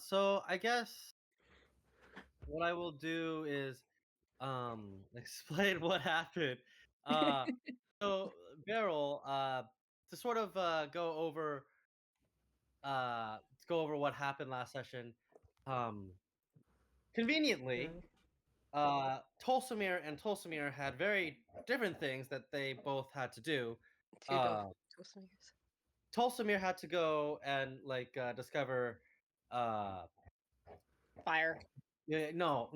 So I guess what I will do is explain what happened. Uh so Beryl, to sort of go over what happened last session. Um Conveniently, Uh, Tolsimir and Tolsimir had very different things that they both had to do. two Uh Toastmasters. Tolsimir had to go and discover uh Fire. Yeah, no.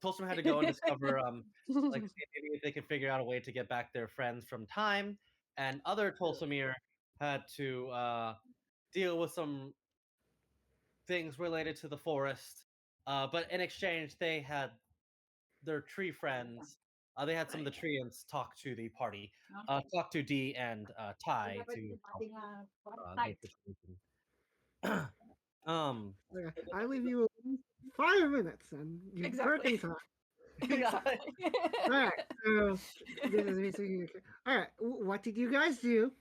Tolstoy had to go and discover, see maybe if they could figure out a way to get back their friends from time, and other Tolsimir had to deal with some things related to the forest. But in exchange, they had their tree friends. They had some of the treants talk to the party, talk to Dee and Ty to help the situation. um, Okay, I leave you 5 minutes, and you Exactly. perfect time. Exactly. All right, so this is basically all right. What did you guys do?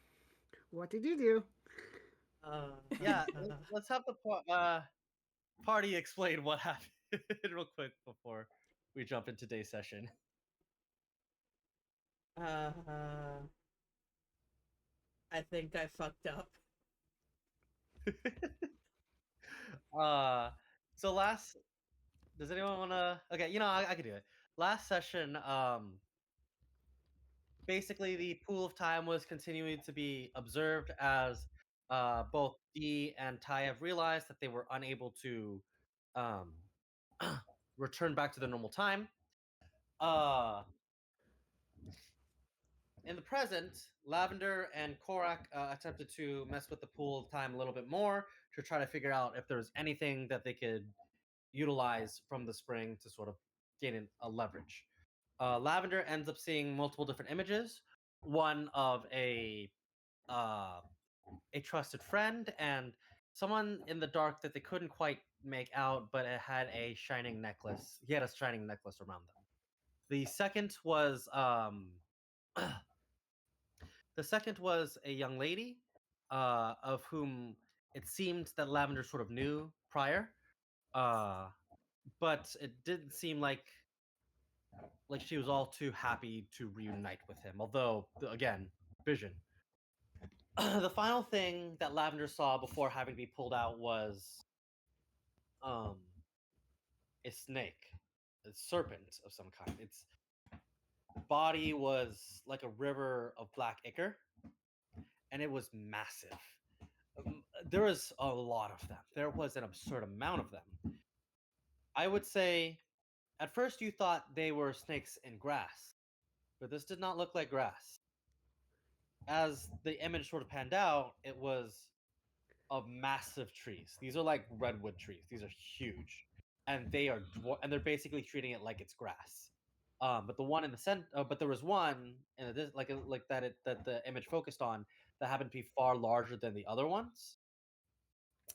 What did you do? yeah, let's have the party explain what happened real quick before we jump into today's session. uh, I think I fucked up. uh, so last, does anyone want to? Okay, I can do it. Last session, basically the pool of time was continuing to be observed as both Dee and Ty have realized that they were unable to um, return back to the normal time. Uh, In the present, Lavender and Korak attempted to mess with the pool of time a little bit more to try to figure out if there was anything that they could utilize from the spring to sort of gain a leverage. Lavender ends up seeing multiple different images, one of uh, a trusted friend and someone in the dark that they couldn't quite make out, but it had a shining necklace. He had a shining necklace around them. The second was The second was a young lady, of whom it seemed that Lavender sort of knew prior, uh, but it didn't seem like she was all too happy to reunite with him. Although, again, vision. The final thing that Lavender saw before having to be pulled out was um, a snake, a serpent of some kind. Its body was like a river of black ichor, and it was massive. There was a lot of them. There was an absurd amount of them. I would say at first you thought they were snakes in grass, but this did not look like grass. As the image sort of panned out, it was of massive trees. These are like redwood trees. These are huge, and and they're basically treating it like it's grass. But the one in the center, but there was one in this like that that the image focused on that happened to be far larger than the other ones,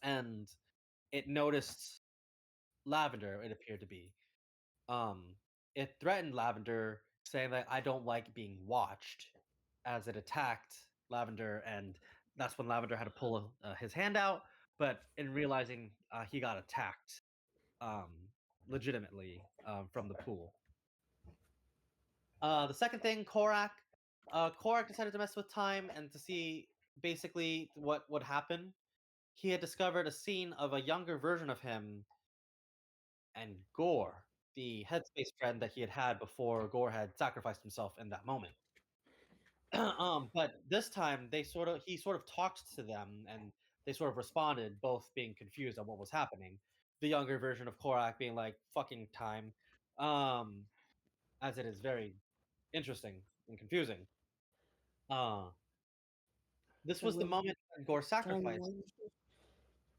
and it noticed Lavender, it appeared to be. Um, it threatened Lavender, saying that I don't like being watched, as it attacked Lavender, and that's when Lavender had to pull his hand out. But in realizing he got attacked, um, legitimately from the pool. The second thing, Korak. Korak decided to mess with time and to see basically what would happen. He had discovered a scene of a younger version of him and Gore, the headspace friend that he had before Gore had sacrificed himself in that moment. But this time he sort of talked to them and they sort of responded, both being confused on what was happening. The younger version of Korak being like fucking time, um, as it is very interesting and confusing. Uh, this So was the with moment when Gore sacrificed.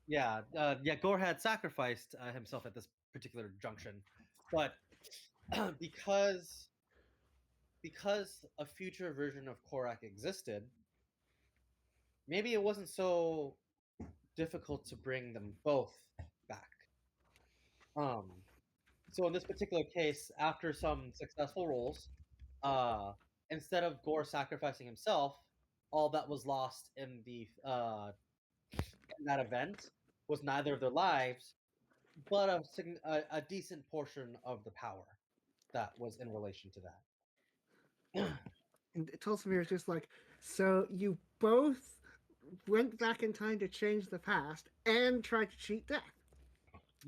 Yeah, Gore had sacrificed himself at this particular junction, but because a future version of Korak existed, maybe it wasn't so difficult to bring them both back. Um, so in this particular case, after some successful rolls, uh, instead of Gore sacrificing himself, all that was lost in that event was neither of their lives, but a decent portion of the power that was in relation to that. And Tulsimir is just like, so you both went back in time to change the past and tried to cheat death.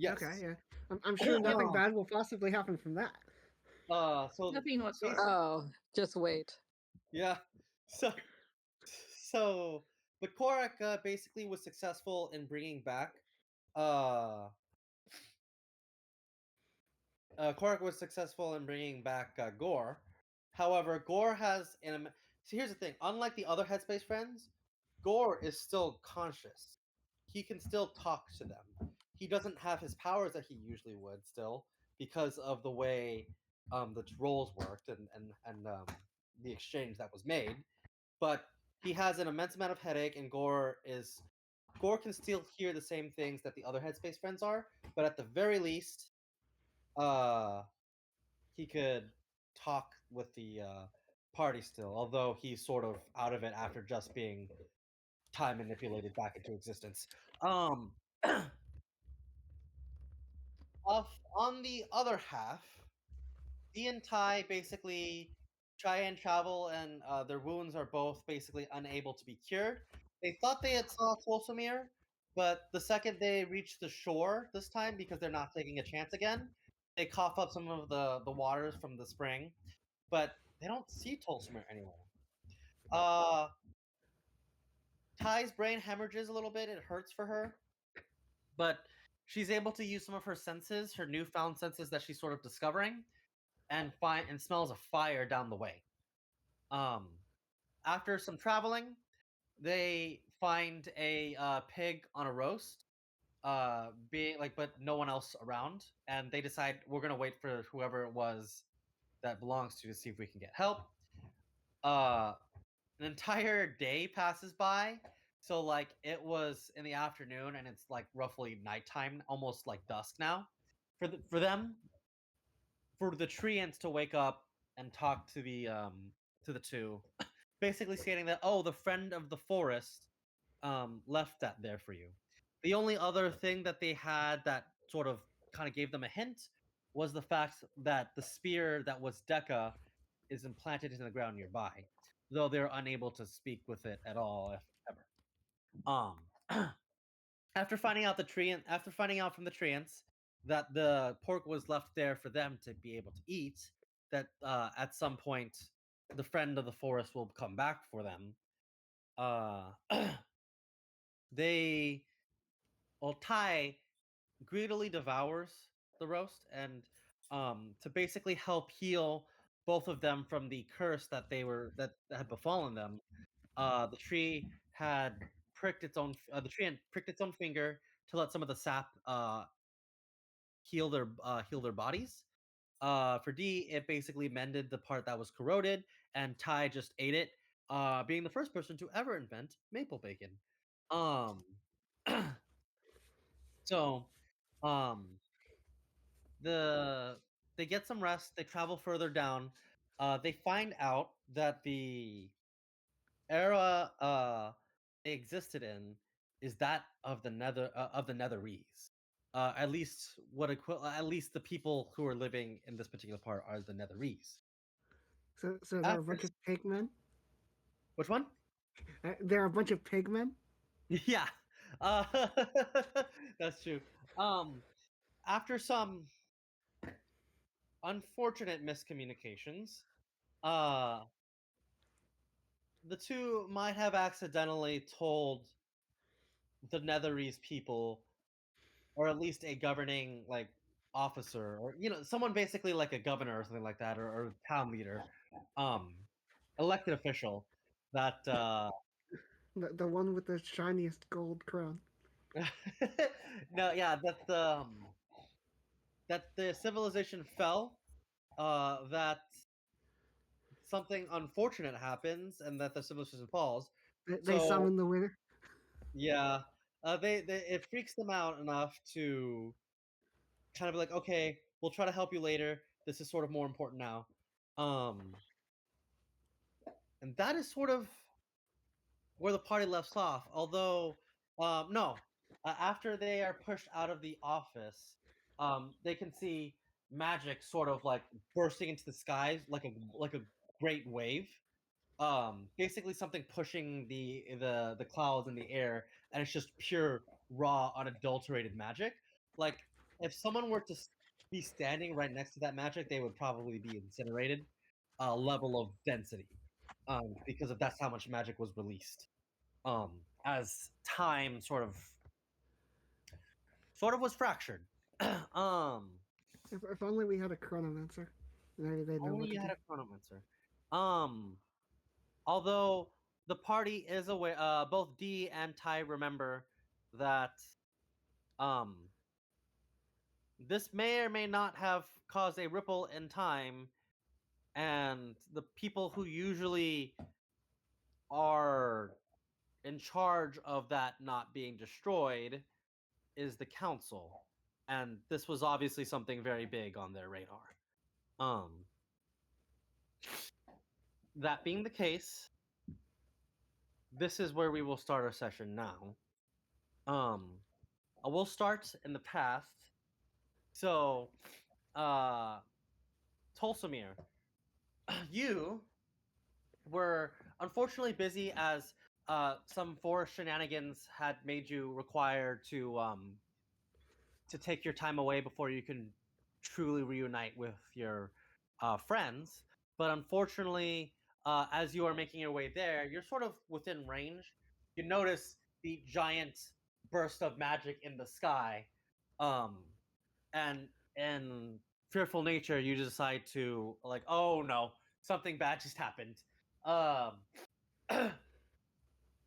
Okay, Yes. yeah. I'm sure nothing bad will possibly happen from that. So Nothing whatsoever. Oh, just wait. yeah. So the Korak basically was successful in bringing back uh Korak was successful in bringing back Gore. However, Gore has see, here's the thing. Unlike the other Headspace friends, Gore is still conscious. He can still talk to them. He doesn't have his powers that he usually would still because of the way the roles worked and the exchange that was made. But he has an immense amount of headache, and Gore can still hear the same things that the other Headspace friends are. But at the very least, uh, he could talk with the party still, although he's sort of out of it after just being time manipulated back into existence. Um, on the other half, Dee and Tai basically try and travel, and their wounds are both basically unable to be cured. They thought they had saw Tolsimir, but the second they reach the shore this time, because they're not taking a chance again, they cough up some of the waters from the spring, but they don't see Tolsimir anywhere. Uh, Ty's brain hemorrhages a little bit. It hurts for her, but she's able to use some of her senses, her newfound senses that she's sort of discovering, and smells a fire down the way. After some traveling, they find a pig on a roast, being like, but no one else around, and they decide we're gonna wait for whoever it was that belongs to see if we can get help. An entire day passes by, so like it was in the afternoon, and it's like roughly nighttime, almost like dusk now, for them, for the treants to wake up and talk to the two, basically stating that, oh, the friend of the forest left that there for you. The only other thing that they had that sort of kind of gave them a hint was the fact that the spear that was Deca is implanted into the ground nearby, though they're unable to speak with it at all, if ever. After finding out from the treants that the pork was left there for them to be able to eat, that at some point the friend of the forest will come back for them. Uh, they, well, Tai greedily devours the roast, and to basically help heal both of them from the curse that had befallen them. The tree had the tree had pricked its own finger to let some of the sap heal their bodies. For D, it basically mended the part that was corroded, and Tai just ate it, being the first person to ever invent maple bacon. Um, so, um, the they get some rest. They travel further down. They find out that the era they existed in is that of the Netherese. At least the people who are living in this particular part are the Netherese. So there are a After bunch of pigmen. which one? There are a bunch of pigmen. Yeah, uh, that's true. Um, After some unfortunate miscommunications, uh, the two might have accidentally told the Netherese people, or at least a governing like officer, or someone basically like a governor or something like that, or town leader, um, elected official, that The one with the shiniest gold crown. no, yeah, that the civilization fell, that something unfortunate happens, and that the civilization falls. They So summon the winner. yeah, they it freaks them out enough to kind of be like, okay, we'll try to help you later. This is sort of more important now. Um, and that is sort of where the party left off. Although, no, after they are pushed out of the office, they can see magic sort of like bursting into the skies like a great wave. Basically something pushing the clouds in the air, and it's just pure raw unadulterated magic. Like if someone were to be standing right next to that magic, they would probably be incinerated. Level of density, because of that's how much magic was released. As time sort of was fractured. um, If only we had a chronomancer. Maybe they'd know Only what to you do. had a chronomancer. Um, Although the party is aware, both Dee and Ty remember that um, this may or may not have caused a ripple in time, and the people who usually are in charge of that not being destroyed is the council, and this was obviously something very big on their radar. Um, that being the case, this is where we will start our session now. We'll start in the past. So, uh, Tolsamir, you were unfortunately busy as some forest shenanigans had made you required to take your time away before you can truly reunite with your friends. But unfortunately, as you are making your way there, you're sort of within range. You notice the giant burst of magic in the sky, um, and in fearful nature, you decide to like, oh no, something bad just happened. Um,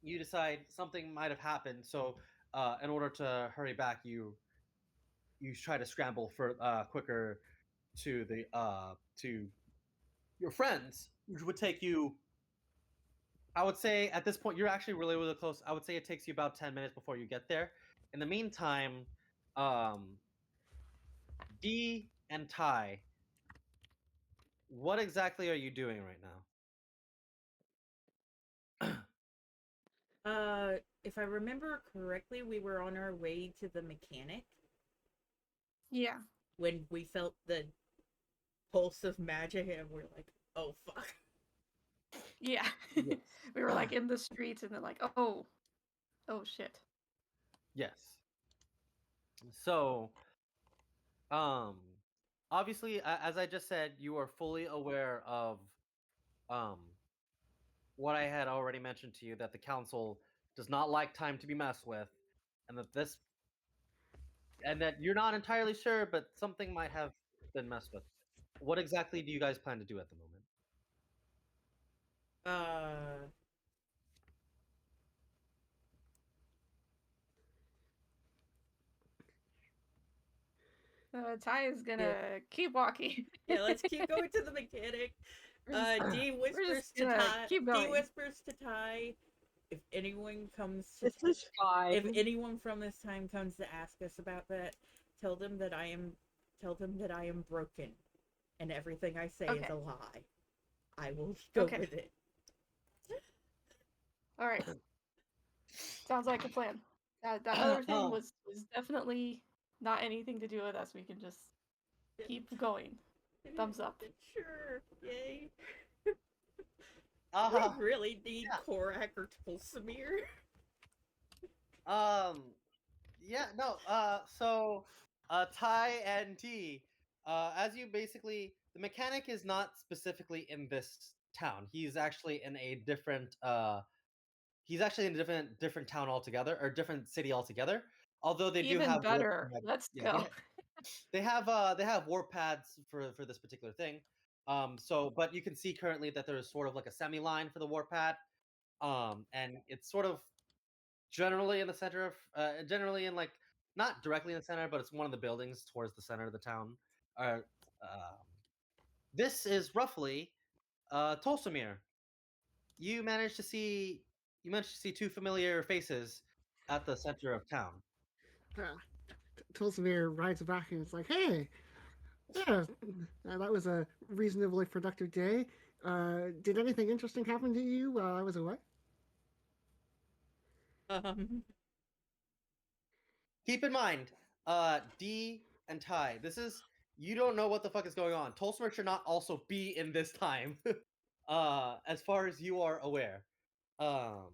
you decide something might have happened, so in order to hurry back, you try to scramble for quicker to the to your friends, which would take you. I would say at this point you're actually really really close. I would say it takes you about 10 minutes before you get there. In the meantime, um, Dee and Ty, what exactly are you doing right now? If I remember correctly, we were on our way to the mechanic Yeah. when we felt the pulse of magic, and we're like, "Oh fuck!" Yeah. Yes. We were like in the streets and then like, oh shit. Yes. So, um, obviously, as I just said, you are fully aware of um what I had already mentioned to you, that the council does not like time to be messed with, and that you're not entirely sure, but something might have been messed with. What exactly do you guys plan to do at the moment? Uh, Ty is gonna keep walking. yeah, let's keep going to the mechanic. Dee We're whispers just to gonna Ty. keep Dee going. whispers to Ty. If anyone comes to, This is fine. if anyone from this time comes to ask us about that, tell them that I am broken, and everything I say is Okay. a lie. I will go Okay. with it. All right. Sounds like a plan. That other thing was definitely not anything to do with us. We can just keep going. Thumbs up. Sure. Yay. Uh, We really need yeah. Korak or Tolsamir. Yeah, no, so, Ty and T, as you basically, the mechanic is not specifically in this town. He's actually in a different town altogether, or different city altogether. Although they do Even have better. Let's yeah, go. they have warp pads for this particular thing. So, but you can see currently that there's sort of like a semi line for the warp pad. And it's sort of generally in the center of generally in like not directly in the center, but it's one of the buildings towards the center of the town. Uh, this is roughly Tolsamir. You managed to see two familiar faces at the center of town. Tulsimir rides back and it's like, hey, yeah, that was a reasonably productive day. Did anything interesting happen to you while I was away? Um, keep in mind, D and Ty, this is you don't know what the fuck is going on. Tolstoy should not also be in this time, as far as you are aware. Um,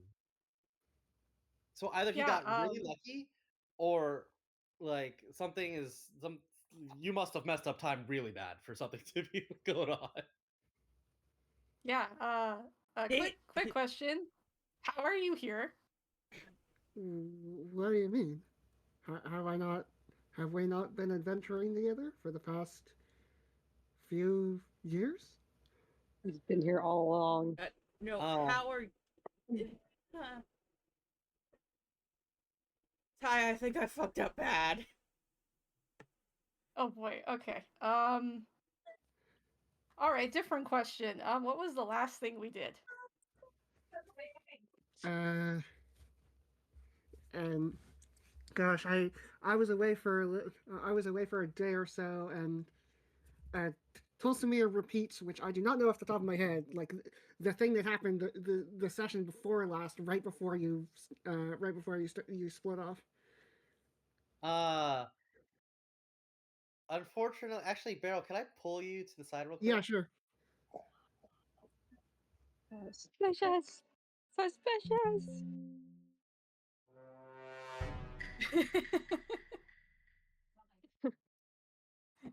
so either he Yeah, got really lucky, or like you must have messed up time really bad for something to be going on. yeah. Quick question. How are you here? What do you mean? Have I not? Have we not been adventuring together for the past few years? He's been here all along. No, Oh. how are... Ty, I think I fucked up bad. Oh boy. Okay. All right. Different question. What was the last thing we did? And gosh, I was away for I was away for a day or so, and uh, Tulsimir repeats, which I do not know off the top of my head, like the thing that happened the session before last, right before you you split off. Unfortunately, actually, Beryl, can I pull you to the side real quick? Yeah, sure. Suspicious. Suspicious.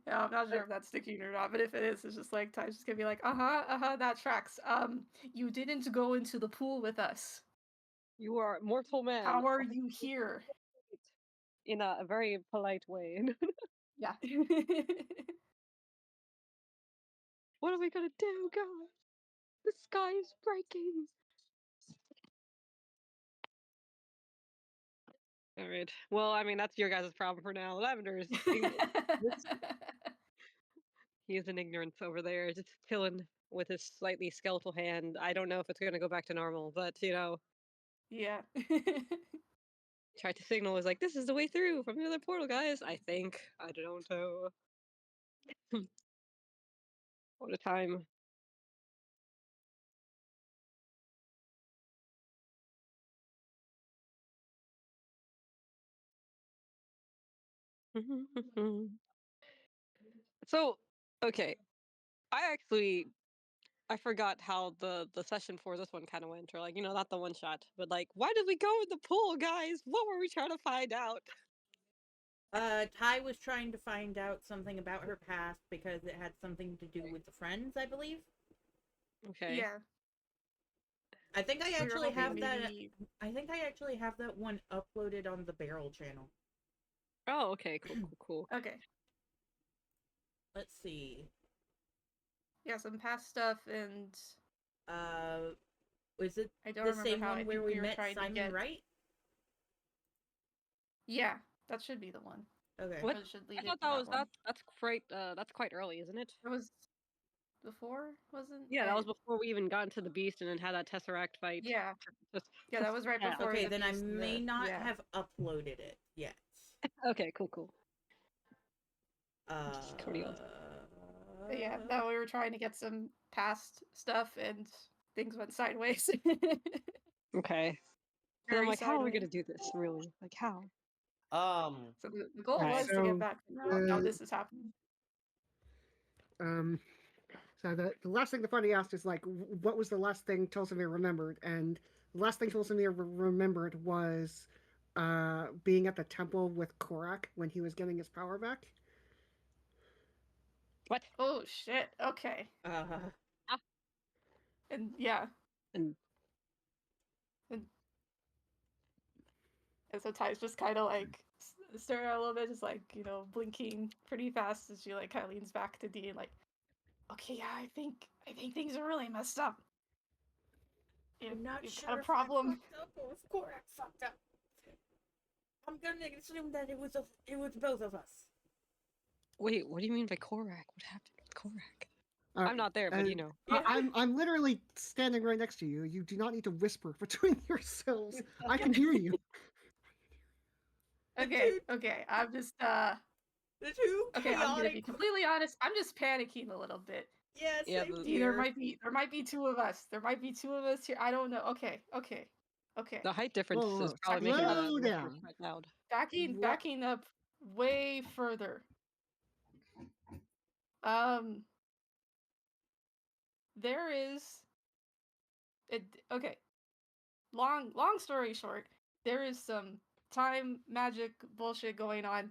Yeah, I'm not sure if that's sticking or not, but if it is, it's just like Ty's just gonna be like, that tracks. You didn't go into the pool with us. You are a mortal man. How are you here? In a very polite way. Yeah. What are we gonna do, guys? The sky is breaking. All right. Well, I mean, that's your guys' problem for now. Lavender is he is in ignorance over there, just chilling with his slightly skeletal hand. I don't know if it's gonna go back to normal, but Yeah. tried to signal is like, this is the way through from the other portal, guys. I think. I don't know. What a time. So, okay. I forgot how the session for this one kind of went, or like, not the one shot, but like, why did we go in the pool, guys? What were we trying to find out? Ty was trying to find out something about her past because it had something to do with the friends, I believe. Okay. Yeah. I think I We were actually hoping have that. maybe- I think I actually have that one uploaded on the Barrel channel. Oh, okay. Cool. Okay. Let's see. Yeah, some past stuff, and Was it I don't the remember same how I one think where we were met trying to Simon get. Wright? Yeah, that should be the one. Okay. What? Or it should lead I into thought that was one. that's quite early, isn't it? That was before, wasn't? Yeah, that was before we even got into the beast and then had that Tesseract fight. Yeah. Just- Yeah, that was right yeah, before. Okay, the then I beast and may the- not yeah. have uploaded it yet. Okay, cool. Cody else. But yeah, that we were trying to get some past stuff, and things went sideways. Okay. And I'm Very like, how are we sideways. gonna do this? Really? Like, how? So the goal Right. was to So, get back. Now this is happening. So the last thing the party asked is like, what was the last thing Tulsimir remembered? And the last thing Tulsimir remembered was being at the temple with Korak when he was getting his power back. What? Oh shit. Okay. And yeah. And And so Ty's just kind of like staring at a little bit, just like, blinking pretty fast as she like kind of leans back to Dean, like, okay, yeah, I think things are really messed up. I'm not You've sure got a if problem. I fucked up or if Korak fucked up. I'm gonna assume that it was both of us. wait, what do you mean by Korak? What happened with Korak? Uh, I'm not there, but Yeah. Yeah. I'm literally standing right next to you. You do not need to whisper between yourselves. I can hear you. Okay. I'm just The two okay. I'm gonna be chaotic. completely honest. I'm just panicking a little bit. Yeah, Yeah, same the- There here. might be two of us. There might be two of us here. I don't know. Okay. Okay. The height difference Whoa, is whoa, probably making the slow whisper down. quite loud. Backing What? backing up way further. Um, there is okay. Long story short, there is some time magic bullshit going on.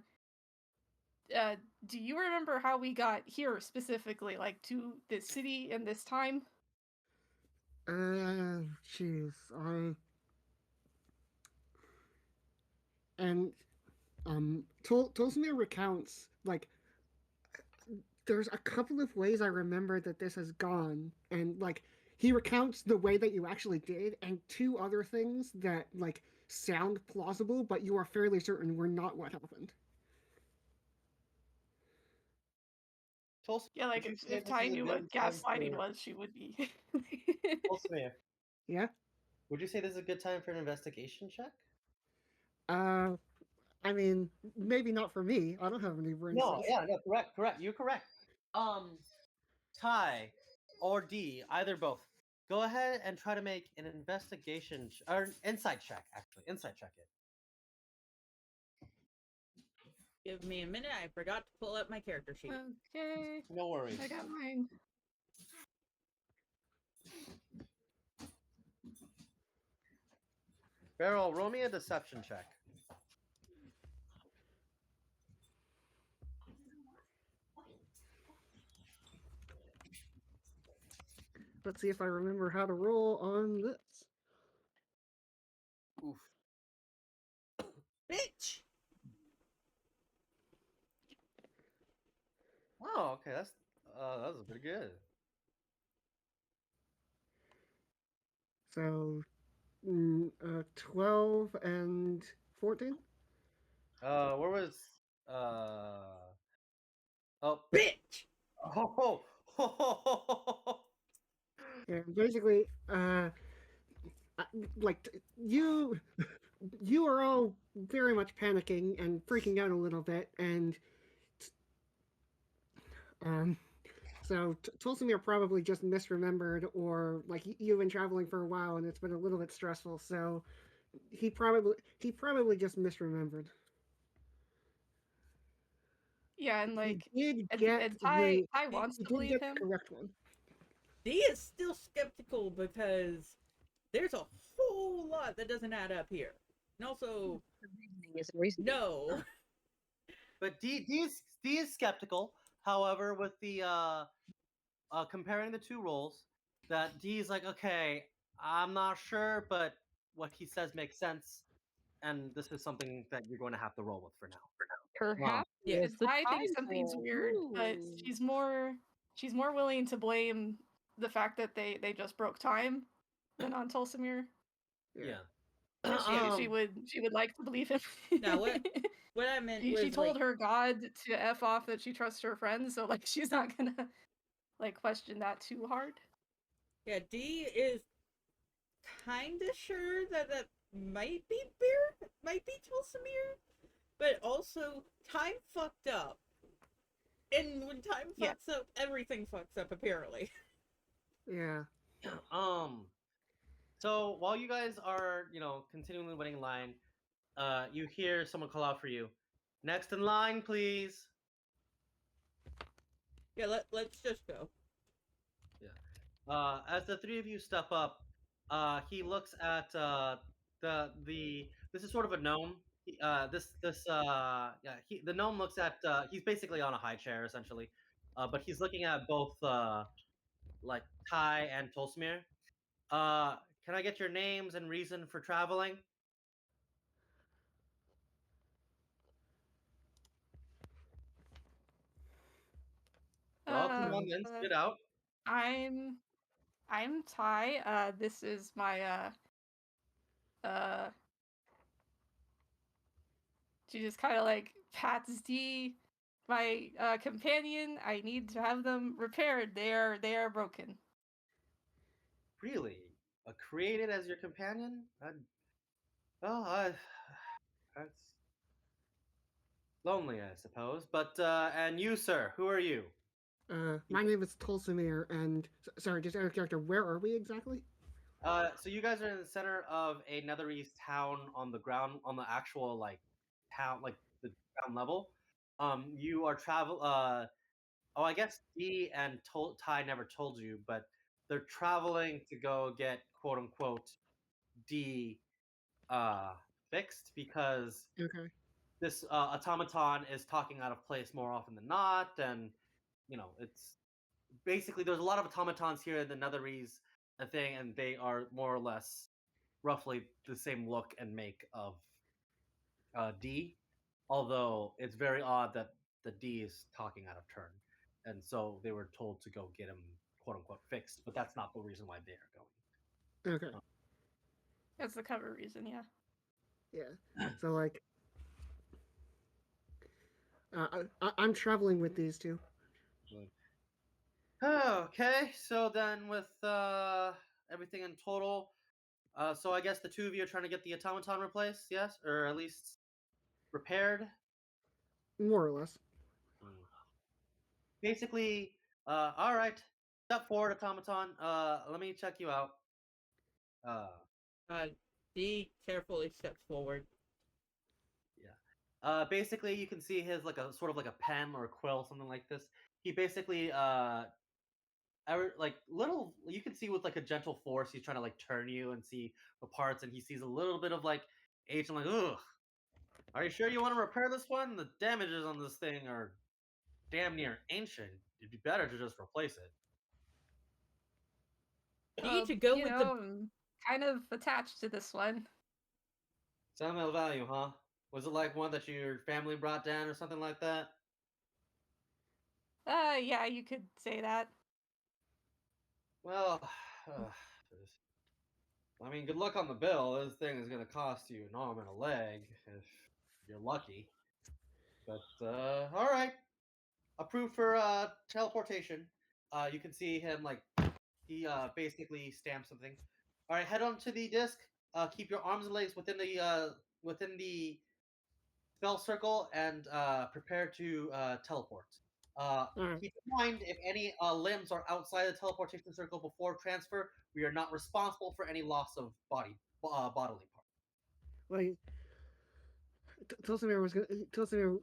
Do you remember how we got here specifically, like to this city and this time? Jeez, and Tolsmir recounts like there's a couple of ways I remember that this has gone, and like he recounts the way that you actually did, and two other things that like sound plausible, but you are fairly certain were not what happened. Tulsa, Yeah, would like you say if this is Ty a knew good what time gaslighting for was, she would be. Tulsa? Yeah. Would you say this is a good time for an investigation check? Uh, I mean, maybe not for me. I don't have any No, braces. yeah, no, correct. You're correct. Ty or D, either both. Go ahead and try to make an investigation or an insight check. Actually, insight check it. Give me a minute. I forgot to pull up my character sheet. Okay, No worries. I got mine. Beryl, roll me a deception check. Let's see if I remember how to roll on this. Oof. Bitch! Wow. Okay, that was pretty good. So, 12 and 14. Where was uh? Oh, Bitch! oh, Yeah, basically, like you are all very much panicking and freaking out a little bit, and um, so Tulsimir probably just misremembered, or like you've been traveling for a while and it's been a little bit stressful, so he probably just misremembered. Yeah, and He like, did and, get and Ty He, wants he to did believe get him. the correct one. D is still skeptical because there's a whole lot that doesn't add up here. And also, Reasoning is reasoning. no. but D is skeptical. However, with the comparing the two roles, that D is like, okay, I'm not sure, but what he says makes sense, and this is something that you're going to have to roll with for now. Perhaps Yeah. it's the I think time something's roll. weird, but Ooh. she's more willing to blame the fact that they just broke time than on Tulsimir. Yeah. She would like to believe him. Now, what I meant was she told like, her God to F off that she trusts her friends, so like she's not gonna like question that too hard. yeah, D is kind of sure that that might be Bear, might be Tulsimir, but also time fucked up. And when time Yeah. fucks up, everything fucks up, apparently. Yeah. So while you guys are, continually waiting in line, you hear someone call out for you. Next in line, please. Yeah, let's just go. As the three of you step up, he looks at the. This is sort of a gnome. The gnome looks at. He's basically on a high chair essentially, but he's looking at both like Ty and Tolsmir. Can I get your names and reason for traveling? Well, come on then, spit out. I'm Ty. This is my uh she just kind of like pats D, my companion. I need to have them repaired. They are broken. Really? Created as your companion? Well, that's lonely, I suppose. But and you, sir, who are you? My name is Tulsimir, and sorry, just out of character, where are we exactly? So you guys are in the center of a Netherese town on the ground, on the actual like town, like the ground level. You are travel. Oh, I guess Dee and Ty never told you, but they're traveling to go get quote unquote D uh, fixed because Okay. this automaton is talking out of place more often than not, and it's basically there's a lot of automatons here in the Netherese thing, and they are more or less roughly the same look and make of D, although it's very odd that the D is talking out of turn, and so they were told to go get him quote unquote fixed, but that's not the reason why they are going. Okay. That's the cover reason, yeah. Yeah. So like, I'm traveling with these two. Okay, so then with everything in total, so I guess the two of you are trying to get the automaton replaced, yes, or at least repaired. More or less. Hmm. Basically, all right. Step forward, automaton. Let me check you out. Uh, Uh, D carefully steps forward. yeah. Basically, you can see his like a sort of like a pen or a quill, something like this. He basically like little. You can see with like a gentle force, he's trying to like turn you and see the parts, and he sees a little bit of like age. I'm like, ugh. Are you sure you want to repair this one? The damages on this thing are damn near ancient. It'd be better to just replace it. D to go You with know, I'm kind of attached to this one. Sentimental value, huh? Was it like one that your family brought down or something like that? Yeah, you could say that. Well, I mean, good luck on the bill. This thing is going to cost you an arm and a leg if you're lucky. But all right, approved for teleportation. You can see him like he basically stamps something. All right, head on to the disc. Keep your arms and legs within the spell circle and prepare to teleport. All right. Keep in mind, if any limbs are outside the teleportation circle before transfer, we are not responsible for any loss of bodily parts. Like, Tulsimir was gonna. Tulsimir.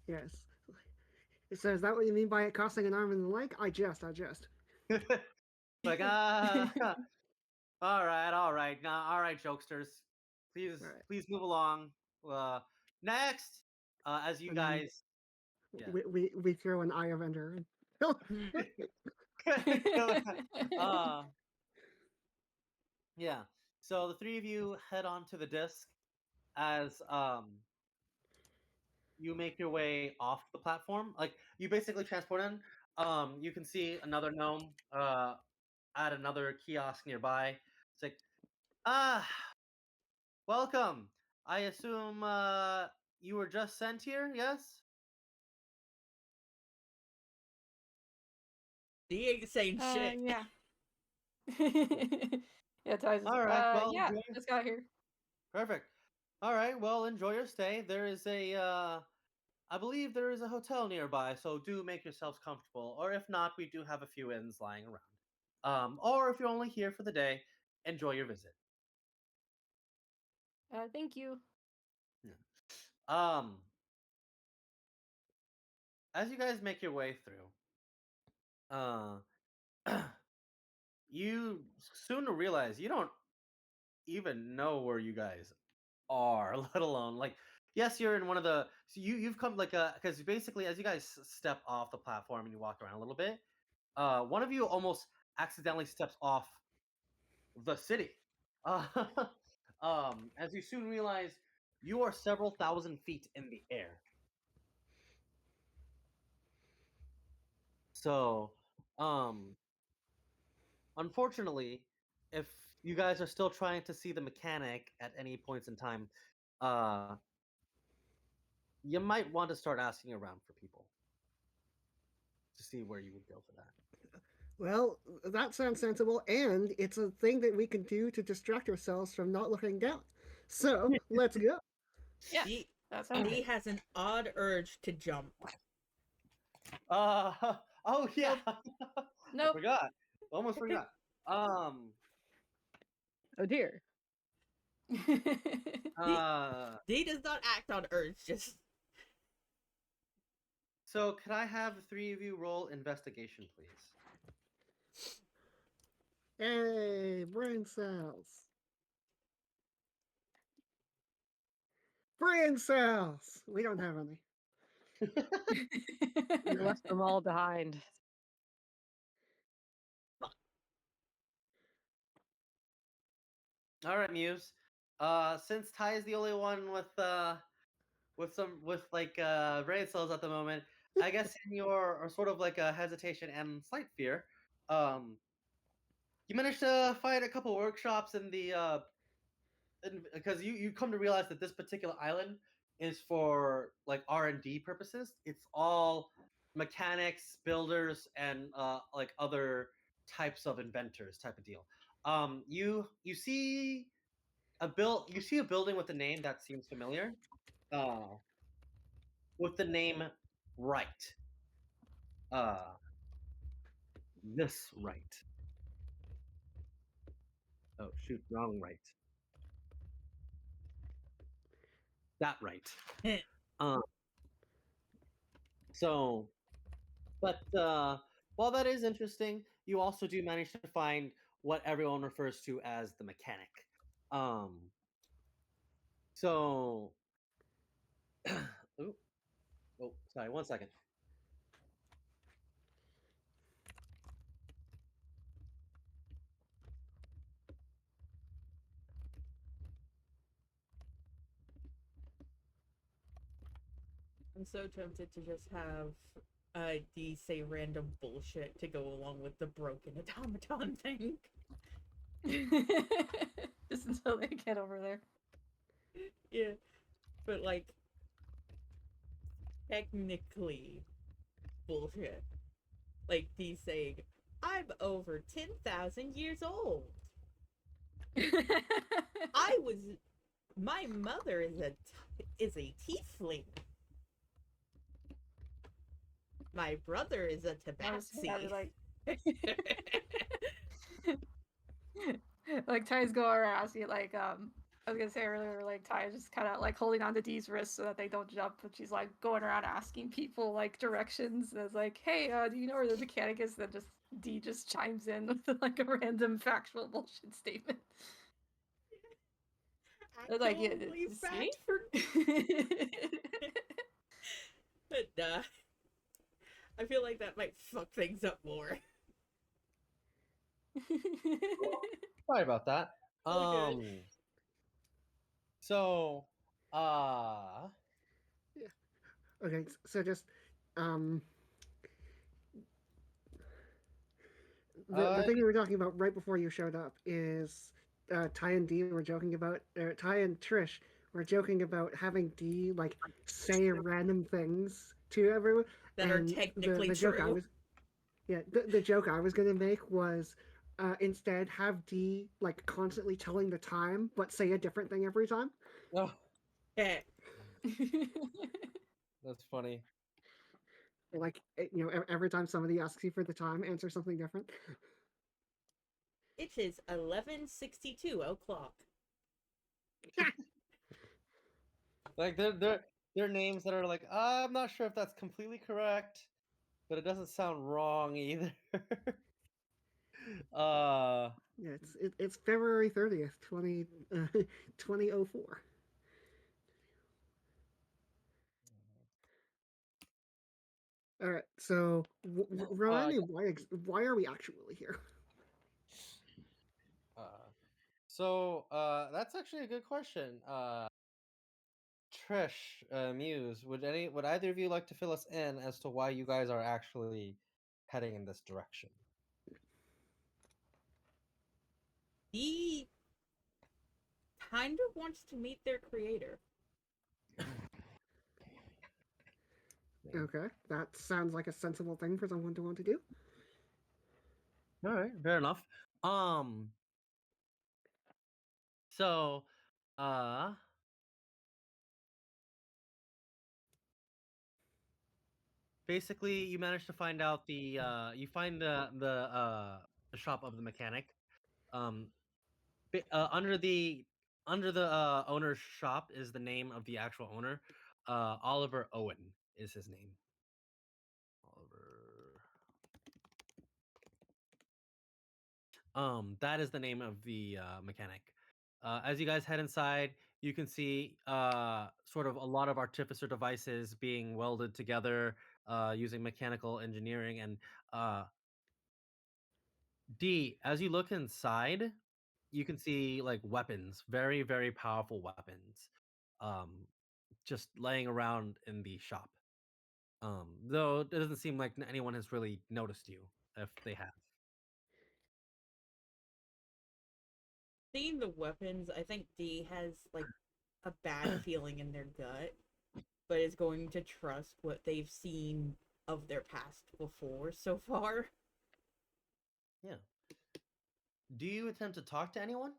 Yes. It says, "Is that what you mean by it costing an arm and a leg?" I jest. Like all right, now, all right, jokesters, please, All right. please move along. Uh, next, as you And then guys, yeah. we throw an eye of ender. uh, yeah. So the three of you head on to the disc as you make your way off the platform. Like you basically transport in. You can see another gnome at another kiosk nearby. It's like, ah, welcome. I assume you were just sent here, yes? D ain't saying shit. Yeah. Yeah, Ty's just, All right. Well, yeah, enjoy. just got here. Perfect. All right. Well, enjoy your stay. There is a, I believe there is a hotel nearby, so do make yourselves comfortable. Or if not, we do have a few inns lying around. Or if you're only here for the day, enjoy your visit. Thank you. Yeah. Um, as you guys make your way through, you soon to realize you don't even know where you guys are, let alone like yes, you're in one of the so you've come like a because basically as you guys step off the platform and you walk around a little bit, one of you almost accidentally steps off the city. Uh, as you soon realize you are several thousand feet in the air. So, um, unfortunately, if you guys are still trying to see the mechanic at any points in time, uh, you might want to start asking around for people to see where you would go for that. Well, that sounds sensible, and it's a thing that we can do to distract ourselves from not looking down. So let's go. Yeah, D that sounds D good. has an odd urge to jump. Uh oh yeah, Nope. I Nope. forgot. Almost forgot. Um, Oh dear. Uh, D does not act on urge, just so could I have the three of you roll investigation, please? Hey, brain cells. Brain cells. We don't have any. We left them all behind. All right, Muse. Since Ty is the only one with like brain cells at the moment, I guess in your or sort of like a hesitation and slight fear, you managed to find a couple workshops in the because you come to realize that this particular island is for like R&D purposes. It's all mechanics, builders, and like other types of inventors type of deal. You see you see a building with a name that seems familiar. Uh, with the name Right. Uh, this right. Oh shoot, wrong right. That right. Um, so, but while that is interesting, you also do manage to find what everyone refers to as the mechanic. Um, so, ooh, oh, sorry, one second. I'm so tempted to just have D say random bullshit to go along with the broken automaton thing. Just until they get over there. Yeah. But like technically bullshit. Like D saying, I'm over 10,000 years old. My mother is a tiefling. My brother is a I was tabaxi. gonna like, like Ty's going around asking like I was gonna say earlier like Ty is just kind of like holding on to Dee's wrist so that they don't jump, but she's like going around asking people like directions. And it's like, hey, do you know where the mechanic is? Then just Dee just chimes in with like a random factual bullshit statement. Like, yeah, Actually, see? fact for. But I feel like that might fuck things up more. Sorry about that. All good. So, uh, Okay, so just um the uh, thing we were talking about right before you showed up is Ty and Dee were joking about Ty and Trish were joking about having Dee like say random things to everyone, That are and technically the joke I true. was the joke I was gonna make was instead have Dee like constantly telling the time but say a different thing every time. oh, Yeah. that's funny. Like every time somebody asks you for the time, answer something different. It is 11:62 o'clock. Like they're names that are like I'm not sure if that's completely correct, but it doesn't sound wrong either. uh, Yeah, it's February 30th, 2004. All right, so remind me yeah. why are we actually here? That's actually a good question. Trish, Muse, would either of you like to fill us in as to why you guys are actually heading in this direction? He kind of wants to meet their creator. Okay, that sounds like a sensible thing for someone to want to do. All right, fair enough. Um, so, uh, basically, you manage to find out you find the shop of the mechanic. Um, Under the owner's shop is the name of the actual owner. Oliver Owen is his name. Oliver. That is the name of the mechanic. As you guys head inside, you can see sort of a lot of artificer devices being welded together using mechanical engineering. And uh, D, as you look inside, you can see like weapons, very, very powerful weapons, um, just laying around in the shop. Though it doesn't seem like anyone has really noticed you, if they have. Seeing the weapons, I think D has like a bad feeling in their gut, but is going to trust what they've seen of their past before so far. Yeah. Do you attempt to talk to anyone?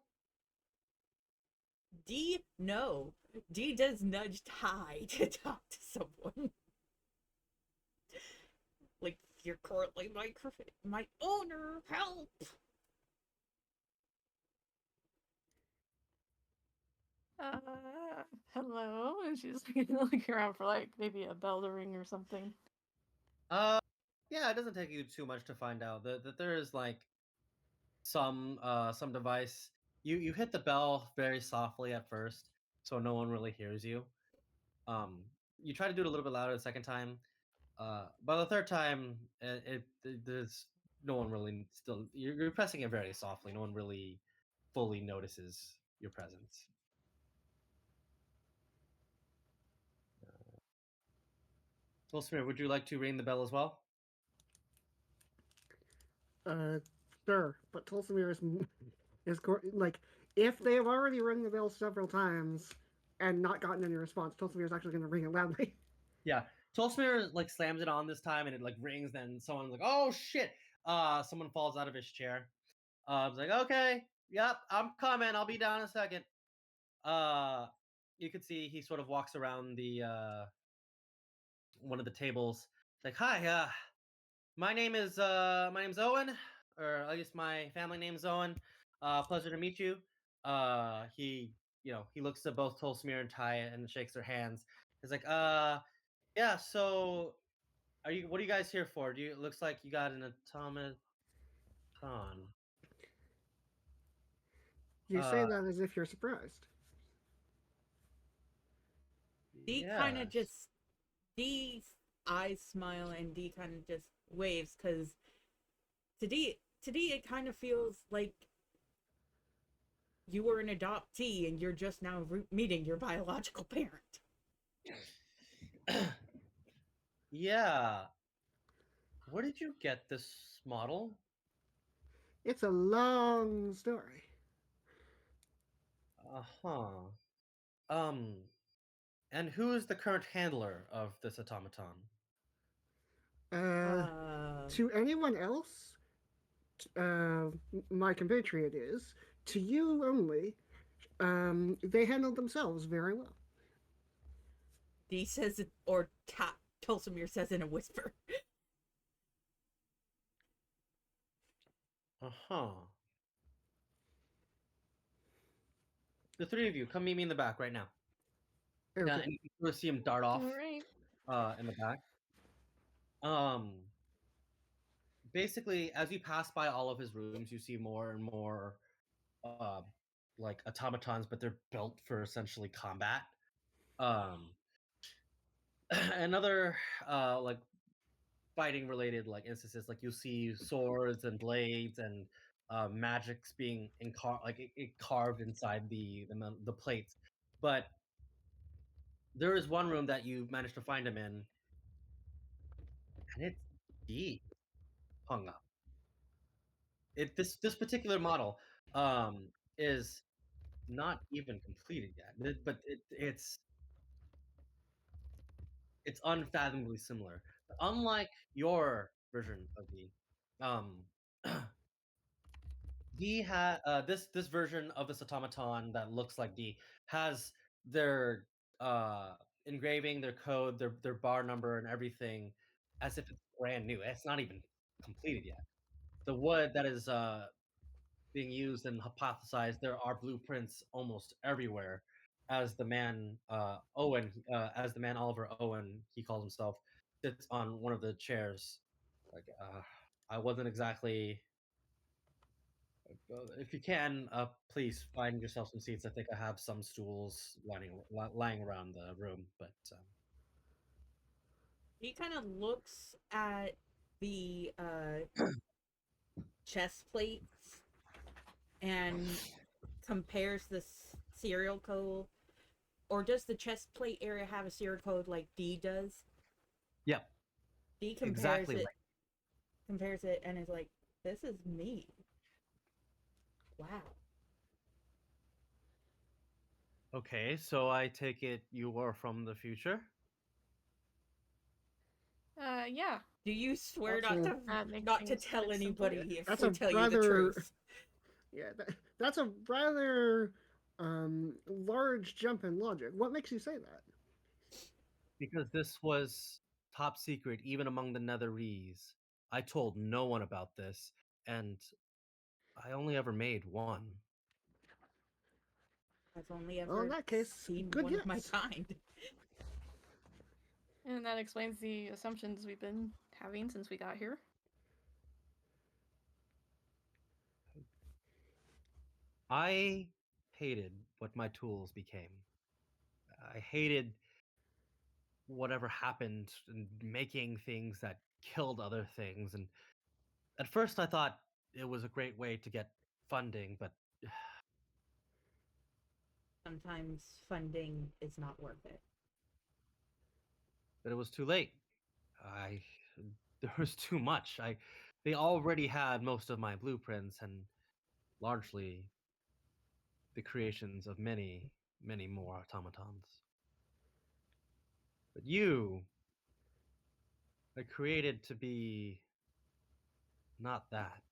D, no. D does nudge Ty to talk to someone. Like, you're currently my owner, help! Hello, and she's like looking around for like maybe a bell to ring or something. Uh, yeah, it doesn't take you too much to find out that there is like some device. You hit the bell very softly at first, so no one really hears you. Um, you try to do it a little bit louder the second time. By the third time, there's no one really still. You're pressing it very softly. No one really fully notices your presence. Smith, would you like to ring the bell as well? Uh, sure, but Tulsimir like if they have already rung the bell several times and not gotten any response, Tulsimir is actually going to ring it loudly. Yeah, Tolsmir like slams it on this time, and it like rings. Then someone's like, "Oh shit!" Someone falls out of his chair. I was like, "Okay, yep, I'm coming. I'll be down in a second." Uh, you could see he sort of walks around the one of the tables. Like, "Hi, my name's Owen, or at least my family name's Owen. Pleasure to meet you." He looks at both Tolsmir and Ty and shakes their hands. He's like, yeah, so what are you guys here for? It looks like you got an automaton. You say Uh that as if you're surprised. D kind of yes. just. D's eyes smile and D kind of just waves because to D it kind of feels like you were an adoptee and you're just now meeting your biological parent. Yeah. Where did you get this model? It's a long story. Uh-huh. Um, and who is the current handler of this automaton? Uh, Uh, to anyone else, uh, my compatriot is. To you only, they handled themselves very well. D says it, or Tulsimir says in a whisper. Uh-huh. The three of you, come meet me in the back right now. Yeah, Okay. and you can sort of see him dart off Alright. in the back. Um, Basically, as you pass by all of his rooms, you see more and more uh, like automatons, but they're built for essentially combat. Um, another like fighting related like instances, like you'll see swords and blades and magics being carved inside the plates. But there is one room that you managed to find him in, and it's deep hung up. This particular model is not even completed yet, but it's unfathomably similar. But unlike your version of the D this version of this automaton that looks like D has their uh engraving, their code, their bar number, and everything as if it's brand new. It's not even completed yet. The wood that is being used and hypothesized. There are blueprints almost everywhere. As the man as the man Oliver Owen, he calls himself, sits on one of the chairs. Like, I wasn't exactly. If you can, please find yourself some seats. I think I have some stools lying around the room, but He kind of looks at the chest plates and compares the serial code. Or does the chest plate area have a serial code like D does? yeah, D compares exactly it, right. and is like, "This is me." Wow. Okay, so I take it you are from the future? Yeah. Do you swear That's not a to Make not to things a tell bit anybody simpler. if that's we a tell you the rather truth? yeah. That's a rather large jump in logic. What makes you say that? Because this was top secret even among the Netherese. I told no one about this, and I only ever made one. I've only Well, in ever that case, seen good one of my guess. kind. And that explains the assumptions we've been having since we got here. I hated what my tools became. I hated whatever happened in making things that killed other things. And at first, I thought it was a great way to get funding, but Sometimes funding is not worth it. it was too late. I there was too much. They already had most of my blueprints and largely the creations of many, many more automatons. But you I created to be not that.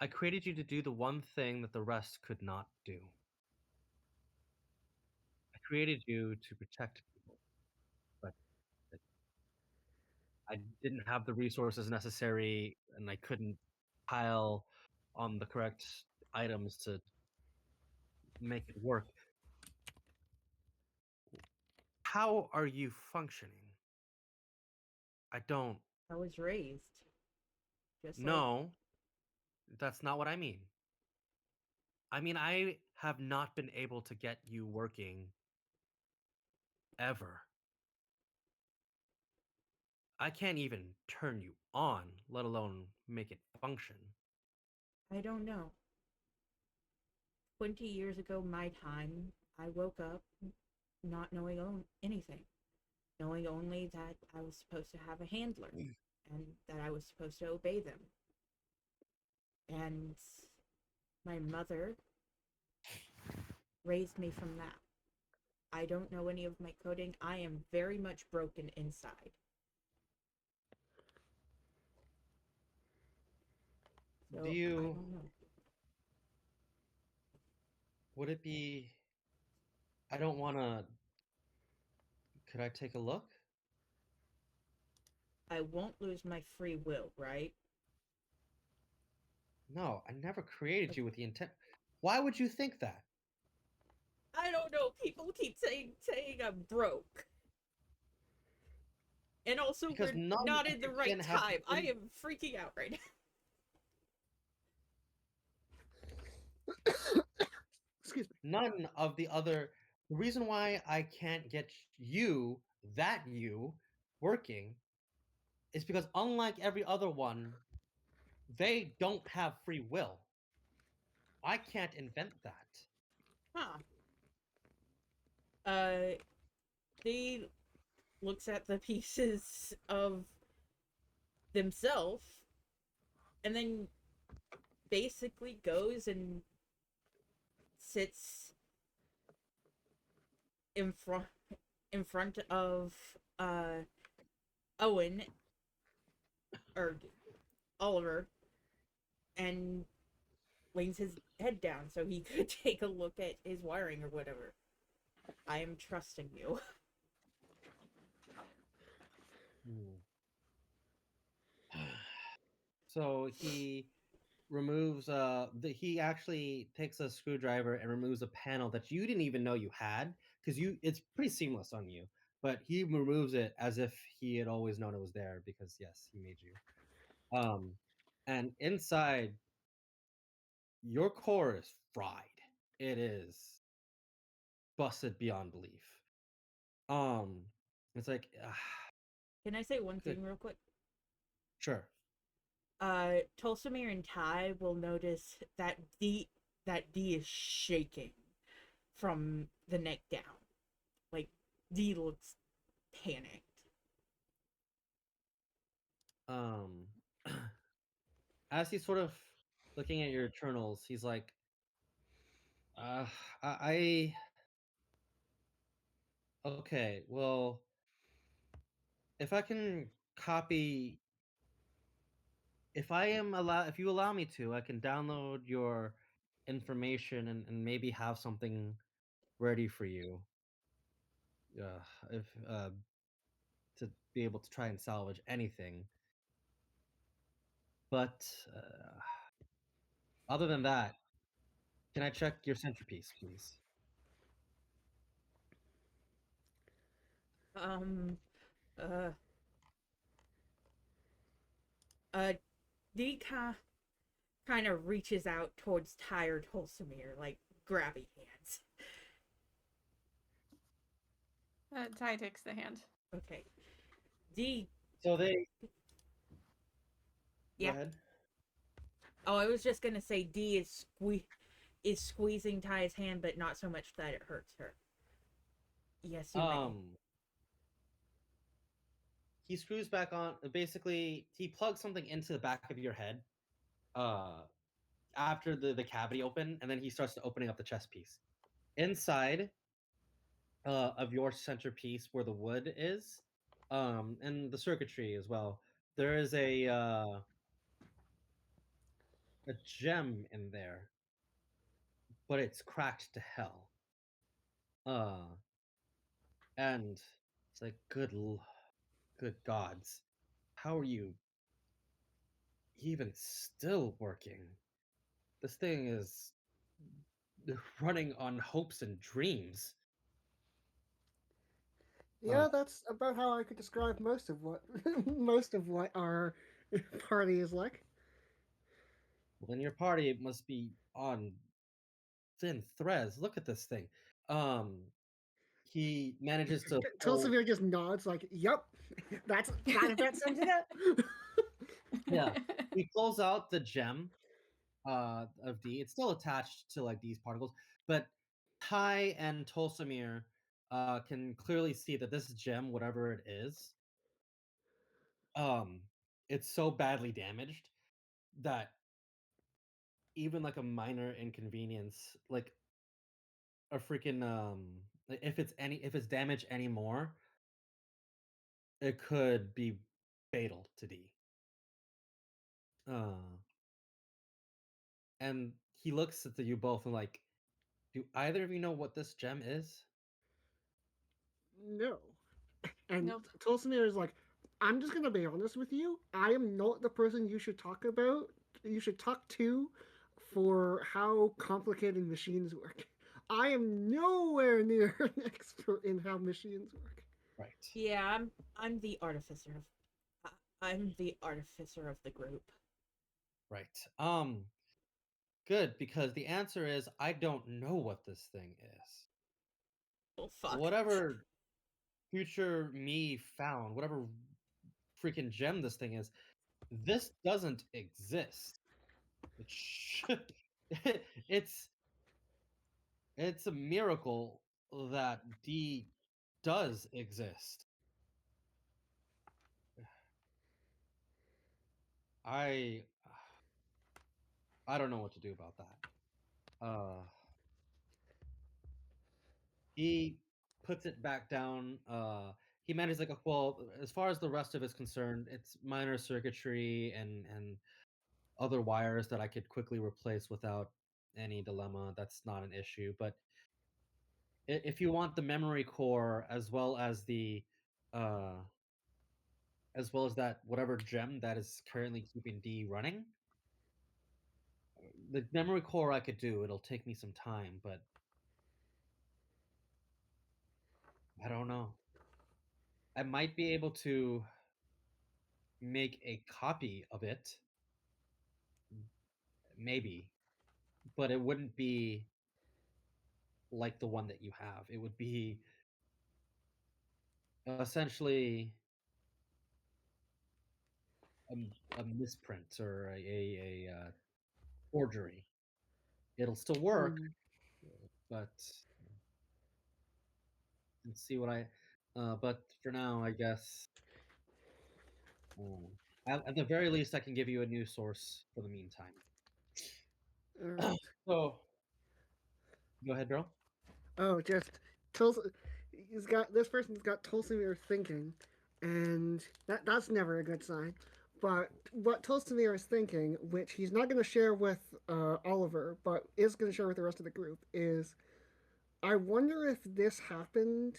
I created you to do the one thing that the rest could not do. I created you to protect people, but I didn't have the resources necessary and I couldn't pile on the correct items to make it work. How are you functioning? I don't I was raised just like know. That's not what I mean. I mean, I have not been able to get you working ever. I can't even turn you on, let alone make it function. I don't know. 20 years ago, my time, I woke up not knowing anything, knowing only that I was supposed to have a handler and that I was supposed to obey them. And my mother raised me from that. I don't know any of my coding. I am very much broken inside. Do So I you, don't know. would it be, I don't want to, could I take a look? I won't lose my free will, right? No, I never created you with the intent. Why would you think that? I don't know. People keep saying I'm broke. And also, Because we're none not of in the your right kin have time. I been, am freaking out right now. Excuse me. none of the other, the reason why I can't get you, that you, working is because unlike every other one, they don't have free will. I can't invent that. Huh. Uh, he looks at the pieces of themselves and then basically goes and sits in front of Owen or Oliver and leans his head down so he could take a look at his wiring or whatever. I am trusting you. So he removes he actually takes a screwdriver and removes a panel that you didn't even know you had, because it's pretty seamless on you, but he removes it as if he had always known it was there, because yes, he made you. And inside, your core is fried. It is busted beyond belief. Um, it's like, Can I say one good, thing real quick? sure. Tulsamir and Ty will notice that D is shaking from the neck down. Like D looks panicked. Um, as he's sort of looking at your Eternals, he's like, uh, I okay, well, if I can copy, if you allow me to, I can download your information and maybe have something ready for you. If to be able to try and salvage anything. But other than that, can I check your centerpiece, please? Um, uh, uh, D kind of reaches out towards tired Tulsamir, like grabby hands. Ty takes the hand. Okay, D. So they go Yeah. ahead. Oh, I was just gonna say D is squeezing Ty's hand, but not so much that it hurts her. Yes, you may. He screws back on. Basically, he plugs something into the back of your head. Uh, after the cavity open, and then he starts to opening up the chest piece. Inside of your centerpiece, where the wood is, and the circuitry as well, there is a gem in there, but it's cracked to hell. Uh, and it's like, good gods, how are you even still working? This thing is running on hopes and dreams. Uh, Yeah, that's about how I could describe most of what most of what our party is like. well, then your party must be on thin threads. Look at this thing. Um, he manages to pull. Tulsavir just nods like, "Yep, that's that sums it up." Yeah, he pulls out the gem of D. It's still attached to like these particles, but Ty and Tolsamir can clearly see that this gem, whatever it is, um, it's so badly damaged that even like a minor inconvenience, like a freaking if it's damaged anymore, it could be fatal to D. Uh, and he looks at you both and like, do either of you know what this gem is? No. And Nope. Tulsamir is like, "I'm just gonna be honest with you. I am not the person you should talk about. You should talk to for how complicated machines work. I am nowhere near an expert in how machines work." Right. Yeah, I'm the artificer of I'm the artificer of the group. Right. Good, because the answer is I don't know what this thing is. Oh fuck. Whatever future me found, whatever freaking gem this thing is, this doesn't exist. It should, it's it's a miracle that D does exist. I I don't know what to do about that. He puts it back down. He manages like, well, as far as the rest of it's concerned, it's minor circuitry and other wires that I could quickly replace without any dilemma. That's not an issue. But if you want the memory core uh, as well as that whatever gem that is currently keeping D running, The memory core I could do. It'll take me some time, but I don't know. I might be able to make a copy of it, maybe, but it wouldn't be like the one that you have. It would be essentially a misprint or a forgery. It'll still work, Hmm. but let's see what I. But for now, I guess at the very least, I can give you a new source for the meantime. All right. So go ahead, bro. Oh, just Tulsa. He's got this person's got Tulsimir thinking, and that's never a good sign. But what Tulsimir is thinking, which he's not going to share with Oliver, but is going to share with the rest of the group, is I wonder if this happened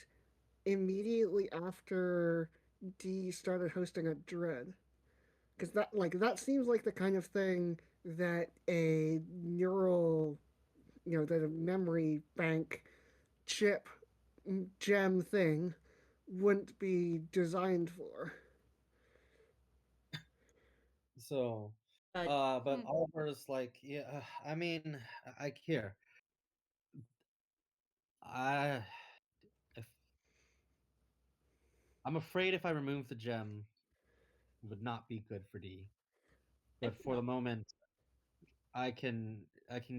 immediately after D started hosting a Dread, because that seems like the kind of thing that a neural, that a memory bank chip gem thing wouldn't be designed for. So, Uh, but Hmm. Oliver's like, yeah. I mean, I here. I, if I'm afraid if I remove the gem, it would not be good for D. if But for the not, moment, I can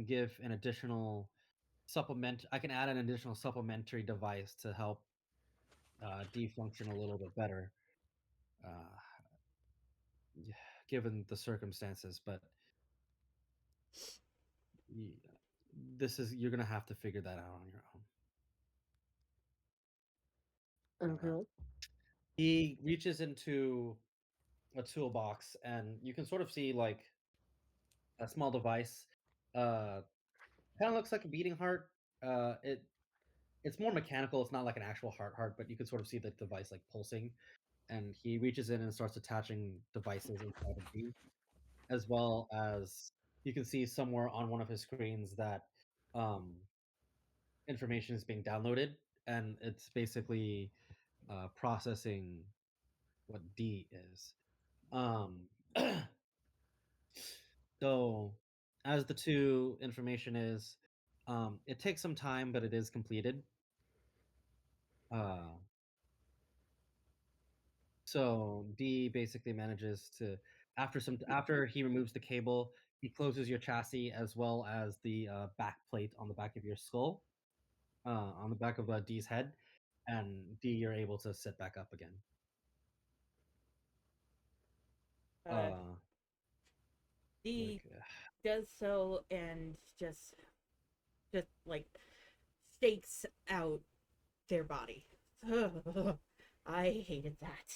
give an additional supplement. I can add an additional supplementary device to help D function a little bit better, uh, given the circumstances. But y- this is you're gonna have to figure that out on your own. Okay. He reaches into a toolbox, and you can sort of see like a small device. Kind of looks like a beating heart. It's more mechanical. It's not like an actual heart, but you can sort of see the device like pulsing. And he reaches in and starts attaching devices inside of D, as well as you can see somewhere on one of his screens that um, information is being downloaded, and it's basically processing what D is. Um, so, as the two information is, it takes some time, but it is completed. Uh, so D basically manages to after he removes the cable, he closes your chassis as well as the back plate on the back of your skull, on the back of D's head, and D, you're able to sit back up again. uh, Uh, D like does so and just like shakes out their body. I hated that.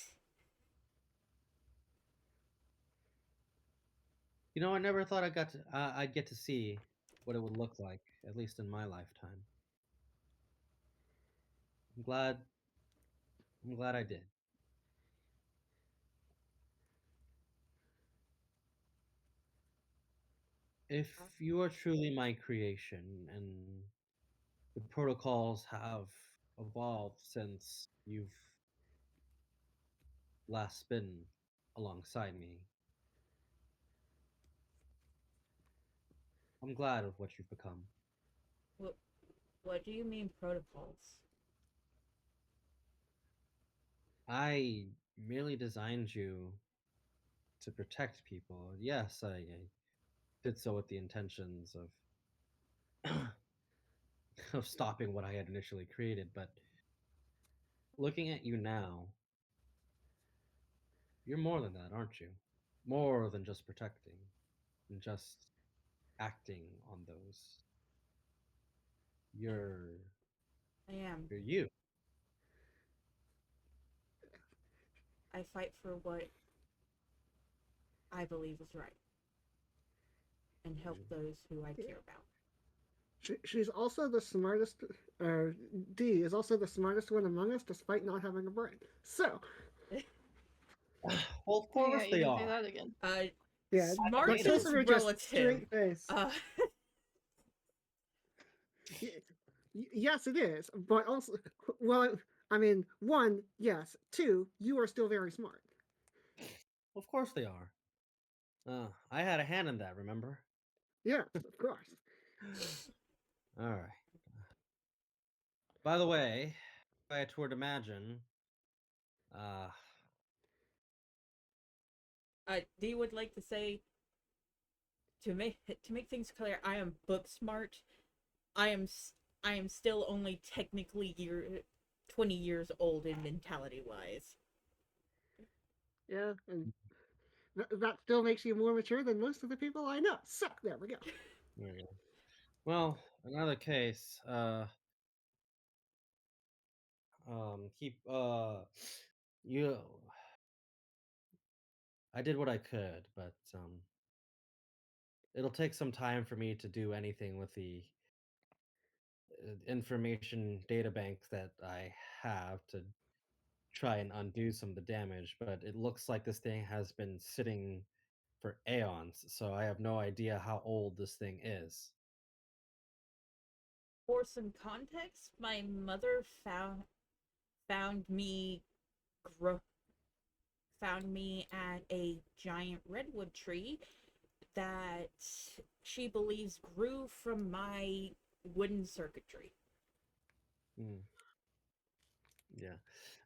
I never thought I'd get to see what it would look like, at least in my lifetime. I'm glad. I'm glad I did. If you are truly my creation and the protocols have evolved since you've last been alongside me, I'm glad of what you've become. What, what do you mean protocols? I merely designed you to protect people. Yes, I did so with the intentions of of stopping what I had initially created, but looking at you now, you're more than that, aren't you? More than just protecting and just acting on those. You're I am. you're you. I fight for what I believe is right and help those who I care about. She's also the smartest. D is also the smartest one among us, despite not having a brain. So, Well, of Yeah, course you they can say are. that again. Uh, Yeah, Smart but Potato. is Tolstoy just relative. straight face. Uh, Yes, it is, but also, well, I mean, one, yes. Two, you are still very smart. Of course they are. I had a hand in that, remember? Yes, of course. All right. By the way, if I were to imagine, uh, Dee would like to say to make things clear, I am book smart. I am I am still only technically 20 years old in mentality wise. Yeah, and that still makes you more mature than most of the people I know. So there we go. there we go. Well, another case. Keep. You. I did what I could, but it'll take some time for me to do anything with the information data bank that I have to try and undo some of the damage. But it looks like this thing has been sitting for aeons, so I have no idea how old this thing is. For some context, my mother found me gro- found me at a giant redwood tree that she believes grew from my wooden circuitry. Hmm. Yeah.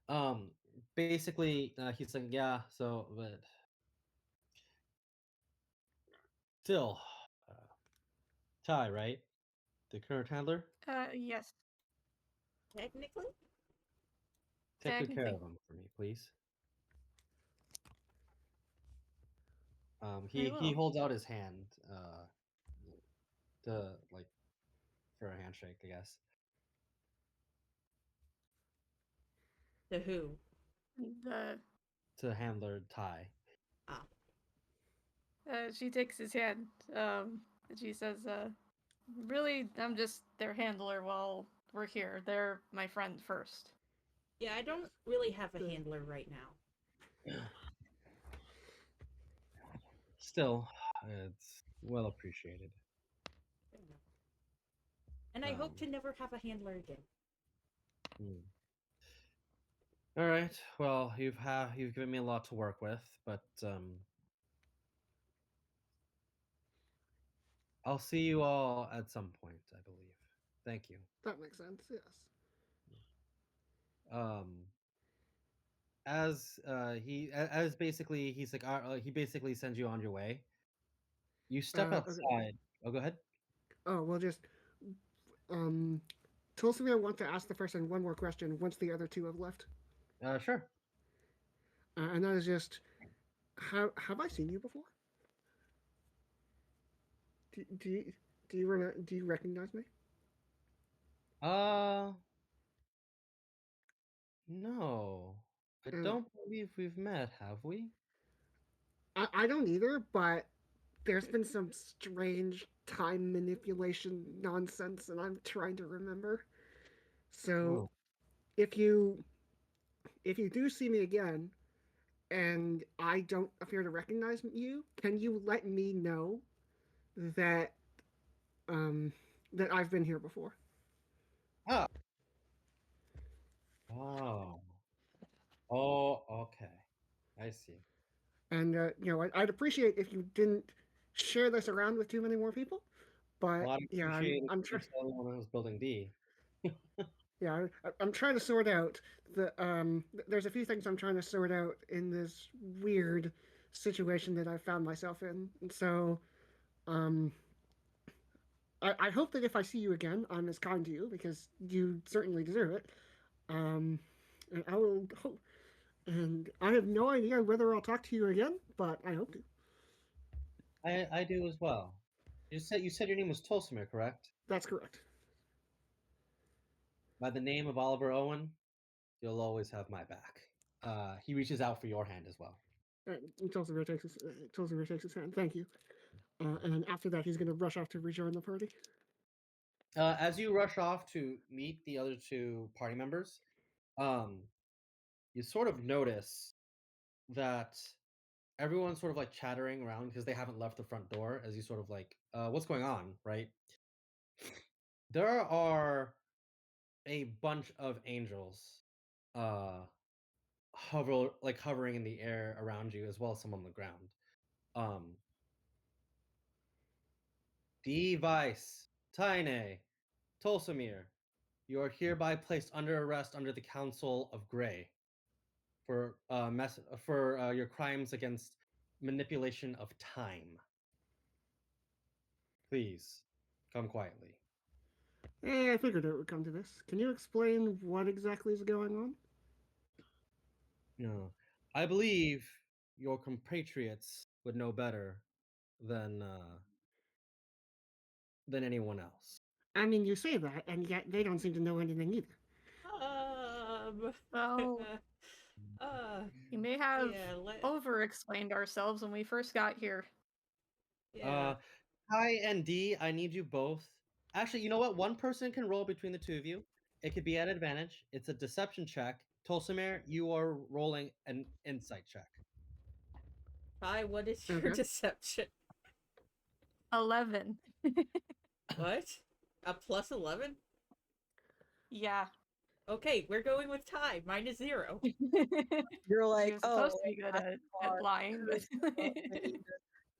Um. Basically, he's like, yeah. So, but still, uh, Ty, right? The current handler. Yes, Technically, Take good care technically. of him for me, please. I He will. holds out his hand, to like for a handshake, I guess. to who? The To handler Ty. Ah, She takes his hand. And she says, "Really, I'm just their handler while we're here. They're my friend first." yeah. I don't really have a The- handler right now. Still, it's well appreciated. And I hope Um, to never have a handler again. hmm. All right. Well, you've given me a lot to work with, but I'll see you all at some point, I believe. Thank you. That makes sense. Yes. Um, as basically he's like he basically sends you on your way. You step Okay. outside. Oh, go ahead. Oh well, just um, Tulsimir want to ask the person one more question once the other two have left, Sure. and that is just, have I seen you before? Do you do you recognize me? Uh, no, I Uh, don't believe we've met, have we? I don't either, but there's been some strange time manipulation nonsense, and I'm trying to remember. So Oh, if you if you do see me again and I don't appear to recognize you, can you let me know that um that I've been here before? oh, oh, oh. Okay, I see. And I'd appreciate if you didn't share this around with too many more people. Well, But I'd yeah, appreciate if I'm you trying. tell anyone who's building D. Yeah, I'm trying to sort out the there's a few things I'm trying to sort out in this weird situation that I found myself in. And so um I hope that if I see you again, I'm as kind to you because you certainly deserve it. Um, and I will hope. And I have no idea whether I'll talk to you again, but I hope to. I do as well. You said your name was Tolsimir, correct? That's correct. By the name of Oliver Owen, you'll always have my back. He reaches out for your hand as well. Tolsimir takes his hand. Thank you. And then after that, he's going to rush off to rejoin the party. As you rush off to meet the other two party members, um, you sort of notice that everyone's sort of like chattering around because they haven't left the front door as you sort of like, what's going on, right? There are a bunch of angels uh hovering in the air around you as well as some on the ground. Um Device, Taine, Tolsamir, you are hereby placed under arrest under the Council of Grey for your crimes against manipulation of time. Please come quietly. I figured it would come to this. Can you explain what exactly is going on? No, I believe your compatriots would know better than anyone else. I mean, you say that, and yet they don't seem to know anything either. Well, uh, we may have yeah, over-explained ourselves when we first got here. yeah. Hi and D, I need you both. Actually, you know what? One person can roll between the two of you. It could be at advantage. It's a deception check. Tolsamir, you are rolling an insight check. Hi, what is your Okay. deception? 11. What? A plus 11? Yeah. Okay, we're going with Ty. Mine is 0. You're like, You're supposed oh, to be good that's at far. lying, but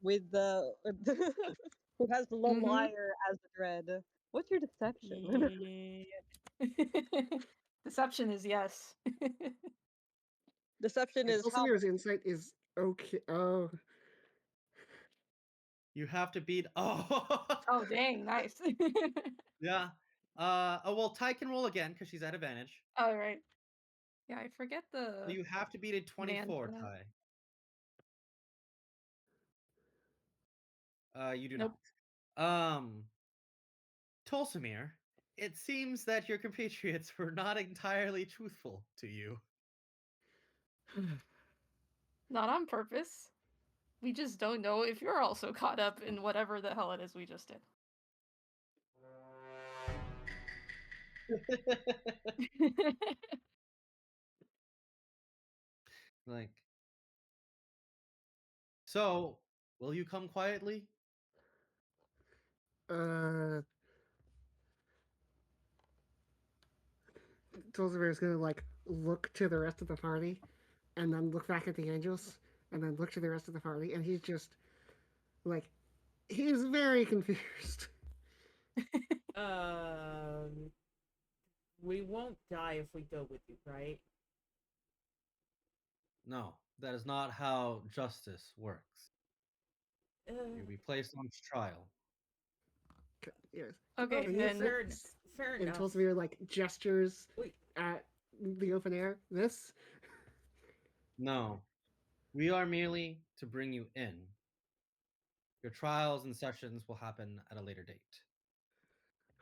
With the who has the Mhm. liar as the dread. What's your deception? Yeah. Deception is yes. Deception is how Tolsamir's insight is okay. Oh, You have to beat. Oh, Oh dang, nice. yeah. Well, Ty can roll again because she's at advantage. All right. Yeah, I forget So the you have to beat a command 24, for that. Ty. You do Nope. not. Tolsamir, it seems that your compatriots were not entirely truthful to you. Not on purpose. We just don't know if you're also caught up in whatever the hell it is we just did. Like, so will you come quietly? uh, Tolsamir's gonna like look to the rest of the party, and then look back at the angels, and then look to the rest of the party, and he's just like, he's very confused. Um, we won't die if we go with you, right? No, that is not how justice works. You'll be placed on trial. Yes. Okay, Can you then fair, fair and enough. Tolsamir like gestures Wait, at the open air. This. No, we are merely to bring you in. Your trials and sessions will happen at a later date.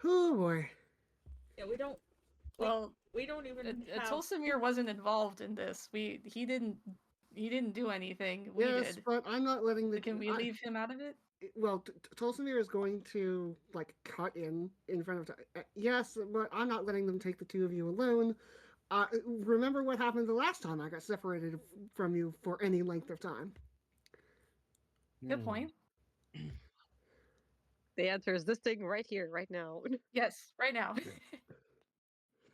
Oh boy. yeah, we don't. well, We don't even have. Tolsamir wasn't involved in this. He didn't do anything. We Yes, did. but I'm not letting the. So can we leave him out of it? Well, Tolsamir is going to like cut in front of. Yes, but I'm not letting them take the two of you alone. Remember what happened the last time I got separated from you for any length of time. Good Hmm. point. The answer is this thing right here, right now. Yes, right now.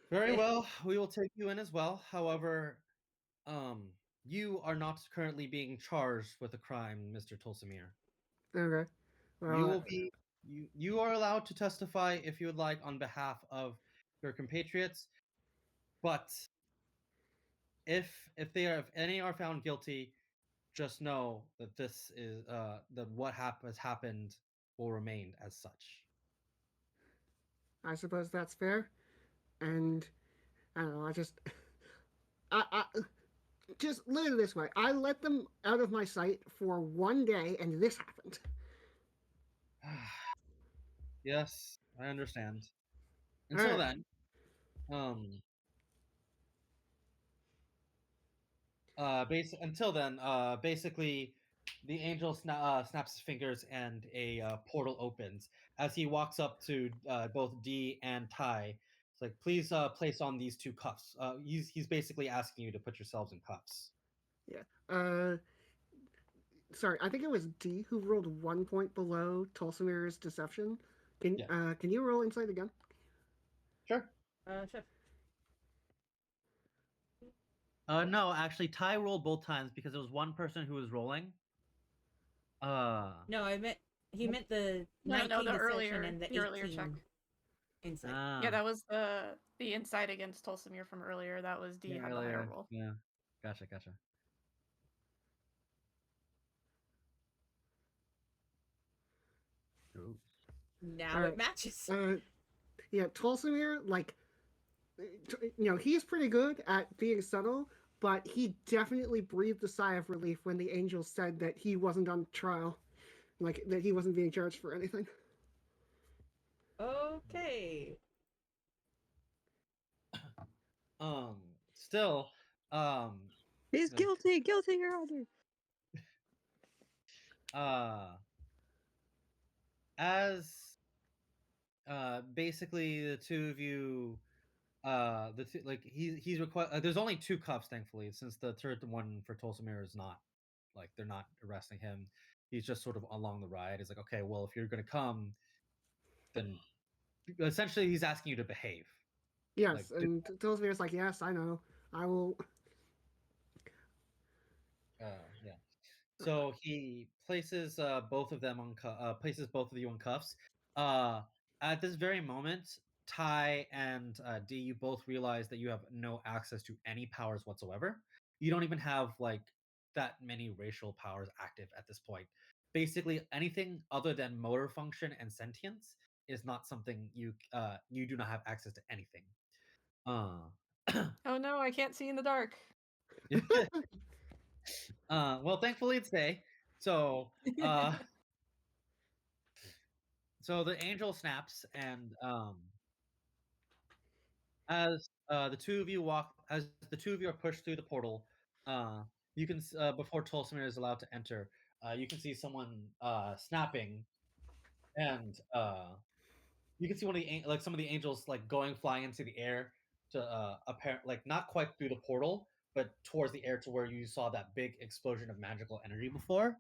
Very Yeah. well, we will take you in as well. However, you are not currently being charged with a crime, Mr. Tolsamir. Okay. Well, You will be you are allowed to testify if you would like on behalf of your compatriots, but if any are found guilty, just know that this is that what has happened will remain as such. I suppose that's fair. And I don't know. I just. I just look at it this way. I let them out of my sight for one day, and this happened. Yes, I understand. All Until right. then, um, basically, the angel snaps his fingers and a portal opens as he walks up to both D and Ty. It's like, please place on these two cuffs. He's basically asking you to put yourselves in cuffs. Yeah. sorry, I think it was D who rolled 1 point below Tulsamir's deception. Yeah. Can you roll insight again? Sure. Chef. No, actually, Ty rolled both times because it was one person who was rolling. No, he meant the No, 19 the deception earlier and the the earlier check. 18 insight. Yeah, Ah, that was the insight against Tulsamir from earlier. That was D yeah, had the higher earlier. roll. Yeah, gotcha. Ooh. Now Alright. it matches. Yeah, Tulsamir, like, he's pretty good at being subtle, but he definitely breathed a sigh of relief when the angel said that he wasn't on trial, like that he wasn't being charged for anything. Okay. Still, He's like, guilty, Your Honor. uh, as basically the two of you, the two, like he's request. There's only two cuffs, thankfully, since the third one for Tulsamir is not, like, they're not arresting him. He's just sort of along the ride. He's like, okay, well, if you're gonna come, then essentially he's asking you to behave. Like, Yes, and Tulsamir's like, yes, I know, I will. yeah. So he places both of them on places both of you in cuffs. Uh, at this very moment, Ty and D, you both realize that you have no access to any powers whatsoever. You don't even have like that many racial powers active at this point. Basically, anything other than motor function and sentience is not something you do not have access to anything. Oh no, I can't see in the dark. Well, thankfully it's day. So so the angel snaps, and as the two of you are pushed through the portal, you can before Tolsimir is allowed to enter, you can see someone snapping, and you can see one of the like some of the angels like going flying into the air to apparent like not quite through the portal, but towards the air to where you saw that big explosion of magical energy before.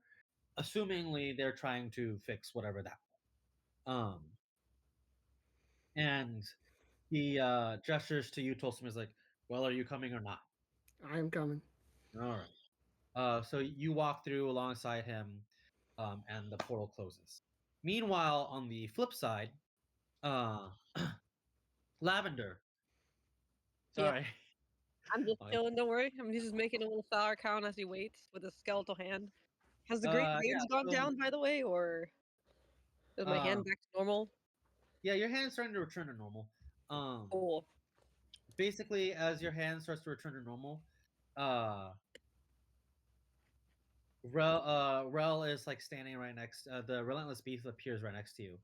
Assumingly, they're trying to fix whatever that. Um, and he gestures to you, Tolson is like, well, are you coming or not? I am coming. All right. So you walk through alongside him, and the portal closes. Meanwhile, on the flip side, uh, Lavender. Yep. Sorry. I'm just Oh, chilling, don't worry. He's just making a little flower crown as he waits with his skeletal hand. Has the great yeah. veins gone So, down, by the way, or is my hand back to normal? yeah, your hand's starting to return to normal. Cool. Basically, as your hand starts to return to normal, uh, Rel is like standing right next. The relentless beast appears right next to you.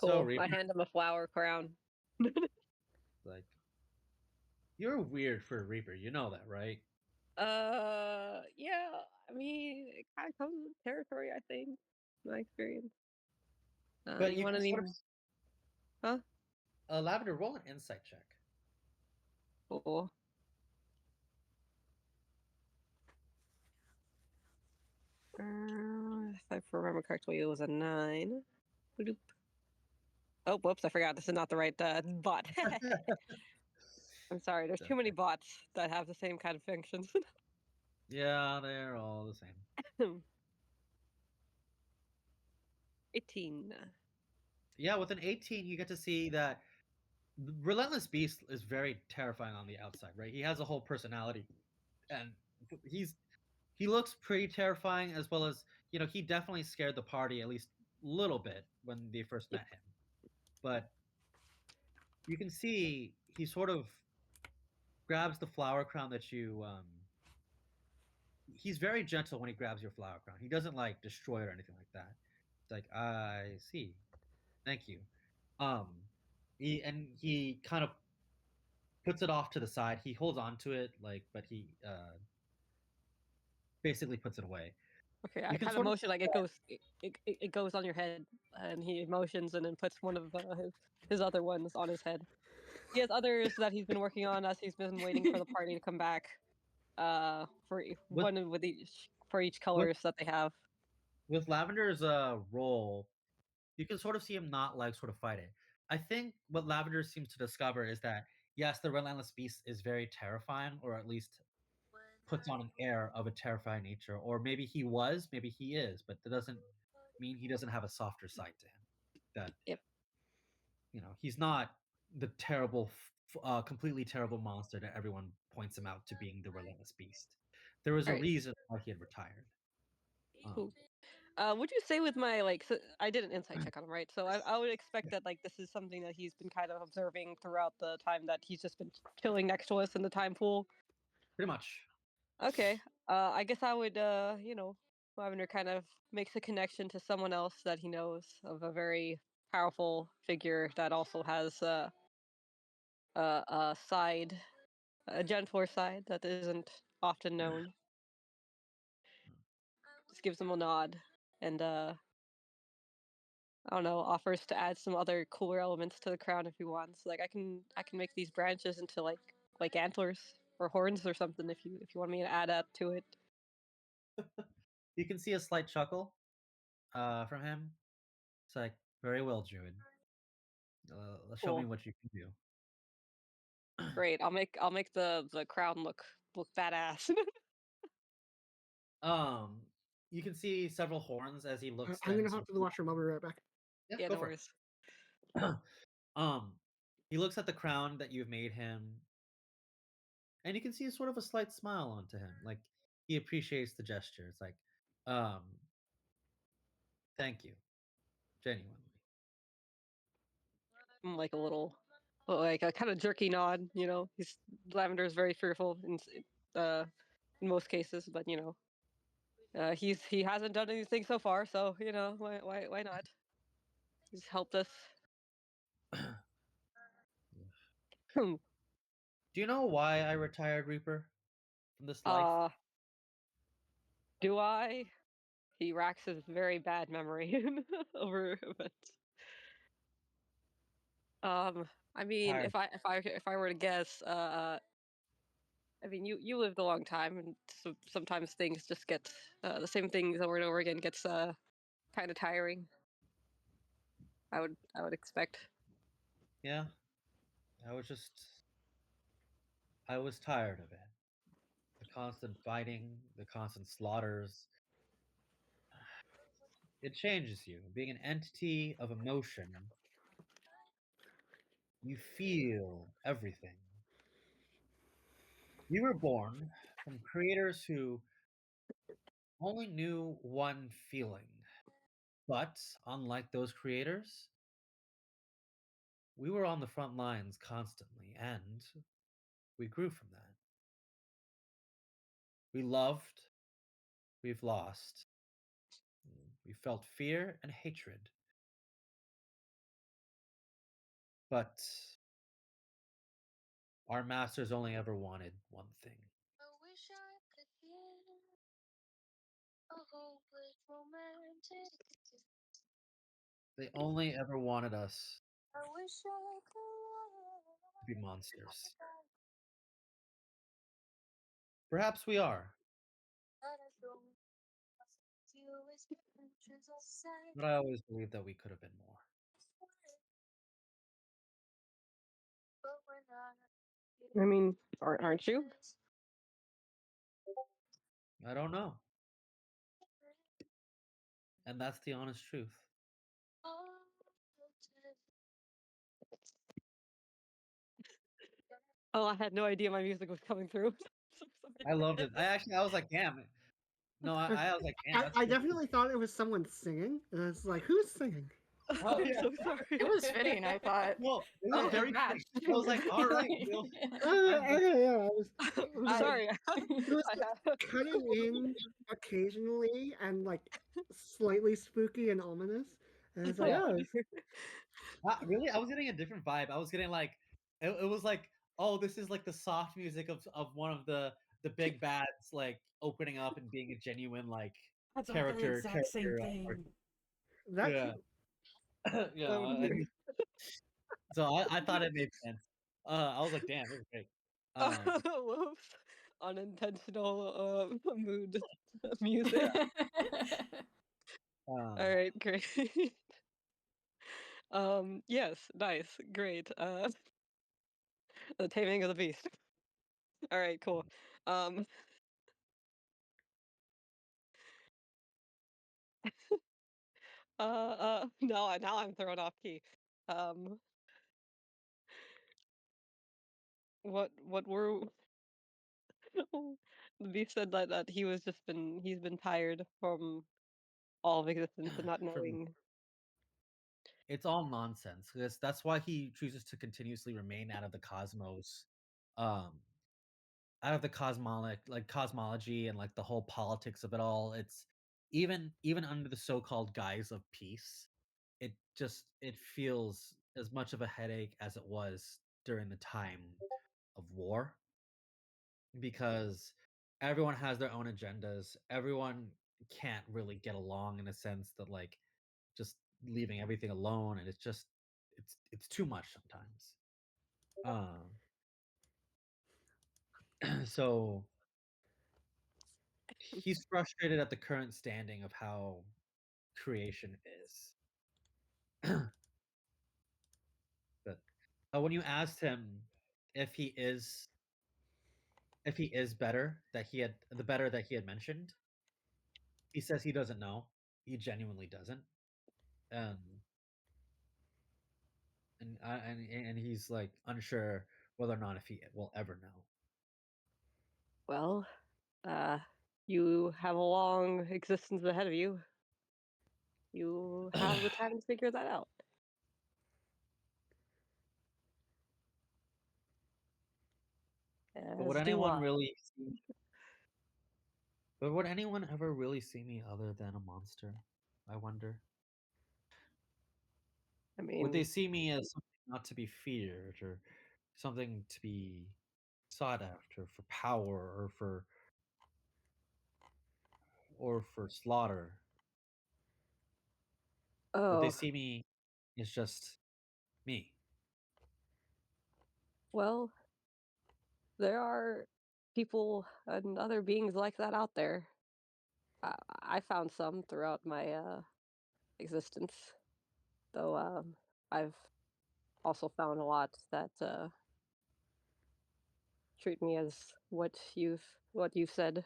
So Cool. I Reaper, hand him a flower crown. like, you're weird for a Reaper. You know that, right? Yeah. I mean, it kind of comes with territory, I think. My experience. But You you want can any? sort of Huh? Lavender, roll an insight check. Cool. If I remember correctly, it was a 9. Bloop. Oh, whoops! I forgot. This is not the right bot. I'm sorry. There's too many bots that have the same kind of functions. Yeah, they're all the same. 18. Yeah, with an 18, you get to see that the relentless beast is very terrifying on the outside, right? He has a whole personality, and he looks pretty terrifying, as well as, he definitely scared the party at least a little bit when they first met him. But you can see he sort of grabs the flower crown that you he's very gentle when he grabs your flower crown. He doesn't like destroy it or anything like that. It's like, I see. Thank you. Um he kind of puts it off to the side. He holds on to it, like, but he basically puts it away. Okay, You I can kind of sort of motion like it goes on your head, and he motions and then puts one of his other ones on his head. He has others that he's been working on as he's been waiting for the party to come back. For with one with each for each with colors that they have. with Lavender's role, you can sort of see him not like sort of fighting. I think what Lavender seems to discover is that yes, the relentless beast is very terrifying, or at least puts on an air of a terrifying nature, or maybe he was, maybe he is, but that doesn't mean he doesn't have a softer side to him. That Yep. he's not the terrible, completely terrible monster that everyone points him out to being the relentless beast. There was a Right. reason why he had retired. Cool. Would you say with my so I did an insight check on him, right? So I would expect that like this is something that he's been kind of observing throughout the time that he's just been chilling next to us in the time pool. Pretty much. Okay. I guess I would Lavender kind of makes a connection to someone else that he knows of a very powerful figure that also has a side, a gentler side that isn't often known. Just gives him a nod and I don't know, offers to add some other cooler elements to the crown if he wants. Like I can make these branches into like antlers or horns or something if you want me to add up to it. You can see a slight chuckle from him. It's like, very well, Druid. Show me Cool. what you can do. Great. I'll make the crown look badass. You can see several horns as he looks. I'm Then gonna sort hop to the washroom. I'll be right back. yeah, Yeah, go no for worries. it. He looks at the crown that you've made him, and you can see sort of a slight smile onto him, like he appreciates the gesture. It's like, um, thank you, genuinely. Like a little, like a kind of jerky nod. He's Lavender is very fearful in most cases, but he hasn't done anything so far, so why not? He's helped us. Hmm. Do you know why I retired, Reaper, from this life? Do I? He racks his very bad memory over events. I mean, Tired. if I were to guess, I mean, you lived a long time, and sometimes things just get the same things over and over again gets kind of tiring. I would expect. Yeah, I was tired of it. The constant fighting, the constant slaughters. It changes you. Being an entity of emotion, you feel everything. We were born from creators who only knew one feeling. But unlike those creators, we were on the front lines constantly, and we grew from that. We loved, we've lost. We felt fear and hatred. But our masters only ever wanted one thing. They only ever wanted us to be monsters. Perhaps we are, but I always believed that we could have been more. I mean, aren't you? I don't know. And that's the honest truth. Oh, I had no idea my music was coming through. So I sorry. loved it. I was like, damn. No, I was like, damn, that's I good. definitely thought it was someone singing, and it's like, who's singing? Oh, I'm yeah. so sorry. It was fitting, I thought. Well, it Oh, was very matched. I was like, all right, Bill. okay, yeah. I'm I- sorry. It was cutting in occasionally and like slightly spooky and ominous. And it's like, Yeah. oh, Really? I was getting a different vibe. I was getting like, it was like, oh, this is like the soft music of one of the big bads, like opening up and being a genuine like I thought the character. exact same character, thing. that yeah. Yeah. That would be- So I thought it made sense. I was like, damn, this is great. Whoops. Unintentional mood music. All right, great. Yes, nice, great. The Taming of the Beast. All right, cool. Um, now I'm thrown off key. Um, what were the Beast said that he's been tired from all of existence and not From knowing. it's all nonsense. That's why he chooses to continuously remain out of the cosmos, um, out of the cosmology and like the whole politics of it all. It's even under the so-called guise of peace, it feels as much of a headache as it was during the time of war because everyone has their own agendas. Everyone can't really get along in a sense that like just leaving everything alone, and it's too much sometimes. So he's frustrated at the current standing of how creation is. But when you asked him if he is if he is better that he had the better that he had mentioned, he says he doesn't know. He genuinely doesn't. Um, and he's like unsure whether or not if he will ever know. Well, uh, you have a long existence ahead of you. You have the time to figure that out. But would As do anyone I. really see But would anyone ever really see me other than a monster? I wonder. I Would they mean, see me as something not to be feared or something to be sought after for power or for slaughter? Would they oh, see me as just me? well, there are people and other beings like that out there. I found some throughout my existence, though I've also found a lot that treat me as what you've said,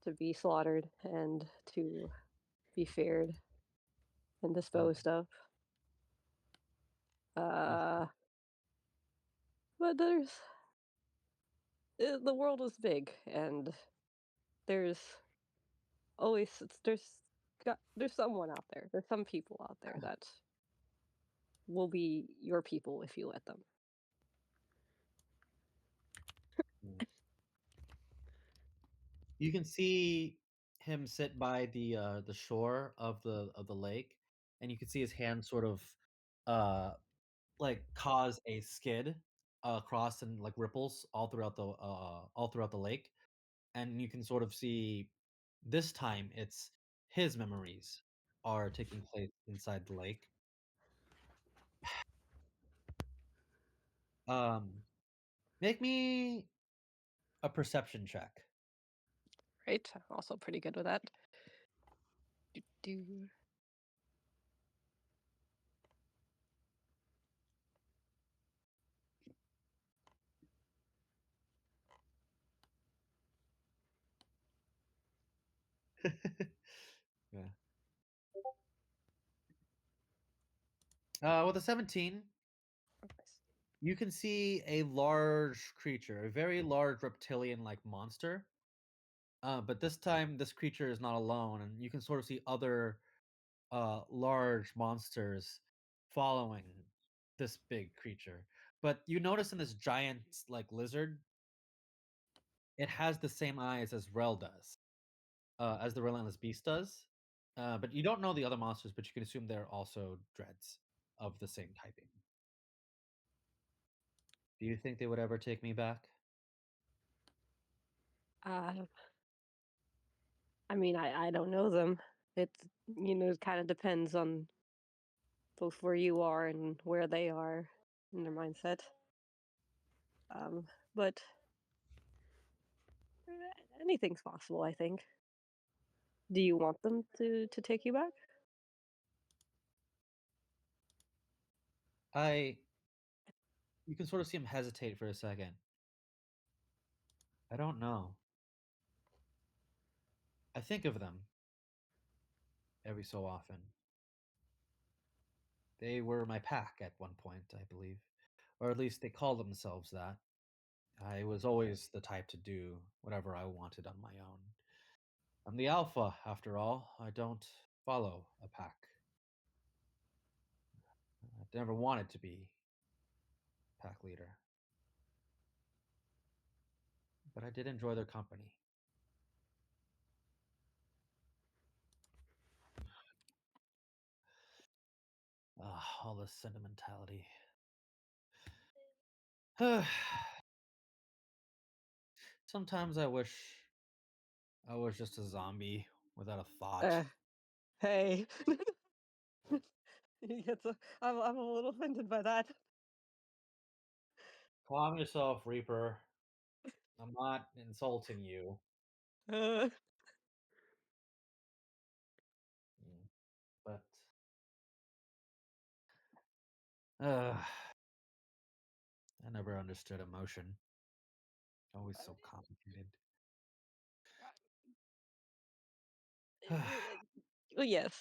to be slaughtered and to be feared and Mm, disposed of. okay. Uh, but the world is big, and there's always there's someone out there. There's some people out there that will be your people if you let them. Mm. You can see him sit by the shore of the lake, and you can see his hand sort of uh like cause a skid across and like ripples all throughout the lake, and you can sort of see this time it's his memories are taking place inside the lake. Um, make me a perception check. Right? I'm also pretty good with that. Do. Yeah. With a 17, you can see a large creature, a very large reptilian-like monster. But this time, this creature is not alone, and you can sort of see other large monsters following this big creature. But you notice in this giant like lizard, it has the same eyes as Rel does, as the relentless beast does. But you don't know the other monsters, but you can assume they're also dreads of the same typing. Do you think they would ever take me back? Uh, I mean, I don't know them. It's it kind of depends on both where you are and where they are in their mindset. But anything's possible, I think. Do you want them to take you back? You can sort of see him hesitate for a second. I don't know. I think of them every so often. They were my pack at one point, I believe. Or at least they called themselves that. I was always the type to do whatever I wanted on my own. I'm the alpha, after all. I don't follow a pack. I never wanted to be pack leader. But I did enjoy their company. All this sentimentality. Sometimes I wish I was just a zombie without a thought. Hey. I'm a little offended by that. Calm yourself, Reaper. I'm not insulting you. Uh, Mm, But uh, I never understood emotion. Always so complicated. well, yes.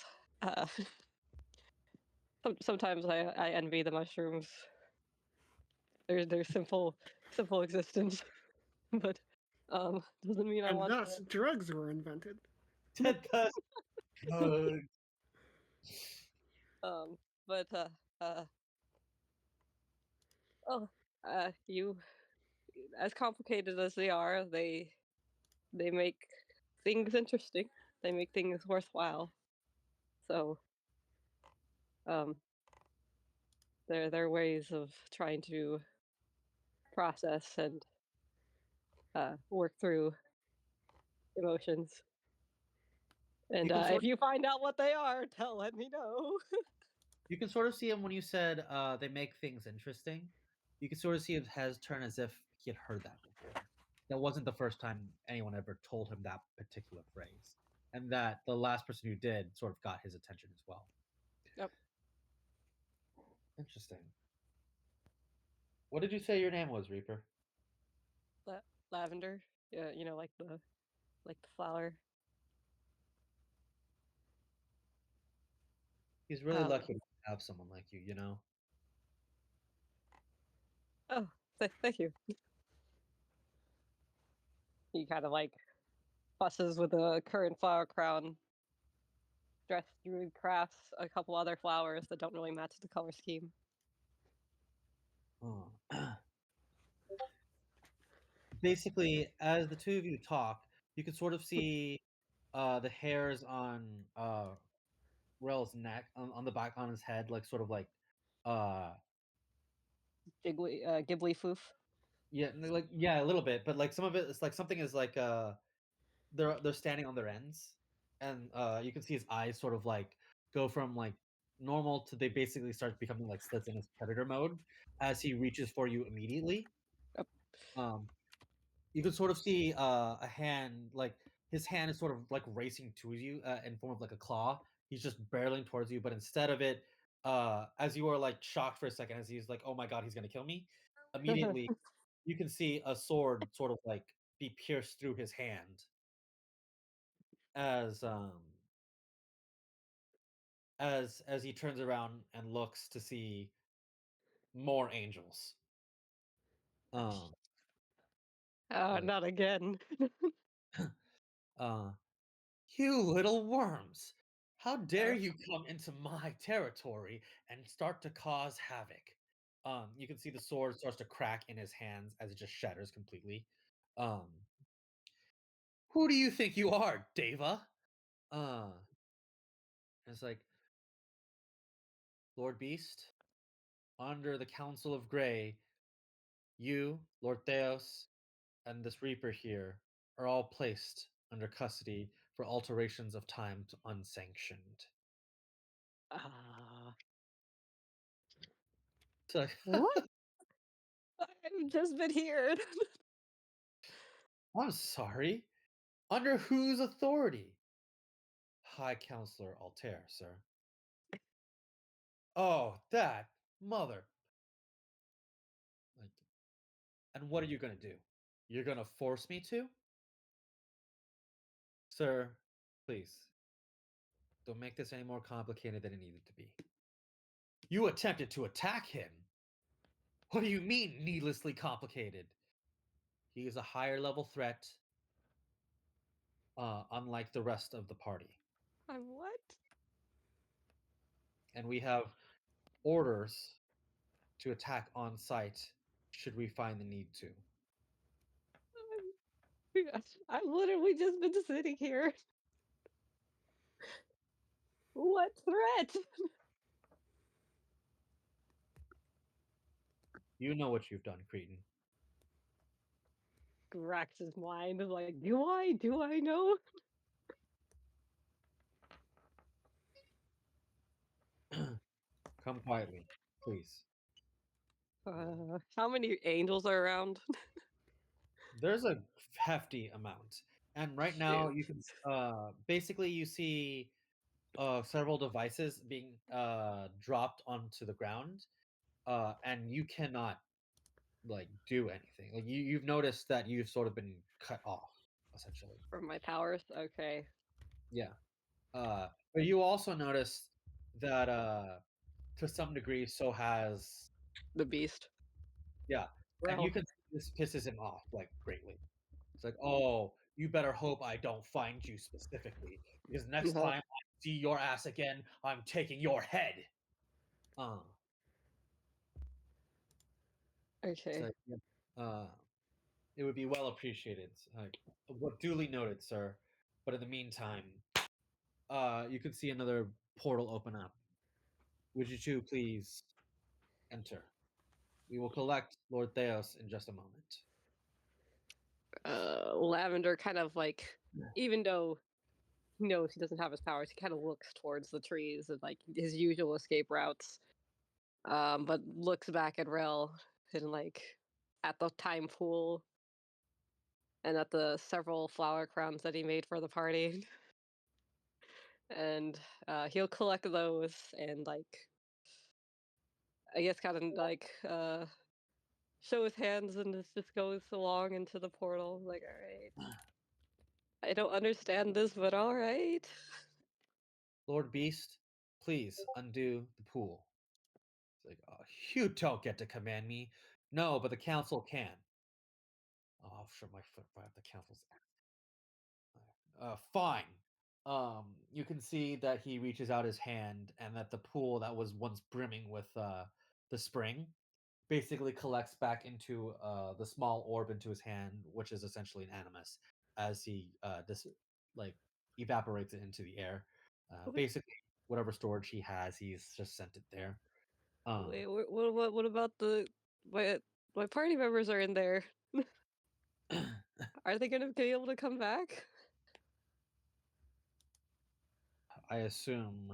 Uh, sometimes I envy the mushrooms. Their simple existence, but doesn't mean I And want thus, drugs were invented. That's good. to. But oh, you, as complicated as they are, they make things interesting. They make things worthwhile. So um, they're ways of trying to process and work through emotions. And if you find out what they are, let me know. You can sort of see him when you said they make things interesting. You can sort of see his head turn as if he had heard that before. That wasn't the first time anyone ever told him that particular phrase, and that the last person who did sort of got his attention as well. Yep. Interesting. What did you say your name was, Reaper? Lavender, yeah, like the flower. He's really Um, lucky to have someone like you, you know? oh, thank you. He kind of like fusses with a currant flower crown, dressed druid crafts, a couple other flowers that don't really match the color scheme. Oh. Basically, as the two of you talk, you can sort of see the hairs on Rel's neck, on the back on his head, like sort of like uh Ghibli foof. yeah, like yeah, a little bit, but like some of it is like something is like they're standing on their ends, and you can see his eyes sort of like go from like normal to they basically start becoming like slits in his predator mode as he reaches for you immediately. Yep. Um, you can sort of see a hand, like his hand is sort of like racing towards you in form of like a claw. He's just barreling towards you, but instead of it, as you are like shocked for a second, as he's like, "Oh my god, he's gonna kill me!" Immediately, you can see a sword sort of like be pierced through his hand as as he turns around and looks to see more angels. Um, like, Not again. uh, you little worms! How dare Uh, you come into my territory and start to cause havoc? You can see the sword starts to crack in his hands as it just shatters completely. Um, who do you think you are, Deva? Uh, it's like, Lord Beast, under the Council of Grey, you, Lord Theos, and this Reaper here are all placed under custody for alterations of time to unsanctioned. uh, It's like, what? I've just been here. I'm sorry. Under whose authority? High Counselor Altair, sir. Oh, that mother. Like, and what are you gonna do? You're gonna force me to? Sir, please, don't make this any more complicated than it needed to be. You attempted to attack him. What do you mean, needlessly complicated? He is a higher level threat, unlike the rest of the party. I'm what? And we have orders to attack on site should we find the need to. I've literally just been sitting here. What threat? You know what you've done, Cretan. Racks his mind. Like, do I? Do I know? Come quietly, please. How many angels are around? There's a hefty amount. And right now Shoot. you can basically you see several devices being dropped onto the ground, and you cannot like do anything. Like you've noticed that you've sort of been cut off, essentially. From my powers? Okay. Yeah. But you also notice that to some degree so has The beast. yeah, and you Well, can see this pisses him off like greatly. It's like, oh, you better hope I don't find you specifically, because next uh, time I see your ass again, I'm taking your head. Uh, okay. so yeah, it would be well appreciated. What duly noted, sir. But in the meantime, you can see another portal open up. Would you two please enter? We will collect Lord Theos in just a moment. Lavender kind of like, even though he knows he doesn't have his powers, he kind of looks towards the trees and like his usual escape routes. But looks back at Rel and like at the time pool and at the several flower crowns that he made for the party. And he'll collect those and like I guess kind of like show his hands and just goes along into the portal. Like, all right, I don't understand this, but all right. Lord Beast, please undo the pool. It's like, oh, you don't get to command me. No, but the council can. Oh, I'll shove my foot right up the council's ass. Fine. You can see that he reaches out his hand, and that the pool that was once brimming with the spring basically collects back into the small orb into his hand, which is essentially an animus, as he like evaporates it into the air. Basically, whatever storage he has, he's just sent it there. Wait, what about my my party members are in there? Are they gonna be able to come back? I assume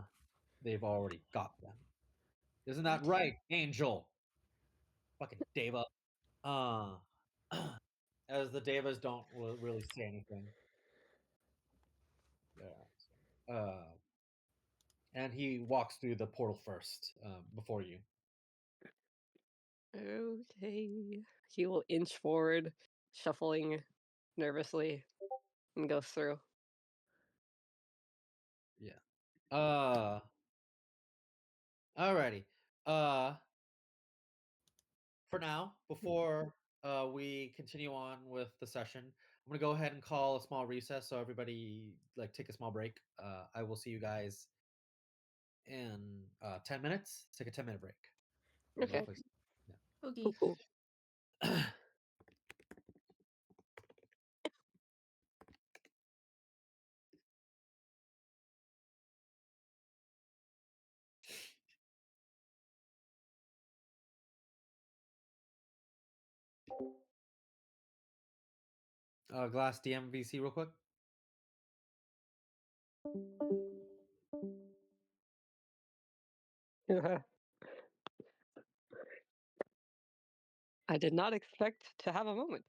they've already got them. Isn't that What? right, Angel? Fucking Deva. Uh, as the Devas don't really say anything. Yeah. And he walks through the portal first, before you. Okay. He will inch forward, shuffling nervously, and goes through. Yeah. Alrighty. Uh, for now, before we continue on with the session, I'm gonna go ahead and call a small recess so everybody like take a small break. I will see you guys in 10 minutes. Let's take a 10-minute break. Go Okay. fix- Okay. Cool. yeah. Glass DMVC real quick. I did not expect to have a moment.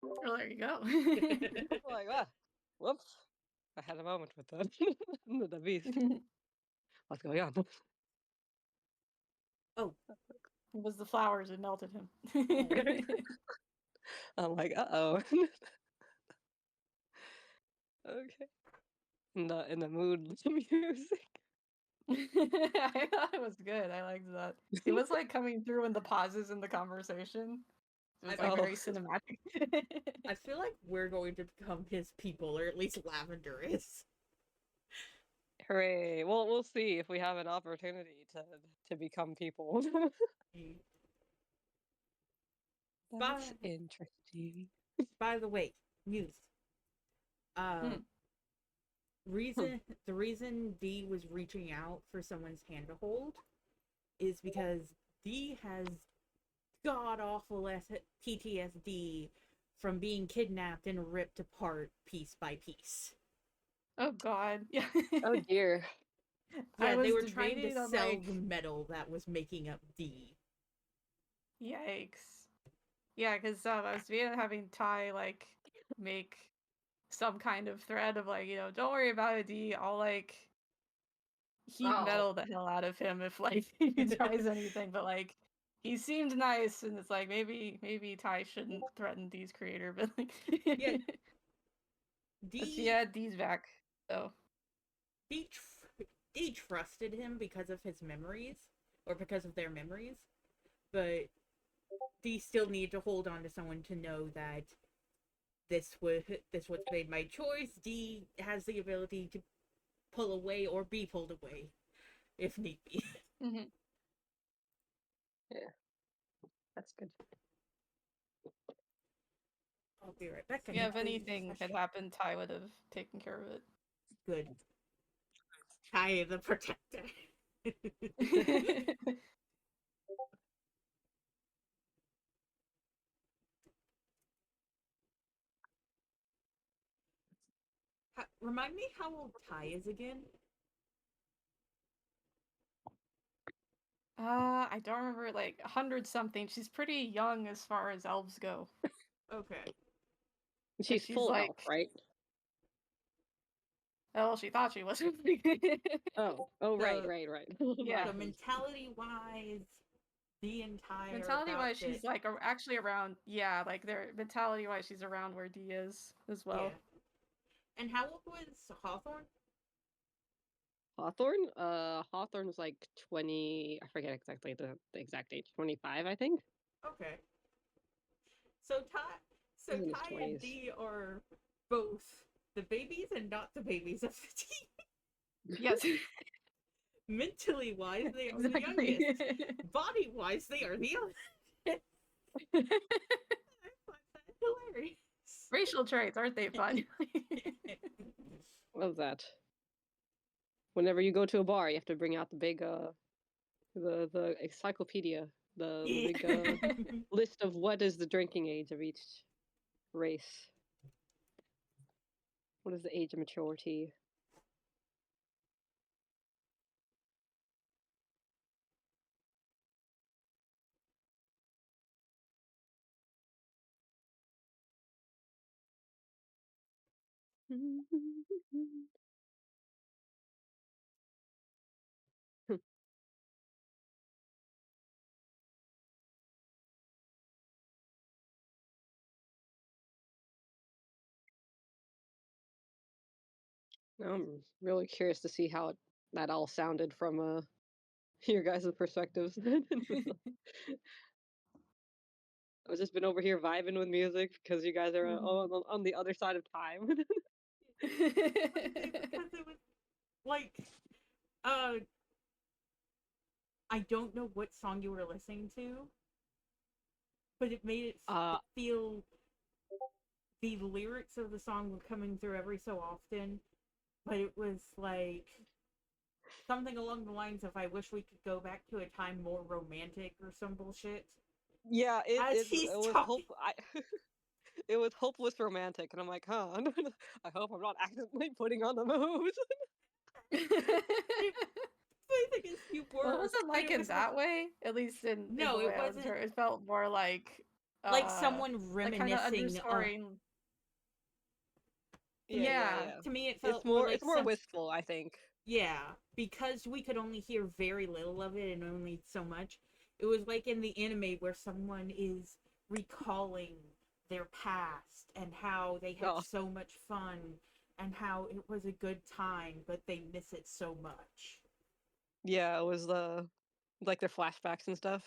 Oh, there you go. Like, ah, whoops. I had a moment with that. The beast. What's going on? Oh, It was the flowers that melted him. I'm like, uh-oh. Okay. In the mood with the music. I thought it was good. I liked that. It was like coming through in the pauses in the conversation. It was like Oh. very cinematic. I feel like we're going to become his people, or at least Lavender is. Hooray. Well, we'll see if we have an opportunity to become people. That's By, interesting. by the way, Muse. Hmm. The reason D was reaching out for someone's hand to hold is because D has god awful PTSD from being kidnapped and ripped apart piece by piece. Oh god. Yeah. Oh dear. I Yeah, was they were trying to debating on sell like the metal that was making up D. yikes. Yeah, because I was having Ty like make some kind of thread of like, don't worry about it, D. I'll like heat metal the hell out of him if like he tries anything. But like he seemed nice, and it's like maybe Ty shouldn't threaten D's creator, but like Yeah, but D yeah, D's back. So D, D trusted him because of his memories, or because of their memories, but D still needed to hold on to someone to know that this was made my choice. D has the ability to pull away or be pulled away if need be. mhm. Yeah. That's good. I'll be right back. I Yeah, need if to anything had happened, Ty would have taken care of Good. Ty the protector. it. Remind me how old Ty is again? I don't remember, like 100 something. She's pretty young as far as elves go. Okay. She's She's full like, elf, right? well, she thought she was. Oh, right. The Yeah. so mentality wise, the entire Mentality about wise, it. she's like actually around. Yeah, like their mentality wise, she's around where D is as well. Yeah. And how old was Hawthorne? Hawthorne? Hawthorne was like 20, I forget exactly the exact age. 25, I think. Okay. So He's in his Ty and 20s. D are both the babies and not the babies of the team. Yes. Mentally wise, they are the Exactly. youngest. Body wise, they are the oldest. I find that hilarious. Racial traits, aren't they fun? Love that. Whenever you go to a bar, you have to bring out the big the encyclopedia, the big list of what is the drinking age of each race. What is the age of maturity? I'm really curious to see how that all sounded from your guys' perspectives. I've just been over here vibing with music because you guys are on the other side of time. Because it was like, I don't know what song you were listening to, but it made it feel the lyrics of the song were coming through every so often, but it was like something along the lines of "I wish we could go back to a time more romantic" or some bullshit. Yeah, As he's it was talking. it was hopeless romantic, and I'm like, huh. I hope I'm not accidentally putting on the moves. I think it's you were. Well, it wasn't like in was that way. At least in No, the way it I was wasn't. it felt more like Like someone like kind of reminiscing. underscoring. Yeah. To me it It's felt more like it's more some wistful, I think. yeah, because we could only hear very little of it and only so much. It was like in the anime where someone is recalling their past and how they had Oh, so much fun and how it was a good time, but they miss it so much. yeah, it was the like their flashbacks and stuff.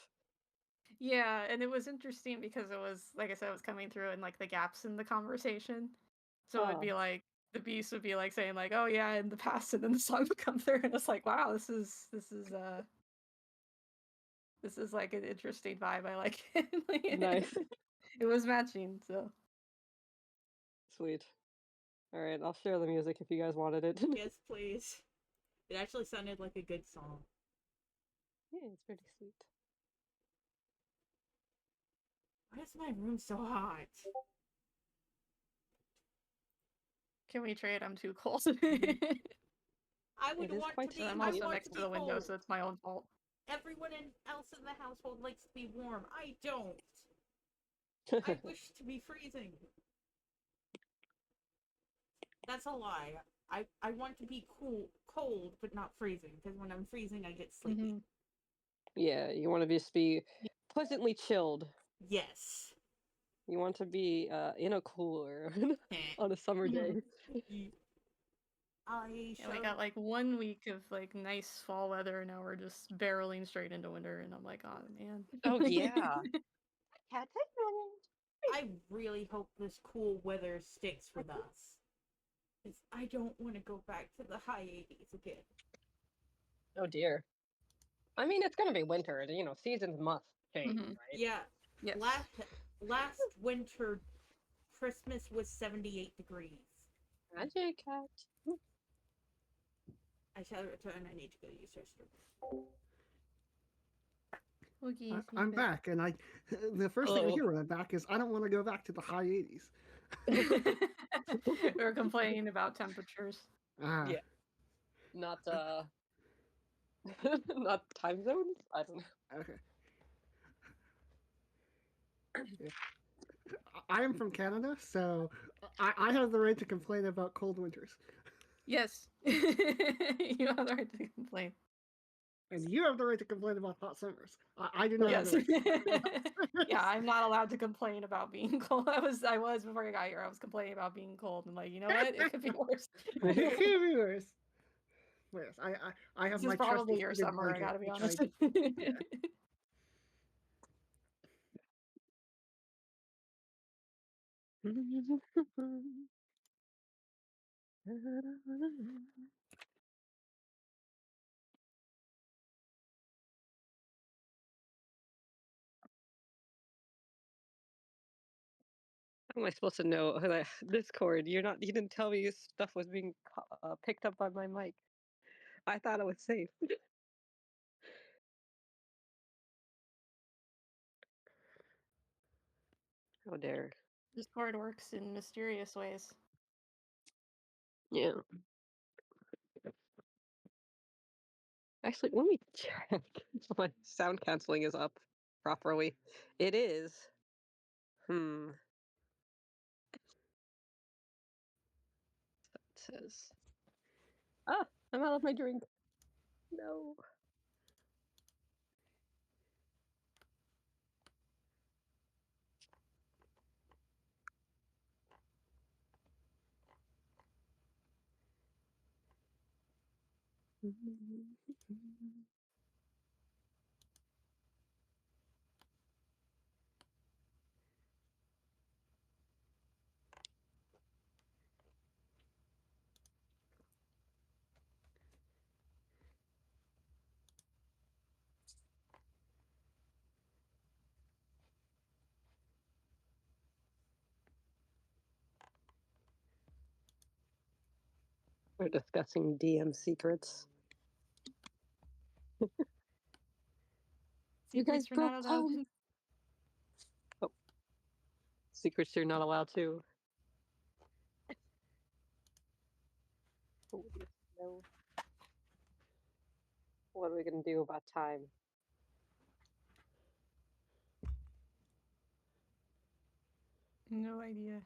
Yeah, and it was interesting because it was, like I said, it was coming through in like the gaps in the conversation. So it'd Oh, be like the beast would be like saying like, "Oh yeah, in the past," and then the song would come through, and it's like, wow, this is like an interesting vibe. I like it. Like, nice. it was matching. So Sweet. All right, I'll share the music if you guys wanted it. Yes, please. It actually sounded like a good song. Yeah, it's pretty sweet. Why is my room so hot? can we trade? I'm too cold. I would It is want quite to be. I'm I also sweet. want to next to be the window, cold. so it's my own fault. Everyone else in the household likes to be warm. I don't. I wish to be freezing. That's a lie. I want to be cold, but not freezing. Because when I'm freezing, I get sleepy. Mhm. Yeah, you want to just be pleasantly chilled. Yes. You want to be in a cooler Eh. on a summer day. I And we shall. got like 1 week of like nice fall weather, and now we're just barreling straight into winter, and I'm like, oh man. Oh yeah. I really hope this cool weather sticks with us. Because I don't want to go back to the high 80s again. Oh dear. I mean, it's gonna be winter. You know, seasons must change, Mhm. right? Yeah. Yes. Last winter, Christmas was 78 degrees. Magic cat. I shall return. I need to go use restroom. Oogie, I'm back, and the first thing I Hello. hear when I'm back is I don't want to go back to the high 80s. We're complaining about temperatures. Ah, Yeah. Not not time zones. I don't know. okay. Yeah. I am from Canada, so I have the right to complain about cold winters, Yes. You have the right to complain. and you have the right to complain about hot summers. I do not have Yes. the right to complain about hot Yeah, summers. I'm not allowed to complain about being cold. I was before I got here. I was complaining about being cold. I'm like, you know what? It could be worse. It can't be worse. Yes, I have This is my trusty probably your heated summer, I blanket, gotta be which I honest. yeah. How am I supposed to know? Discord, you didn't tell me stuff was being picked up by my mic. I thought it was safe. How dare. Discord works in mysterious ways. Yeah. Actually, let me check if my sound canceling is up properly. It is. Hmm. It says. Ah, I'm out of my drink. No. We're discussing DM secrets. You guys Secrets you're broke not allowed. time. Oh, secrets you're not allowed to. Oh, no. What are we gonna do about time? No idea.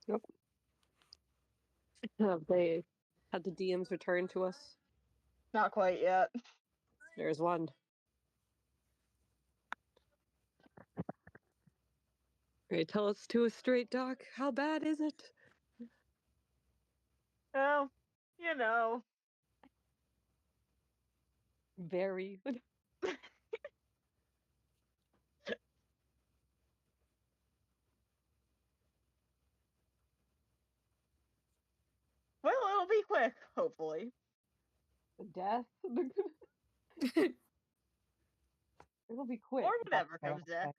Yep. Have they had the DMs returned to us? Not quite yet. There's one. Right, tell us to a straight, Doc. How bad is it? Well, you know. Very. Well, it'll be quick, hopefully. Death? It'll be quick. Or whatever comes next.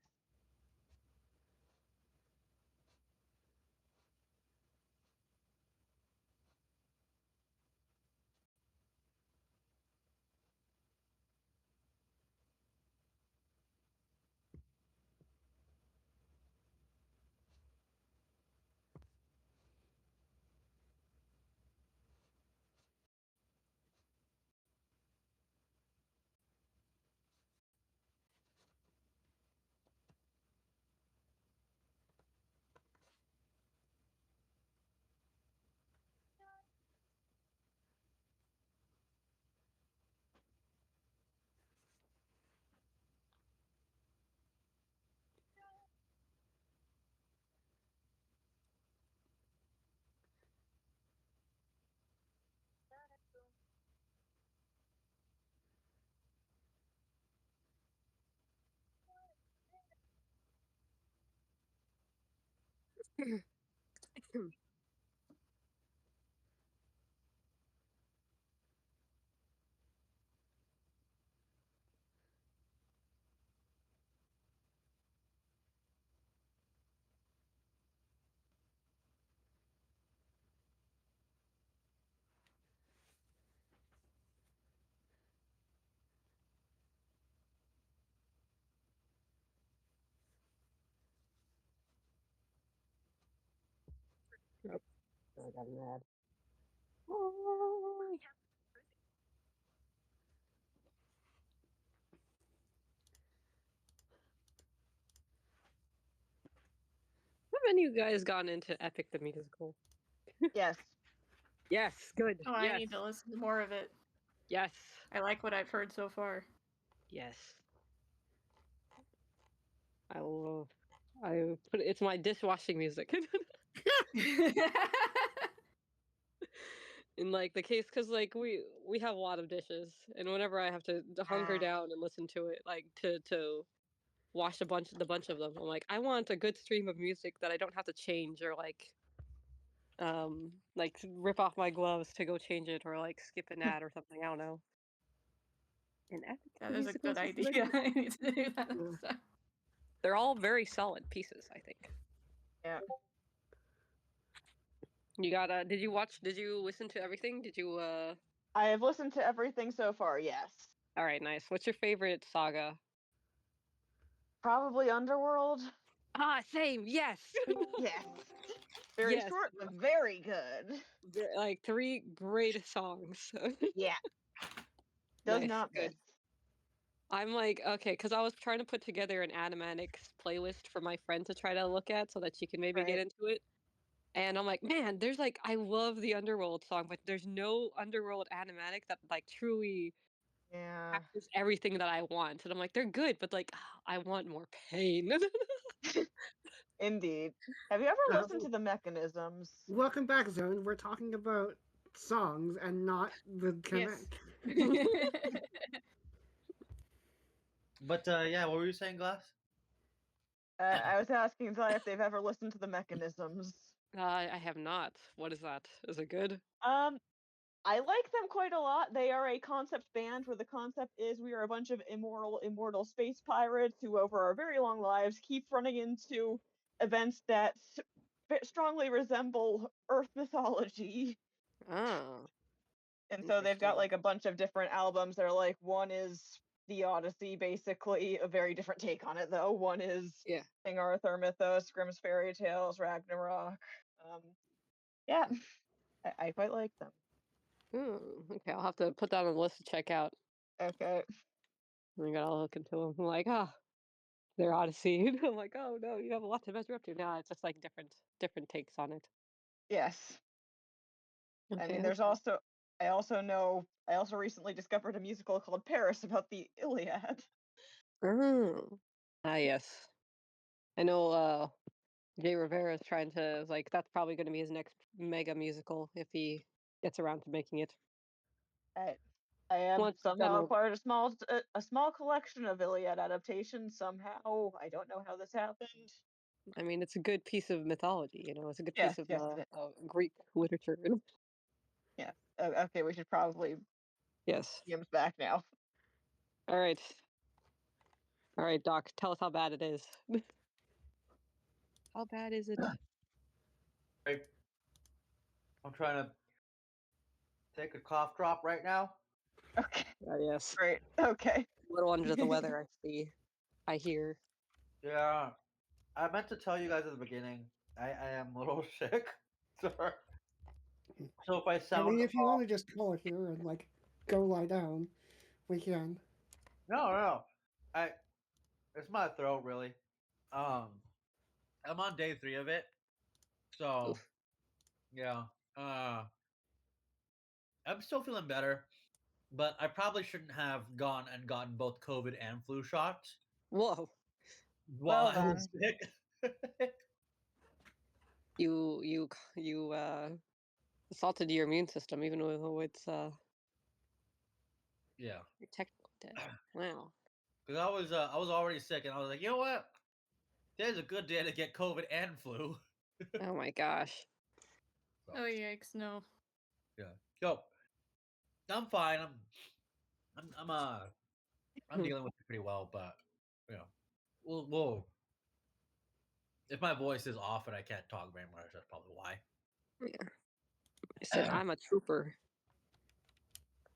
Yep. I got mad. Oh. Haven't you guys gone into Epic the Musical? Yes. Yes, good. Oh, I need to listen to more of it. Yes. I like what I've heard so far. Yes. I will. It's my dishwashing music. In like the case, because like we have a lot of dishes, and whenever I have to hunker down and listen to it, like to wash the bunch of them, I'm like, I want a good stream of music that I don't have to change or like rip off my gloves to go change it or like skip an ad or something. I don't know. And Epic That the is a Musicals good is really idea. good. I need to do that Yeah. stuff. They're all very solid pieces, I think. Yeah. You got did you listen to everything? Did you I have listened to everything so far, yes. All right, nice. What's your favorite saga? Probably Underworld. Ah, same. Yes. Yes. Very Yes. short, but very good. Like 3 great songs. Yeah. Does Nice. not Good. miss. I'm like, okay, because I was trying to put together an animatics playlist for my friend to try to look at so that she can maybe get Right. into it. And I'm like, man, there's like, I love the Underworld song, but there's no Underworld animatic that like truly Yeah. captures everything that I want. And I'm like, they're good, but like, I want more pain. Indeed. Have you ever listened to the Mechanisms? Welcome back, Zone. We're talking about songs and not the Yes. But yeah, what were you saying, Glass? I was asking Zai if they've ever listened to the Mechanisms. I have not. What is that? Is it good? I like them quite a lot. They are a concept band where the concept is we are a bunch of immortal space pirates who, over our very long lives, keep running into events that strongly resemble Earth mythology. Oh. And so they've got like a bunch of different albums. They're like, one is the Odyssey, basically, a very different take on it though. One is King Arthur mythos, Grimm's fairy tales, Ragnarok. Yeah, I quite like them. Okay, I'll have to put that on the list to check out. Okay. I gotta look into them. I'm like, their odyssey. I'm like, oh no, you have a lot to measure up to. Now it's just like different takes on it. Yes. I Okay. mean, there's also I also recently discovered a musical called Paris about the Iliad. Oh. Ah, yes. I know. Jay Rivera is trying to like. That's probably going to be his next mega musical if he gets around to making it. I have Once he's done somehow with, acquired a small collection of Iliad adaptations. Somehow, I don't know how this happened. I mean, it's a good piece of mythology. You know, it's a good Yes, piece of yes, it is. Greek literature. Yeah. Okay, we should probably Yes. Jim's back now. All right. All right, Doc. Tell us how bad it is. How bad is it? Right. I'm trying to take a cough drop right now. Okay, Yes. great. Okay. A little under the weather. I see. I hear. Yeah, I meant to tell you guys at the beginning. I am a little sick. Sorry. So if I I sound mean, if you off, want to just call it here and like go lie down, we can. no. I it's my throat really. Um, I'm on day 3 of it, so Oof. yeah. Uh, I'm still feeling better, but I probably shouldn't have gone and gotten both COVID and flu shots Whoa. while Well I was then. sick. You assaulted your immune system, even though it's Yeah, you're technically dead. Wow. because I was already sick, and I was like, you know what? Today's a good day to get COVID and flu. Oh my gosh. So, Oh yikes, no. yeah. Yo, I'm fine. I'm dealing with it pretty well, but you know, we'll if my voice is off and I can't talk very much, that's probably why. Yeah. I said I'm a trooper.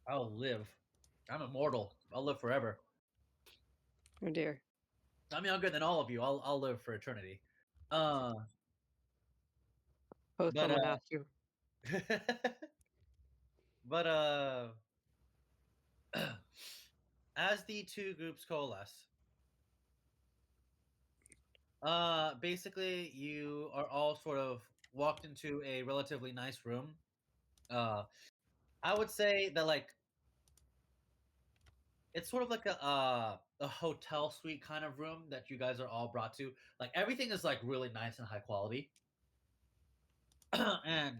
I'll live. I'm immortal. I'll live forever. Oh dear. I'm younger than all of you. I'll live for eternity. Uh, Oh, but someone asked you. but as the two groups coalesce, basically you are all sort of walked into a relatively nice room. Uh, I would say that like it's sort of like a hotel suite kind of room that you guys are all brought to. Like everything is like really nice and high quality, and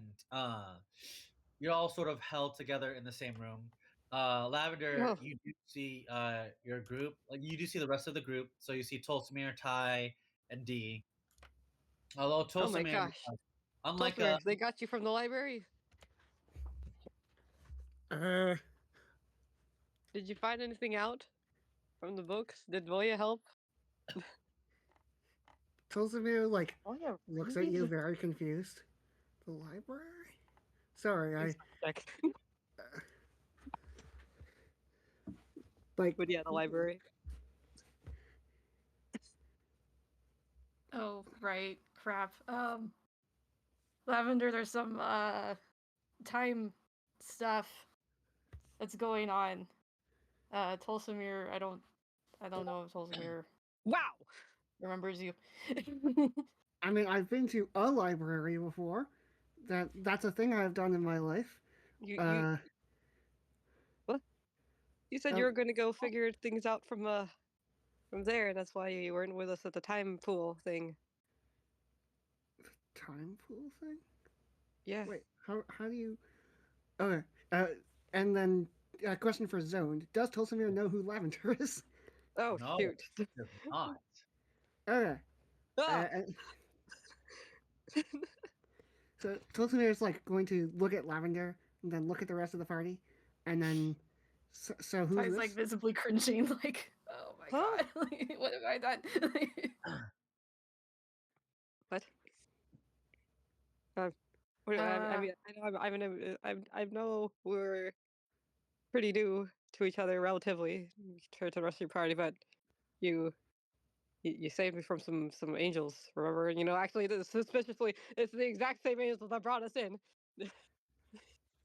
you're all sort of held together in the same room. Lavender, Oh, you do see your group, like you do see the rest of the group. So you see Tolsamir, Ty, and D. Although oh my Tolsamir, gosh. unlike Tolsimir, they got you from the library. Uh, Did you find anything out from the books? Did Voya help? Tolsimir like Oh yeah, looks at really? you very confused. The library? Sorry, Please check. like But yeah, the library. Oh, right. Crap. Lavender, there's some time stuff that's going on. Tolsimir, I don't know if Tolsimir Wow. remembers you. I mean, I've been to a library before. That's a thing I've done in my life. You Uh, what? You said you uh were going to go figure things out from there. That's why you weren't with us at the time pool thing. time pool thing. Yeah. Wait, how do you? Okay. And then a question for Zone: does Tolsimir know who Lavender is? Oh no, shoot. it does not. Okay. Ah! And so Tolsimir is like going to look at Lavender and then look at the rest of the party, and then so who's Ty's this? like visibly cringing, like, oh my Huh? god, like, what have I done? What? What do I uh, mean, I know we're pretty new to each other relatively compared to the rest of your party, but you you saved me from some angels, remember? You know, actually, suspiciously, it's the exact same angels that brought us in.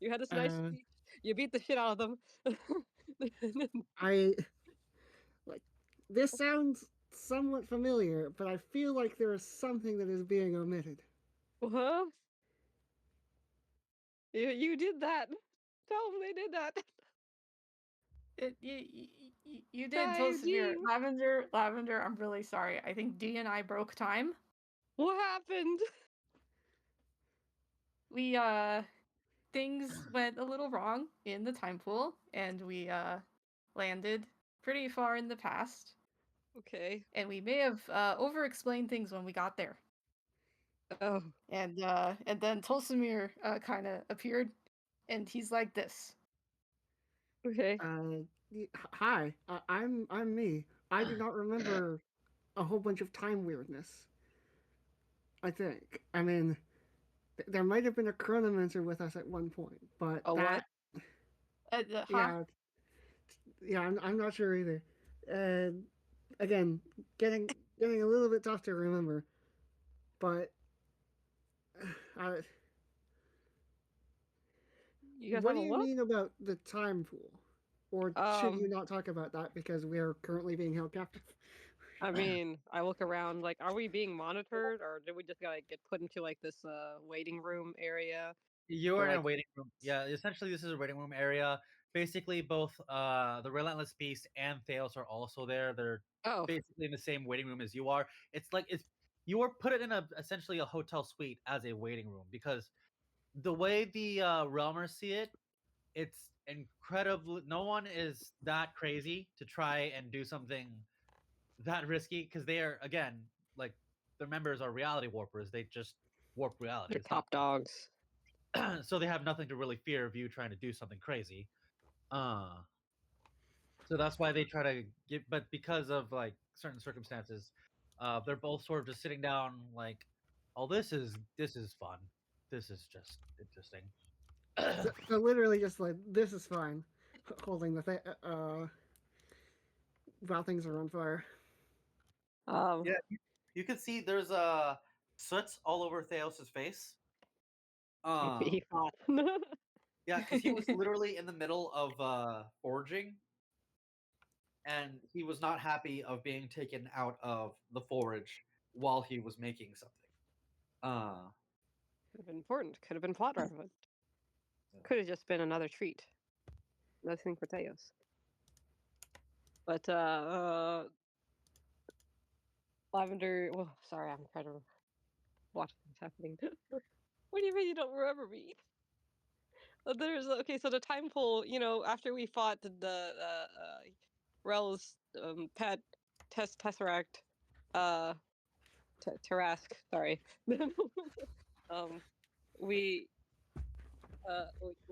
You had this nice Uh, speech. You beat the shit out of them. I like this sounds somewhat familiar, but I feel like there is something that is being omitted. Huh? You did that. Tell them they did that. You did, Hi, Tolsimir. Eugene. Lavender, I'm really sorry. I think Dee and I broke time. What happened? We, things went a little wrong in the time pool, and we, landed pretty far in the past. Okay. And we may have, over-explained things when we got there. Oh. And then Tolsimir, kinda appeared, and he's like this. Okay. Hi, I'm me. I do not remember a whole bunch of time weirdness. I think. I mean, there might have been a chronomancer with us at one point, but A what? Huh? yeah, yeah, I'm not sure either. And again, getting a little bit tough to remember, but uh, You guys what have do a you what? mean about the time pool? Or should you not talk about that because we are currently being held captive? I mean, I look around like, are we being monitored, or did we just gotta get put into like this waiting room area? You're Or in a like, waiting room. Yeah, essentially this is a waiting room area. Basically, both the Relentless Beast and Theos are also there. They're oh, basically in the same waiting room as you are. It's like it's you were put in a essentially a hotel suite as a waiting room because the way the Realmers see it, it's incredible. No one is that crazy to try and do something that risky because they are again like their members are reality warpers. They just warp reality. they're It's not top dogs. so they have nothing to really fear of you trying to do something crazy. So that's why they try to get, but because of like certain circumstances, they're both sort of just sitting down, like, oh, this is fun. This is just interesting. So literally just like this is fine, holding the while things are on fire. Um, Yeah, you can see there's soot all over Theos's face. he fought. Yeah, because he was literally in the middle of forging, and he was not happy of being taken out of the forge while he was making something. Could have been important. Could have been plot relevant. Could have just been another treat. Nothing for Teos. But Lavender. Well, sorry, I'm trying to watch what's happening. What do you mean you don't remember me? There's okay. So the time pool. You know, after we fought the Rel's pet Tesseract, uh, Tarask. Sorry. um, we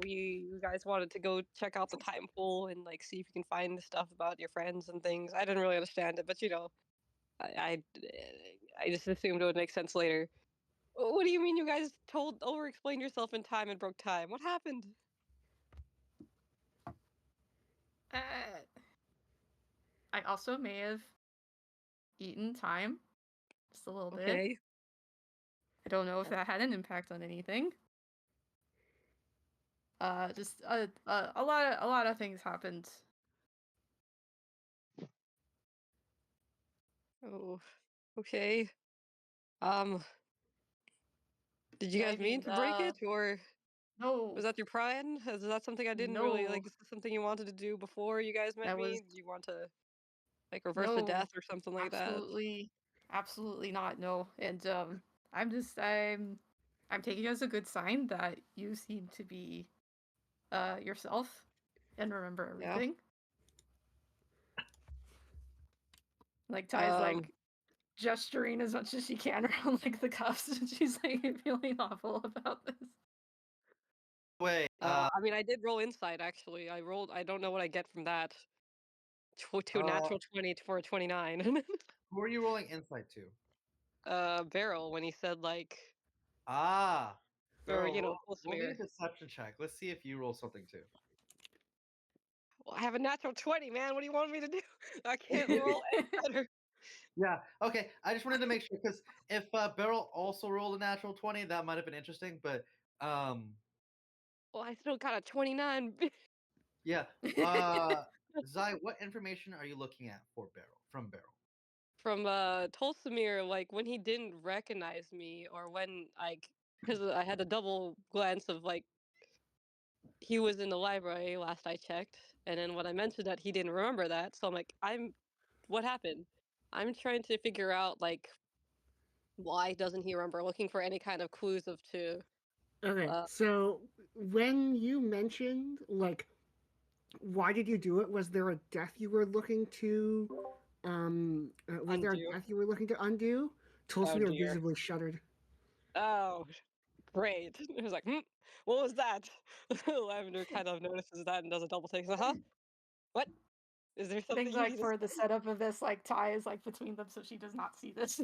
you guys wanted to go check out the time pool and like see if you can find stuff about your friends and things. I didn't really understand it, but you know, I I just assumed it would make sense later. What do you mean you guys over explained yourself in time and broke time? What happened? I also may have eaten time just a little bit. Okay. I don't know if that had an impact on anything. Just a lot of things happened. Oh, okay. Um, did you Yeah, I guys mean mean, to break it, or no, was that your plan? Is that something I didn't really no, like? Is this something you wanted to do before you guys met that me? was Did you want to like reverse the no, death or something like that? absolutely not. No, and I'm just I'm taking it as a good sign that you seem to be yourself and remember Yeah. everything. Like Ty's Um. like gesturing as much as she can around like the cuffs, and she's like feeling awful about this. Wait, I mean, I did roll insight actually. I rolled. I don't know what I get from that. To uh, natural 20 for a 29. who are you rolling insight to? Barrel when he said like, Ah, or Beryl, roll me a Pulsmere. deception check. Let's see if you roll something too. Well, I have a natural 20, man. What do you want me to do? I can't roll any better. Yeah. Okay. I just wanted to make sure because if Beryl also rolled a natural 20, that might have been interesting. But Well, I still got a 29. yeah. Uh, Zai, what information are you looking at for Beryl from Beryl? from Tolstamir, like when he didn't recognize me, or when like because I had a double glance of like he was in the library last I checked, and then when I mentioned that he didn't remember that, so I'm like, what happened? I'm trying to figure out like why doesn't he remember? Looking for any kind of clues of to. Okay, so when you mentioned like why did you do it? Was there a death you were looking to was there a Undo. death you were looking to undo? Oh Tolstamir dear. visibly shuddered. Oh, great. It was like, what was that? Lavender kind of notices that and does a double take. Huh? What? Is there I something think you like need for the setup of this, like Ty is like between them, so she does not see this.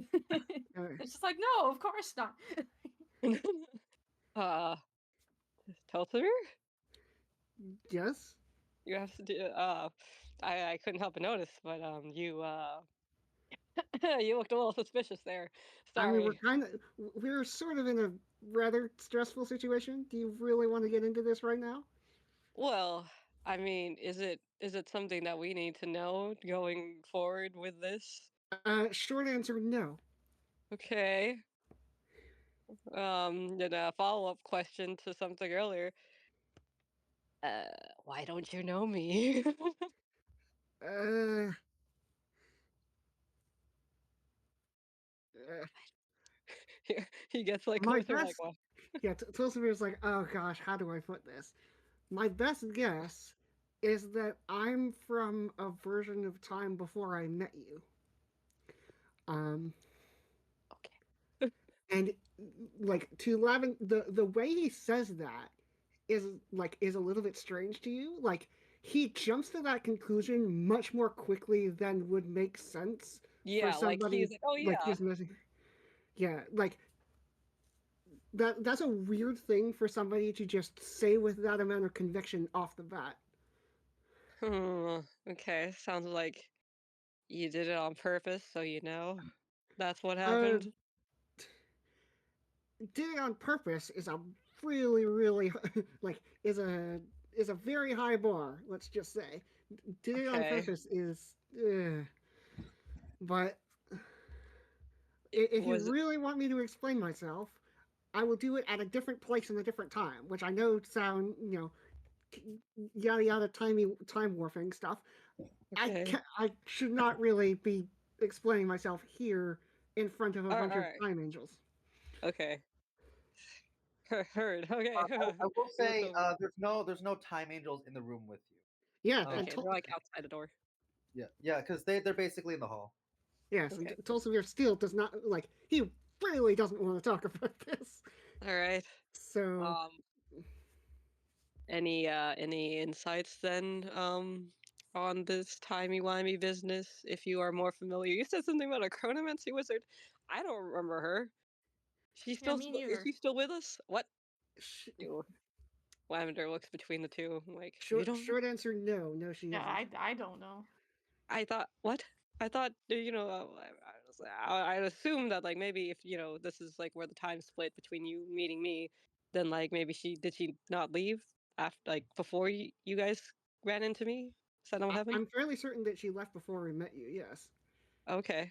Uh, It's just like, no, of course not. to uh, Tolstamir? yes. You have to do. I couldn't help but notice, but you you looked a little suspicious there. I mean, Sorry. we're sort of in a rather stressful situation. Do you really want to get into this right now? Well, I mean, is it something that we need to know going forward with this? Short answer, no. Okay. Then a follow-up question to something earlier. Why don't you know me? Uh, uh he, he gets like my closer, like best, what? yeah. Tulsamir's like, oh gosh, how do I put this? My best guess is that I'm from a version of time before I met you. Um, Okay. and like to Lavin, the way he says that is is a little bit strange to you. Like he jumps to that conclusion much more quickly than would make sense for Yeah, like somebody he's like, oh like yeah. who's missing. Yeah, like that's a weird thing for somebody to just say with that amount of conviction off the bat. Okay, sounds like you did it on purpose, so you know. That's what Uh, happened. did it on purpose is a really like is a very high bar. Let's just say, did it on Okay. purpose is, but if you Was really want me to explain myself, I will do it at a different place and a different time, which I know sound yada yada time warping stuff. okay. I should not really be explaining myself here in front of a bunch of Alright. time angels. Okay. Heard. Okay. I will He looks say, over. there's no time angels in the room with you. Yeah, and Okay, they're like outside the door. Yeah, because they're basically in the hall. yes, and Okay. Tulsavir still does not like he really doesn't want to talk about this. Alright. So Um any insights then on this timey-wimey business if you are more familiar? You said something about a chronomancy wizard. I don't remember her. Yeah, me Is neither. she still with us? What? sh- Ew. Lavender looks between the two. Like, you don't know? short answer, no, no, she Yeah, isn't. I don't know. I thought what? I thought I'd assume that like maybe if this is like where the time split between you meeting me, then like maybe she not leave after like before you guys ran into me? Is that not what happened? I'm fairly certain that she left before we met you. Yes. Okay,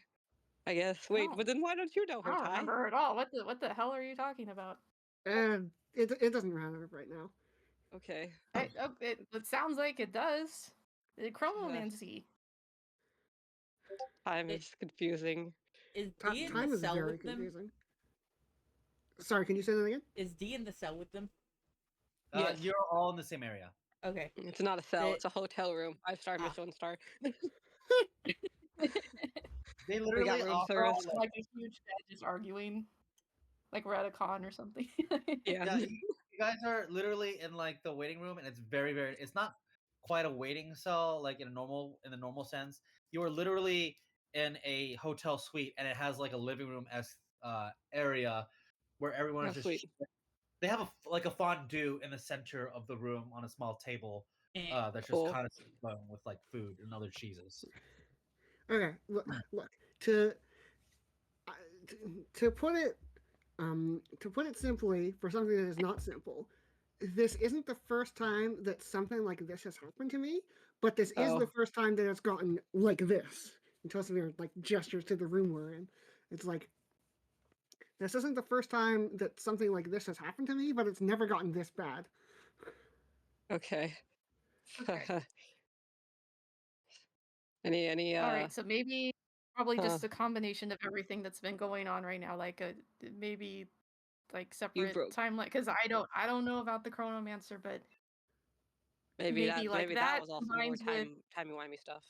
I guess. I Wait, don't but then why don't you know I her, don't Ty? remember her at all. What the hell are you talking about? And it doesn't matter right now. Okay, It sounds like it does. The uh, chronomancy. time It is confusing. is D in the Time is cell very with them? confusing. Sorry, can you say that again? Is D in the cell with them? Yes, You're all in the same area. Okay. it's not a cell; They it's a hotel room. 5-star, ah Michelin star. They We got literally room offer We're all service. like, like a huge bed just arguing, like we're at a con or something. Yeah. yeah, you guys are literally in like the waiting room, and it's very. It's not quite a waiting cell like in the normal sense. You are literally in a hotel suite, and it has like a living room area where everyone Oh, is just. sweet. They have like a fondue in the center of the room on a small table. eh. That's just Cool. kind of with like food and other cheeses. Okay, look to uh, to put it to put it simply, for something that is not simple, this isn't the first time that something like this has happened to me, but this is the Oh, first time that it's gotten like this. And Tosamir like gestures to the room we're in. It's like this isn't the first time that something like this has happened to me, but it's never gotten this bad. Okay. Okay. any All right, so maybe probably huh. just a combination of everything that's been going on right now, like a maybe like You separate broke. timeline, because I don't know about the Chronomancer, but Maybe maybe like that that was also more combined with timey-wimey stuff.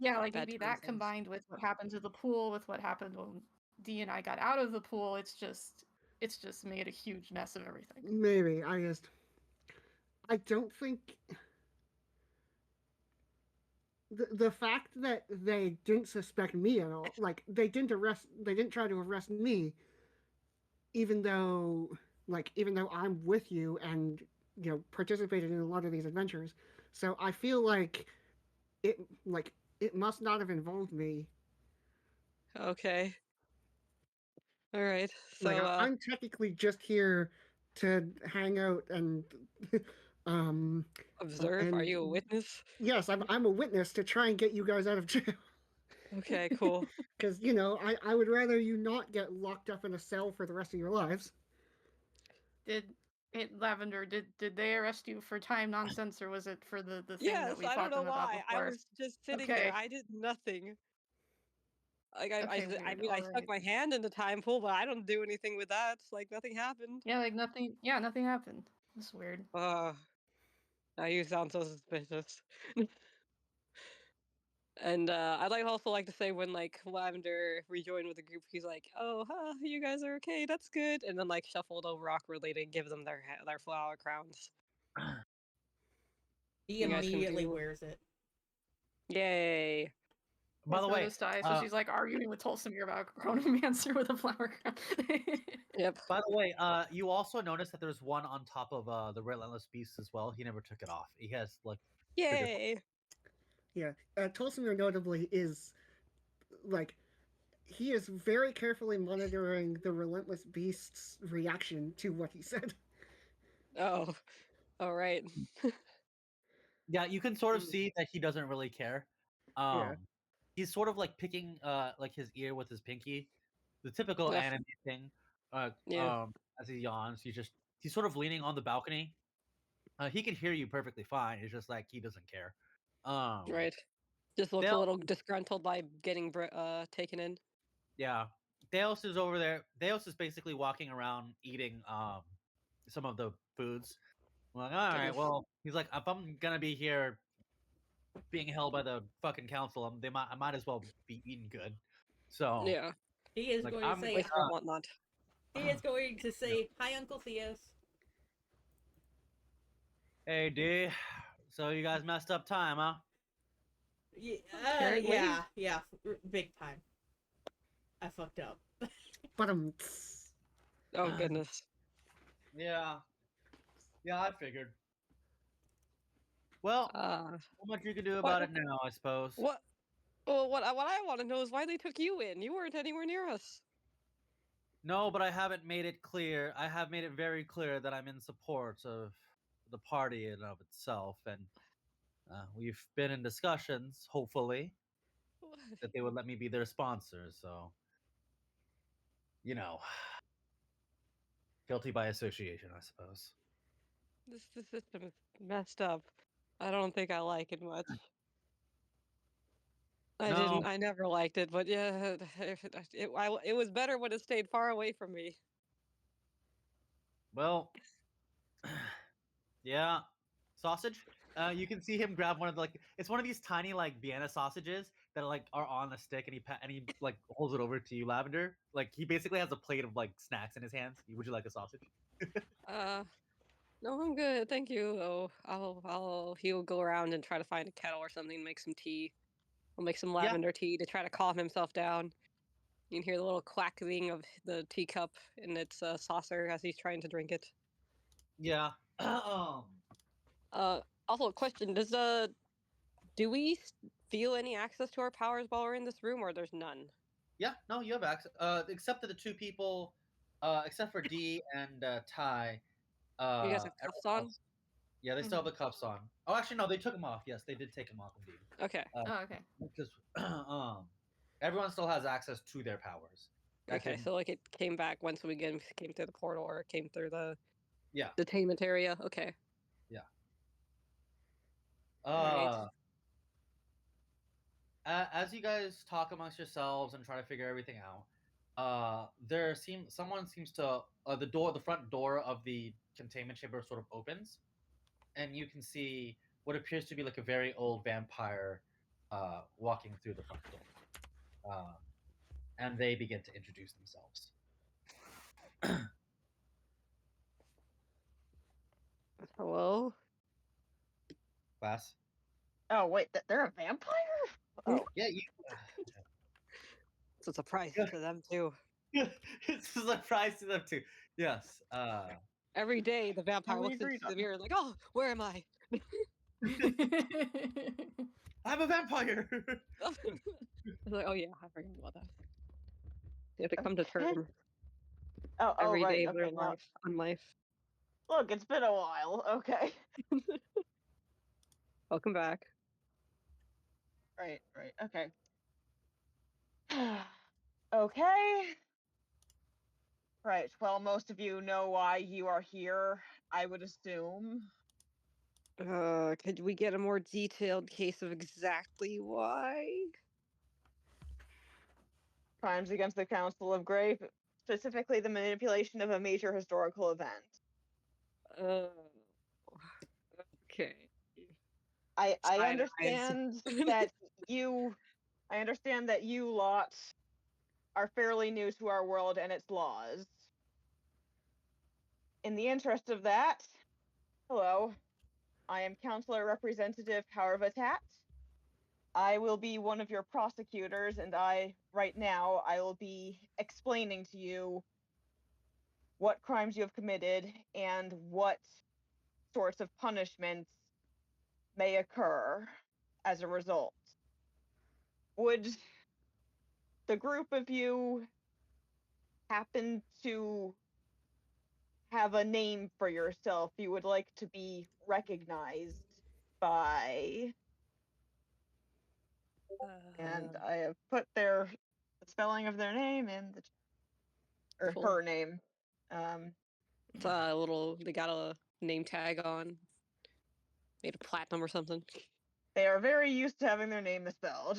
yeah, like Bad maybe time that things. combined with what happened to the pool, with what happened when Dee and I got out of the pool, it's just made a huge mess of everything. Maybe I don't think the fact that they didn't suspect me at all, like they didn't try to arrest me, even though even though I'm with you and participated in a lot of these adventures. So I feel it like it must not have involved me. Okay. All right. Like So I'm technically just here to hang out and um observe. Are and you a witness? yes, I'm a witness to try and get you guys out of jail. Okay, cool. Because I would rather you not get locked up in a cell for the rest of your lives. Did Lavender, did they arrest you for time nonsense, or was it for the thing that Yes, we I don't fought know them about why. I before? was just sitting there. Okay. I did nothing. Like Okay, I weird. mean, I All stuck right. my hand in the time pool, but I don't do anything with that. Like nothing happened. Yeah, like nothing. Yeah, nothing happened. That's weird. Now you sound so suspicious. And I'd also like to say when like Lavender rejoined with the group, he's like, "Oh, huh, you guys are okay. That's good." And then like shuffled over awkwardly to give them their flower crowns. He You guys can immediately do. wears it. Yay! By the So way, does Ty. So she's like arguing with Tolsimir about Chronomancer with a flower crown. Yep. you also noticed that there's one on top of the relentless beast as well. He never took it off. He has like bigger. Yay! Yeah, Tolsimir notably is like he is very carefully monitoring the relentless beast's reaction to what he said. Oh, all right. Yeah, you can sort of Mm, see that he doesn't really care. Yeah. He's sort of like picking like his ear with his pinky, the typical Ugh, anime thing. yeah. As he yawns, he's sort of leaning on the balcony. He can hear you perfectly fine. It's just like he doesn't care. Right. Just looks a Dale, little disgruntled by getting taken in. yeah, Deos is over there. Deos is basically walking around eating some of the foods. I'm like, all right, Goodness. well, he's like, if I'm gonna be here being held by the fucking council, I might as well be eating good. So, Yeah. He is like, going to say, Wasteful and whatnot. he is going to say, "Hi, Uncle Theos." hey D, so you guys messed up time, huh? Yeah, Apparently. yeah, big time. I fucked up. But Oh goodness. Yeah, yeah, I figured. Well, Uh, not much you can do what? about it now, I suppose. What? Well, what I want to know is why they took you in. You weren't anywhere near us. No, but I haven't made it clear. I have made it very clear that I'm in support of the party in and of itself, and we've been in discussions, hopefully, What? that they would let me be their sponsor. So, you know, guilty by association, I suppose. This system is messed up. I don't think I like it much. I No, didn't. I never liked it, but yeah, it was better when it stayed far away from me. well, yeah, sausage. You can see him grab one of it's one of these tiny like Vienna sausages that like are on a stick, and he like holds it over to you, Lavender. Like he basically has a plate of like snacks in his hands. Would you like a sausage? Uh, no, I'm good, thank you. Oh, he'll go around and try to find a kettle or something, and make some tea. I'll make some Yeah, lavender tea to try to calm himself down. You can hear the little clacking of the teacup in its saucer as he's trying to drink it. yeah. Uh, also a question: do we feel any access to our powers while we're in this room, or there's none? Yeah, no, you have access. Except for the two people, except for D and Ty. You guys have cuffs Everyone on? else. Yeah, they still have the cuffs on. Oh, actually, no, they took them off. Yes, they did take them off indeed. Okay. Oh, okay. Because everyone still has access to their powers. That Okay. didn't- So like it came back once we again came through the portal, or it came through the Yeah. detainment area. Okay. Alright. As you guys talk amongst yourselves and try to figure everything out, someone seems to the front door of the containment chamber sort of opens, and you can see what appears to be like a very old vampire walking through the front door, and they begin to introduce themselves. Hello. Class. Oh wait, they're a vampire? Oh, Yeah, It's a surprise Yeah. to them too. it's a surprise to them too. Yes. Every day the vampire we looks agreed into the on mirror like, oh, where am I? I'm a vampire. It's like, oh yeah, I forgot about that. They have to come to Okay. terms oh, every right. day of their Okay, now life on life. look, it's been a while. Okay. Welcome back. Right. Okay. Okay. Right. Well, most of you know why you are here, I would assume. Could we get a more detailed case of exactly why? Crimes against the Council of Grave, specifically the manipulation of a major historical event. Uh, okay. I Side eyes. understand that I understand that you lot are fairly new to our world and its laws. In the interest of that, hello, I am Counselor Representative Harvatat. I will be one of your prosecutors, and right now, I will be explaining to you what crimes you have committed and what sorts of punishments may occur as a result. Would the group of you happen to have a name for yourself you would like to be recognized by? And I have put the spelling of their name in or Cool. her name. It's a little. They got a name tag on. Made of platinum or something. They are very used to having their name misspelled.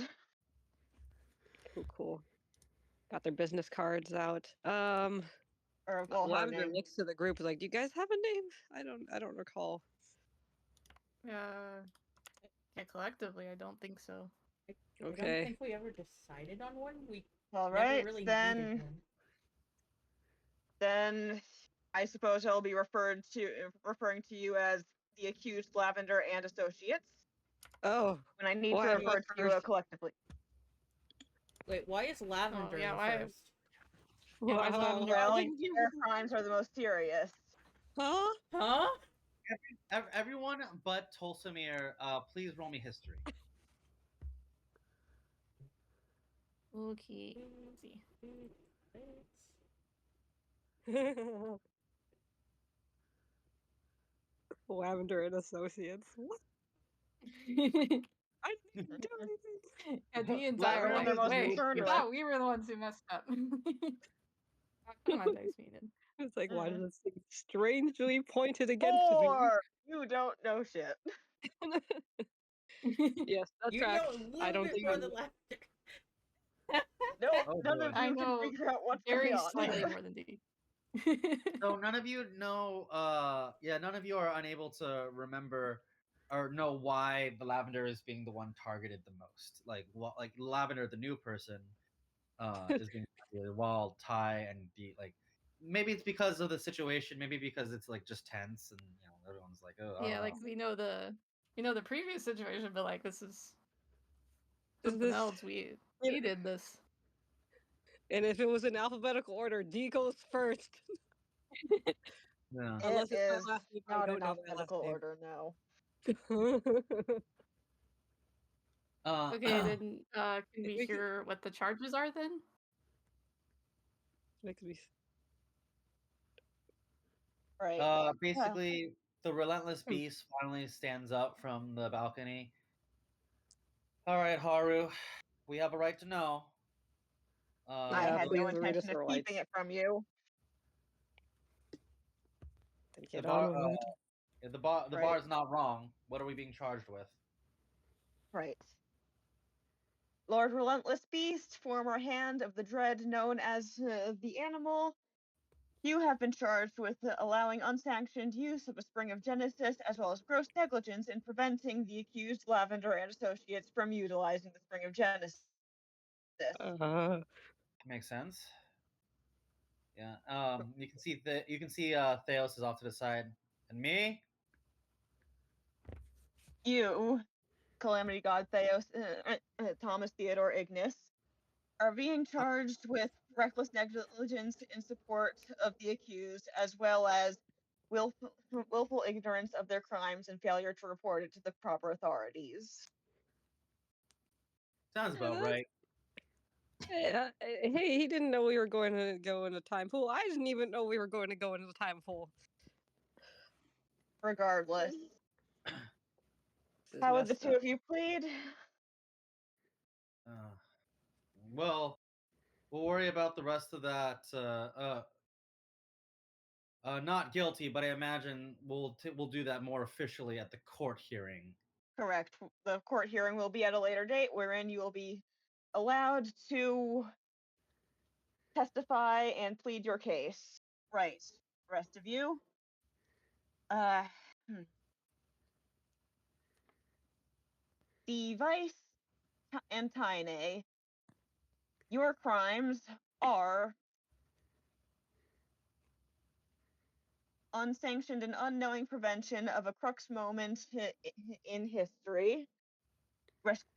Cool. Got their business cards out. Or well, her Lavender name. looks to the group is like, "Do you guys have a name? I don't recall." Yeah, collectively, I don't think so. I don't Okay. think we ever decided on one. We All never right, really needed one. then I suppose I'll be referring to you as the accused Lavender and Associates. Oh, When I need Why to am I refer to you first? collectively. Wait, why is Lavender yeah, the why- first? why is Lavender- Well, I think their crimes are the most serious. Huh? Huh? Everyone but Tolsamir, please roll me history. Okay. Let's see. Lavender and Associates. What? I didn't do anything. The entire Everyone they're most wait, concerned we with. thought we were the ones who messed up. Come on, Dice Maiden. It's like, why does it seem strangely pointed against me? Or you don't know shit. Yes, that's You fact. know a little I don't bit think more I'm- than Lavender. No, Oh, none boy. of I you know can figure out what's Very going on. slightly more than D. So none of you know. None of you are unable to remember or know why the Lavender is being the one targeted the most. Like Lavender, the new person, is being targeted, while Ty and D, like, maybe it's because of the situation, maybe because it's like just tense, and everyone's like, oh, I Yeah, don't like know. we know the previous situation, but like this is Is something this- else. We did this. And if it was in alphabetical order, D goes first. Yeah. Unless It it's my is last name, I not don't in know my last alphabetical name. order, no. Okay, then can If we we could- hear what the charges are then? Makes me. Right. Basically, the relentless beast finally stands up from the balcony. All right, Haru, we have a right to know. I Yeah, had The, no please read us intention of our keeping rights. it from you. Then the get on bar, with it. the Right. bar is not wrong. What are we being charged with? Right. Lord Relentless Beast, former hand of the dread known as the Animal, you have been charged with allowing unsanctioned use of a Spring of Genesis as well as gross negligence in preventing the accused Lavender and Associates from utilizing the Spring of Genesis. Makes sense. Yeah. You can see Theos is off to the side, and me. You, Calamity God Theos, Thomas Theodore Ignis, are being charged with reckless negligence in support of the accused, as well as willful ignorance of their crimes and failure to report it to the proper authorities. Sounds about right. Hey, he didn't know we were going to go in a time pool. I didn't even know we were going to go into the time pool. Regardless, This is how would the messed two up. of you plead? Well, we'll worry about the rest of that. Not guilty, but I imagine we'll do that more officially at the court hearing. Correct. The court hearing will be at a later date, wherein you will be allowed to testify and plead your case. Right. Rest of you. Hmm. Device and Tine, your crimes are unsanctioned and unknowing prevention of a crux moment in history,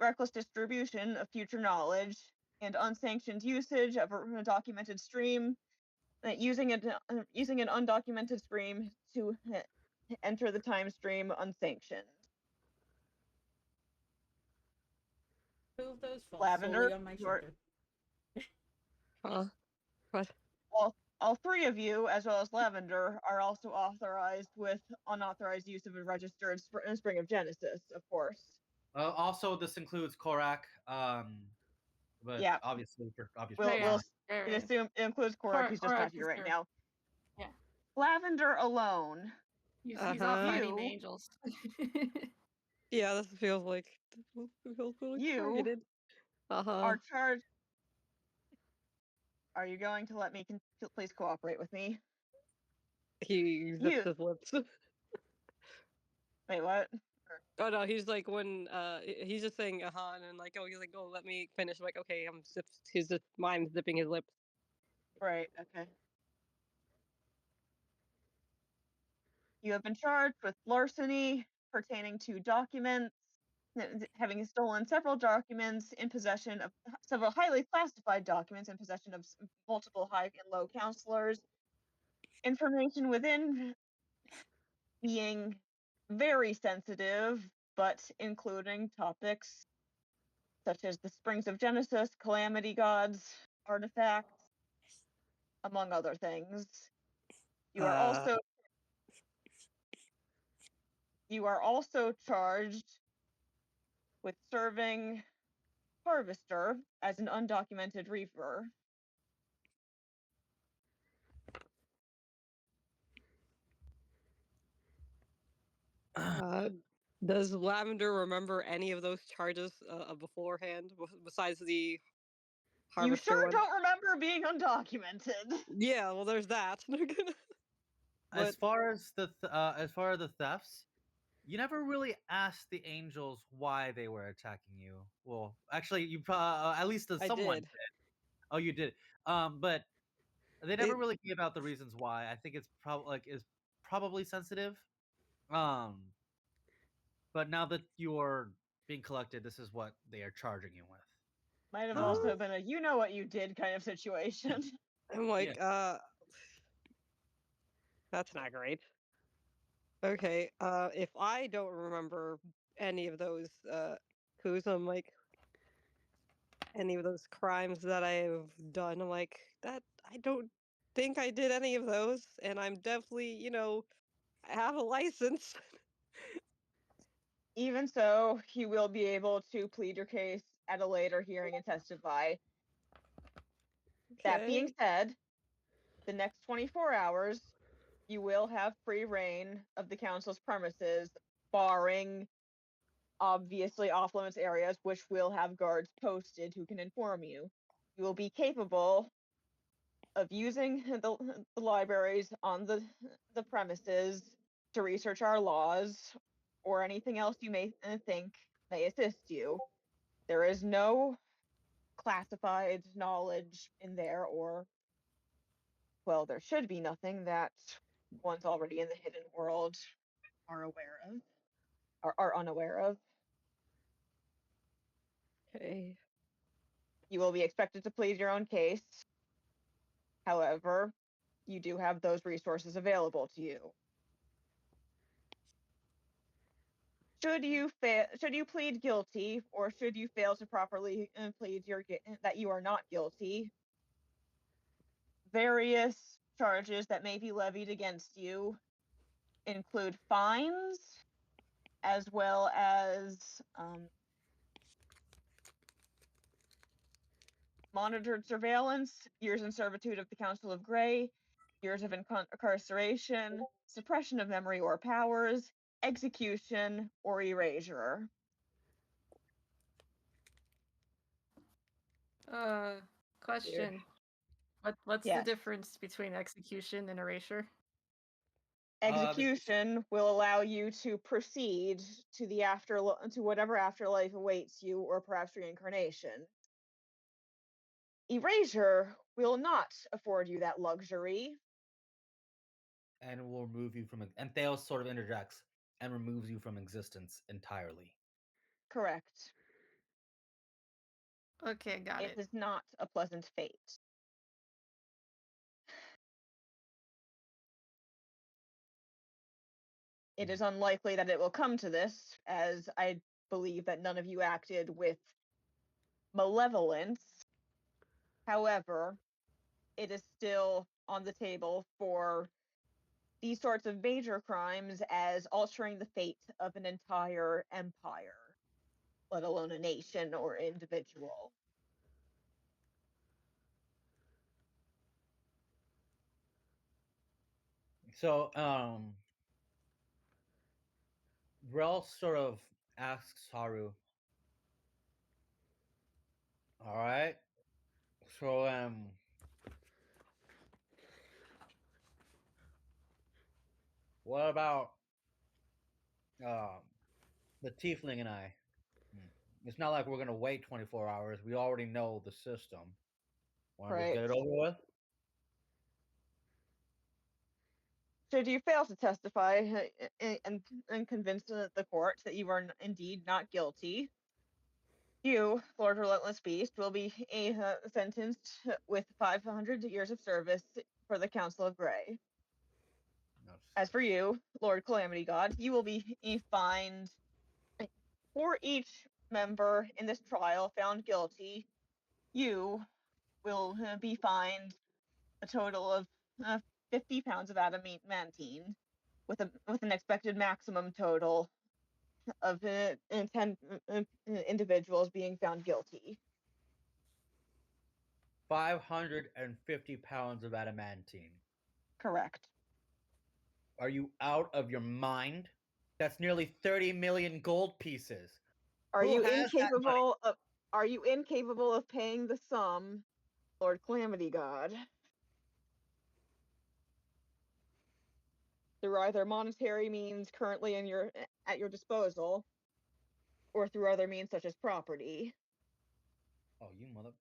reckless distribution of future knowledge, and unsanctioned usage of a documented stream, using an undocumented stream to enter the time stream unsanctioned. Two of those fall Lavender, solely on my your shoulder. Huh? What? all three of you, as well as Lavender, are also authorized with unauthorized use of a registered Spring of Genesis, of course. Also, this includes Korak. But Yeah. obviously for obvious Oh, yeah. reasons. We'll assume it includes Korak. He's just Korak not here is right here. now. Yeah. Lavender alone. He's Uh-huh. off fighting the You- angels. Yeah, this feels like You targeted. Uh-huh. are charged. Are you going to let me please cooperate with me? He zips You- his lips. Wait, what? Oh no, he's like when he's just saying and then like he's like, oh, let me finish. I'm like, okay, he's just mime zipping his lips. Right, okay. You have been charged with larceny pertaining to documents, having stolen several documents in possession of several highly classified documents in possession of multiple high and low counselors. Information within being very sensitive, but including topics such as the Springs of Genesis, Calamity Gods, artifacts, among other things. You are also charged with serving Harvester as an undocumented reaper. Does Lavender remember any of those charges beforehand, besides the You harvester sure one? don't remember being undocumented. Yeah, well, there's that. As But far as the thefts, you never really asked the angels why they were attacking you. Well, actually, you at least I someone did. did. Oh, you did. But they never really gave out the reasons why. I think it's probably sensitive. But now that you're being collected, this is what they are charging you with. Might have Oh. also been a you know what you did kind of situation. I'm like, that's not great. Okay, if I don't remember any of those coups, I'm like, any of those crimes that I've done, I'm like, that I don't think I did any of those, and I'm definitely, I have a license. Even so, you will be able to plead your case at a later hearing and testify. That being Okay. said, the next 24 hours, you will have free reign of the council's premises, barring obviously off limits areas, which will have guards posted who can inform you. You will be capable of using the libraries on the premises to research our laws or anything else you may think may assist you. There is no classified knowledge in there, or, well, there should be nothing that ones already in the hidden world are aware of, are unaware of. Okay. You will be expected to plead your own case. However, you do have those resources available to you. Should you plead guilty, or should you fail to properly plead that you are not guilty, various charges that may be levied against you include fines, as well as monitored surveillance, years in servitude of the Council of Grey, years of incarceration, suppression of memory or powers, execution, or erasure. Question. What's the Yes. difference between execution and erasure? Execution will allow you to proceed to to whatever afterlife awaits you, or perhaps reincarnation. Erasure will not afford you that luxury. And will remove you from and Theos sort of interjects and removes you from existence entirely. Correct. Okay, got It it. is not a pleasant fate. It is unlikely that it will come to this, as I believe that none of you acted with malevolence. However, it is still on the table for these sorts of major crimes as altering the fate of an entire empire, let alone a nation or individual. So, Rel sort of asks Haru, all right, so, what about, um, the Tiefling and I? It's not like we're gonna wait 24 hours. We already know the system. Want to just Right. get it over with? Should you fail to testify and convince the court that you are indeed not guilty, you, Lord Relentless Beast, will be sentenced with 500 years of service for the Council of Grey. No. As for you, Lord Calamity God, you will be fined for each member in this trial found guilty. You will be fined a total of 50 pounds of adamantine, with an expected maximum total of 10 individuals being found guilty. 550 pounds of adamantine. Correct. Are you out of your mind? That's nearly 30 million gold pieces. Are Who you has that money? incapable of paying the sum, Lord Calamity God? Through either monetary means currently at your disposal, or through other means such as property. Oh, you mother.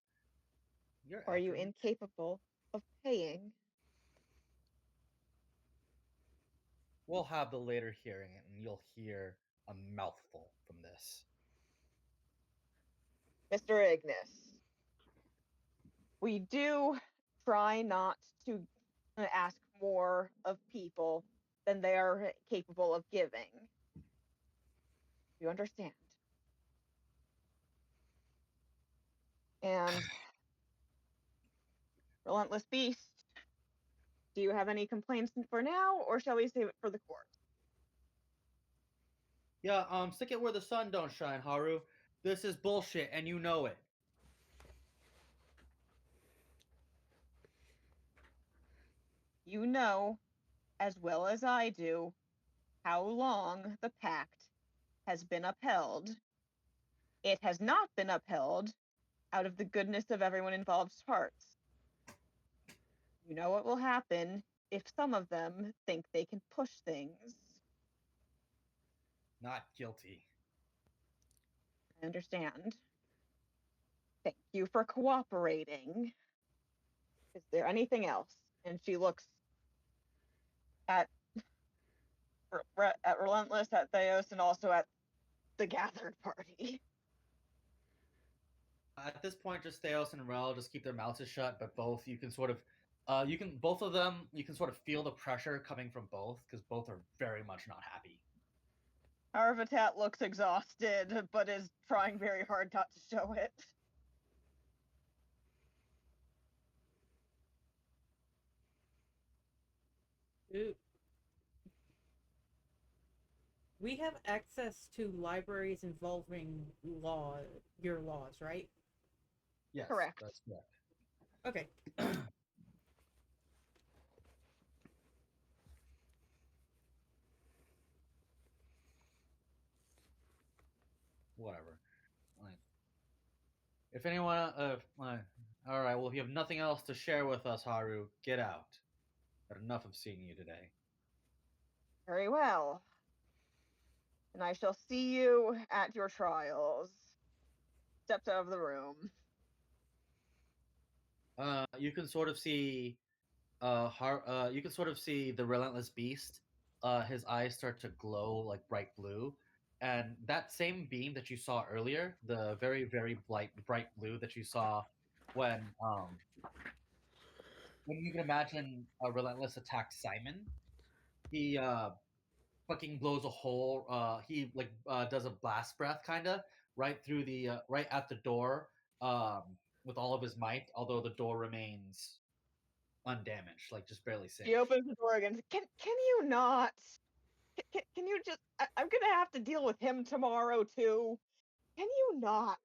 You're Are you after me. incapable of paying? We'll have the later hearing and you'll hear a mouthful from this. Mr. Ignis, we do try not to ask more of people than they are capable of giving. You understand? And Relentless Beast, do you have any complaints for now, or shall we save it for the court? Yeah, stick it where the sun don't shine, Haru. This is bullshit, and you know it. You know, as well as I do, how long the pact has been upheld. It has not been upheld out of the goodness of everyone involved's hearts. You know what will happen if some of them think they can push things. Not guilty. I understand. Thank you for cooperating. Is there anything else? And she looks at at Relentless, at Theos, and also at the gathered party. At this point, just Theos and Rel just keep their mouths shut, but both you can sort of, both of them, you can sort of feel the pressure coming from both because both are very much not happy. Arvitat looks exhausted, but is trying very hard not to show it. Ooh. We have access to libraries involving your laws, right? Yes, Correct. that's correct. Okay. Whatever. Like, if anyone, all right. Well, if you have nothing else to share with us, Haru, get out. Had enough of seeing you today. Very well. And I shall see you at your trials. Steps out of the room. You can sort of see, you can sort of see the relentless beast. His eyes start to glow like bright blue, and that same beam that you saw earlier, the very very bright blue that you saw when you can imagine a relentless attacked Simon, he fucking blows a hole. He does a blast breath kind of right through the right at the door with all of his might, although the door remains undamaged, like just barely He singed. opens the door again. Can you not? Can you just? I'm gonna have to deal with him tomorrow too. Can you not?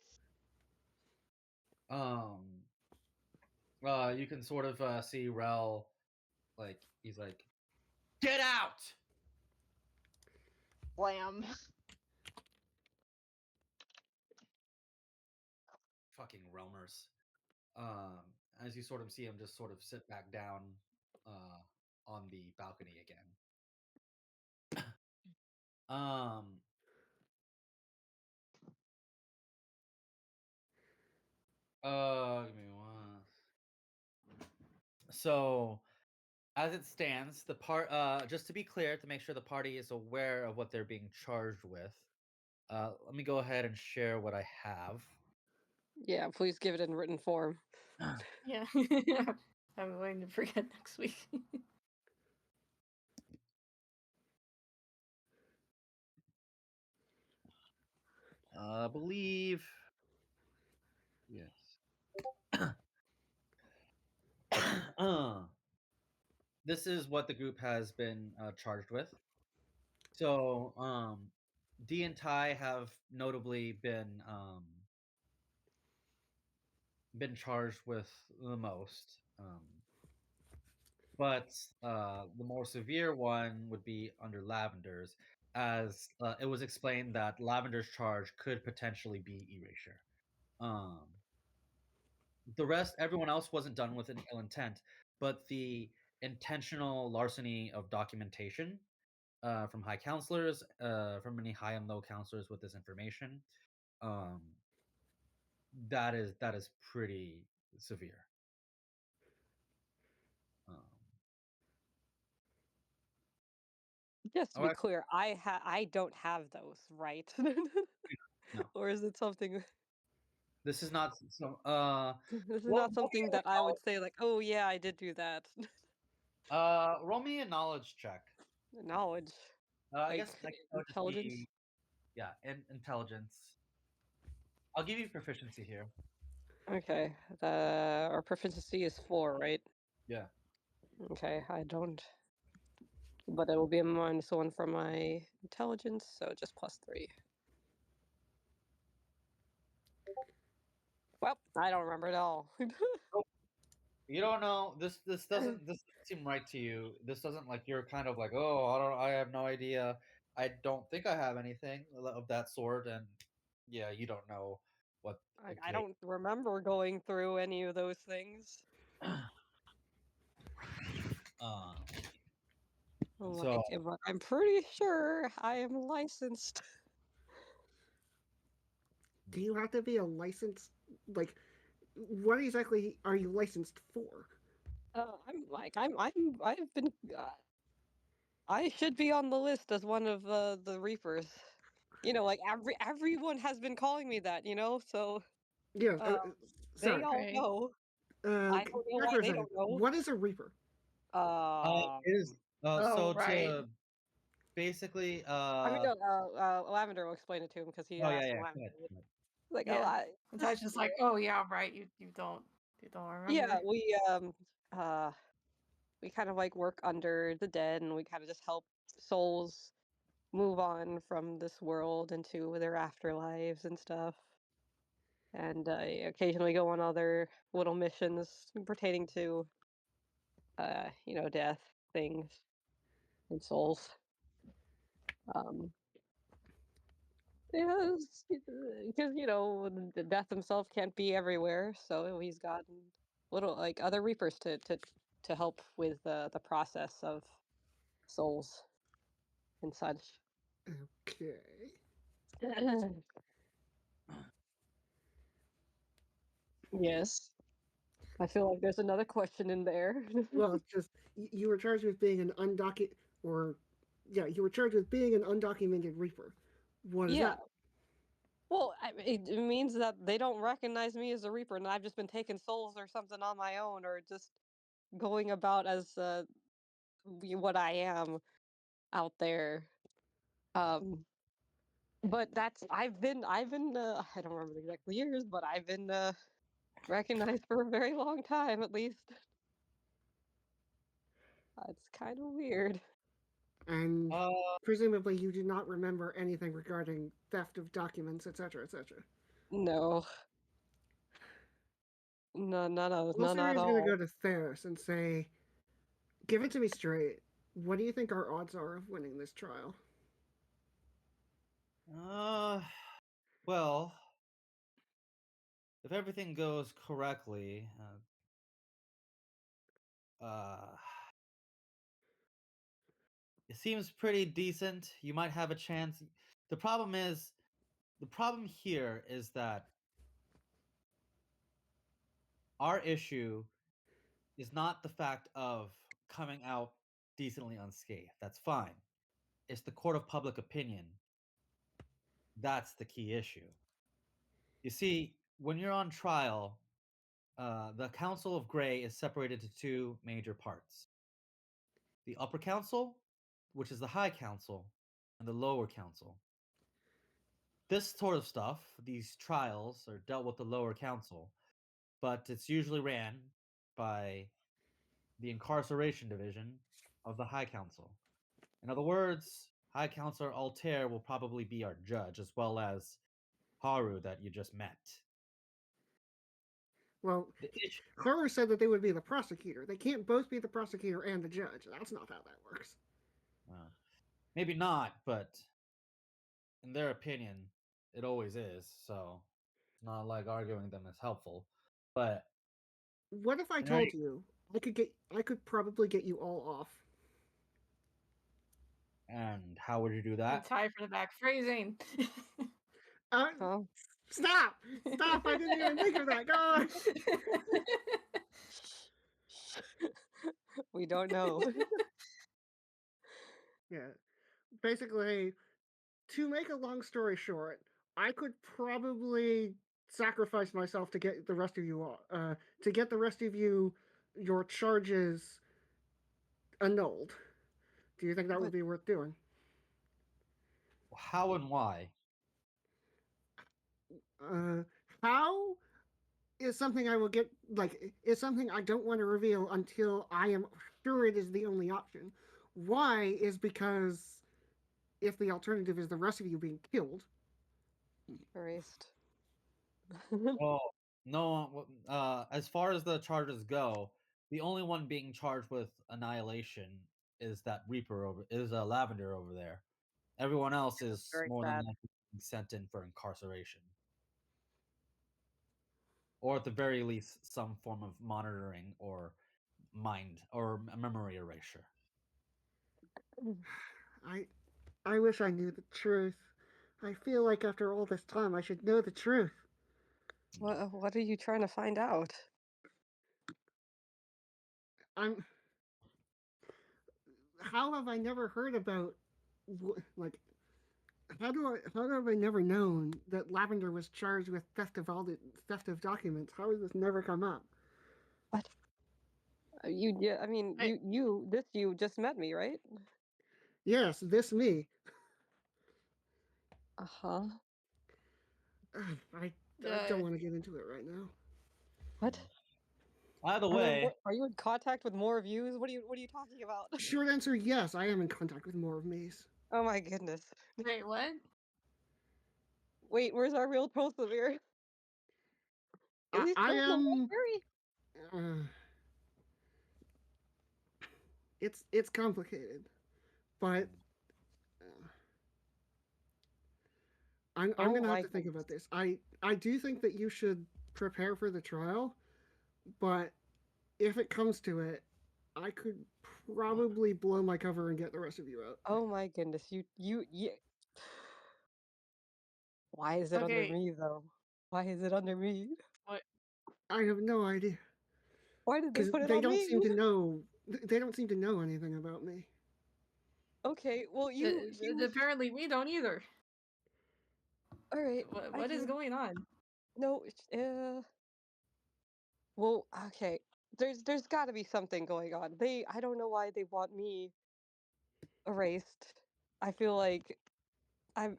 You can sort of see Rel, like he's like, "Get out!" Slam. Fucking Realmers. As you sort of see him just sort of sit back down on the balcony again. Give me one. So, as it stands, just to be clear, to make sure the party is aware of what they're being charged with, let me go ahead and share what I have. Yeah, please give it in written form. Yeah. I'm going to forget next week. I believe. Yes. This is what the group has been charged with. So, D and Ty have notably been charged with the most. But the more severe one would be under Lavender's, as it was explained that Lavender's charge could potentially be erasure. Um, everyone else wasn't done with an ill intent, but the intentional larceny of documentation from high counselors, from many high and low counselors with this information, um, that is pretty severe. Um, Just to oh, be clear, I don't have those, right? no, Or is it something? this is not so. This is Roll, not roll me something that I would say like, oh yeah, I did do that. roll me a knowledge check. Knowledge, I like guess that would just intelligence. be intelligence. I'll give you proficiency here. Okay, our proficiency is 4, right? Yeah. Okay, I don't. but it will be a -1 for my intelligence, so just +3. Well, I don't remember at all. You don't know this doesn't seem right to you. This doesn't like you're kind of like, oh, I have no idea. I don't think I have anything of that sort, and yeah, you don't know what. I Okay. don't remember going through any of those things. Uh, so Like, but I'm pretty sure I am licensed. Do you have to be a licensed, like, what exactly are you licensed for? I've been. I should be on the list as one of the Reapers. Like everyone has been calling me that. So Yeah, um, they sorry. all Right. know. I don't know Back why for a they second. don't know. What is a reaper? it is Oh, so right. to basically I mean, no, Lavender will explain it to him because he oh yeah, asked him yeah, Lavender. go ahead, go ahead. Like, oh, Yeah. And Ty's just like, oh yeah, right. You don't yeah, remember. we kind of like work under the dead, and we kind of just help souls move on from this world into their afterlives and stuff. And occasionally go on other little missions pertaining to, death things and souls. Um, because the death himself can't be everywhere, so he's gotten little like other reapers to help with the process of souls and such. Okay. Yes, I feel like there's another question in there. Well, it's just you were charged with being an undocumented, or yeah, you were charged with being an undocumented reaper. What is Yeah. that? Well, it means that they don't recognize me as a reaper, and I've just been taking souls or something on my own, or just going about as what I am out there. Um, but I've been I don't remember the exact years, but I've been recognized for a very long time at least. It's kind of weird. And Uh, presumably you do not remember anything regarding theft of documents, etc., etc. No, no, none Ulcer at is going to all. go to Theros and say, "Give it to me straight. What do you think our odds are of winning this trial?" uh, well, if everything goes correctly, uh, it seems pretty decent. You might have a chance. The problem is, the problem here is that our issue is not the fact of coming out decently unscathed. That's fine. It's the court of public opinion. That's the key issue. You see, when you're on trial, the Council of Grey is separated into two major parts: the Upper Council, which is the High Council, and the Lower Council. This sort of stuff, these trials, are dealt with the Lower Council, but it's usually ran by the Incarceration Division of the High Council. In other words, High Counselor Altair will probably be our judge, as well as Haru that you just met. Well, The issue, Haru said that they would be the prosecutor. They can't both be the prosecutor and the judge. That's not how that works. maybe not, but in their opinion, it always is. So it's not like arguing them is helpful. But What if I in any, told you I could probably get you all off? and how would you do And that? Ty for the back phrasing. Uh, Huh? stop! Stop! I didn't even think of that. Gosh. We don't know. Yeah. Basically, to make a long story short, I could probably sacrifice myself to get the rest of you to get the rest of you your charges annulled. Do you think that would But be worth doing? How and why? Uh, how is something I will get is something I don't want to reveal until I am sure it is the only option. Why is because if the alternative is the rest of you being killed, Erased. Oh no. As far as the charges go, the only one being charged with annihilation is that Reaper over is a Lavender over there. Everyone else is Very more than sad. likely being sent in for incarceration, or at the very least, some form of monitoring or mind or memory erasure. I I wish I knew the truth. I feel like after all this time I should know the truth. What are you trying to find out? I'm how have I never heard about like how have I never known that Lavender was charged with theft of documents? How has this never come up? What? You yeah, I mean I, you just met me, right? Yes, this me. Uh-huh. I don't the want to get into it right now. What? Either Are there way, more, are you in contact with more views? What are you talking about? Short answer: yes. I am in contact with more of me's. Oh my goodness. wait, what? Wait, where's our real Tolsavir? Is he I still so am. angry? Uh, it's complicated, but I'm Oh gonna have my to think goodness. about this. I do think that you should prepare for the trial, but if it comes to it, I could probably blow my cover and get the rest of you out. Oh my goodness. You Why is it under Okay, me though? Why is it under me? what? I have no idea Why did they because put it they on don't me? seem to know. They don't seem to know anything about me. Okay, well Apparently we don't either. all right. I What is can going on? no. Well, okay. There's got to be something going on. I don't know why they want me erased. I feel like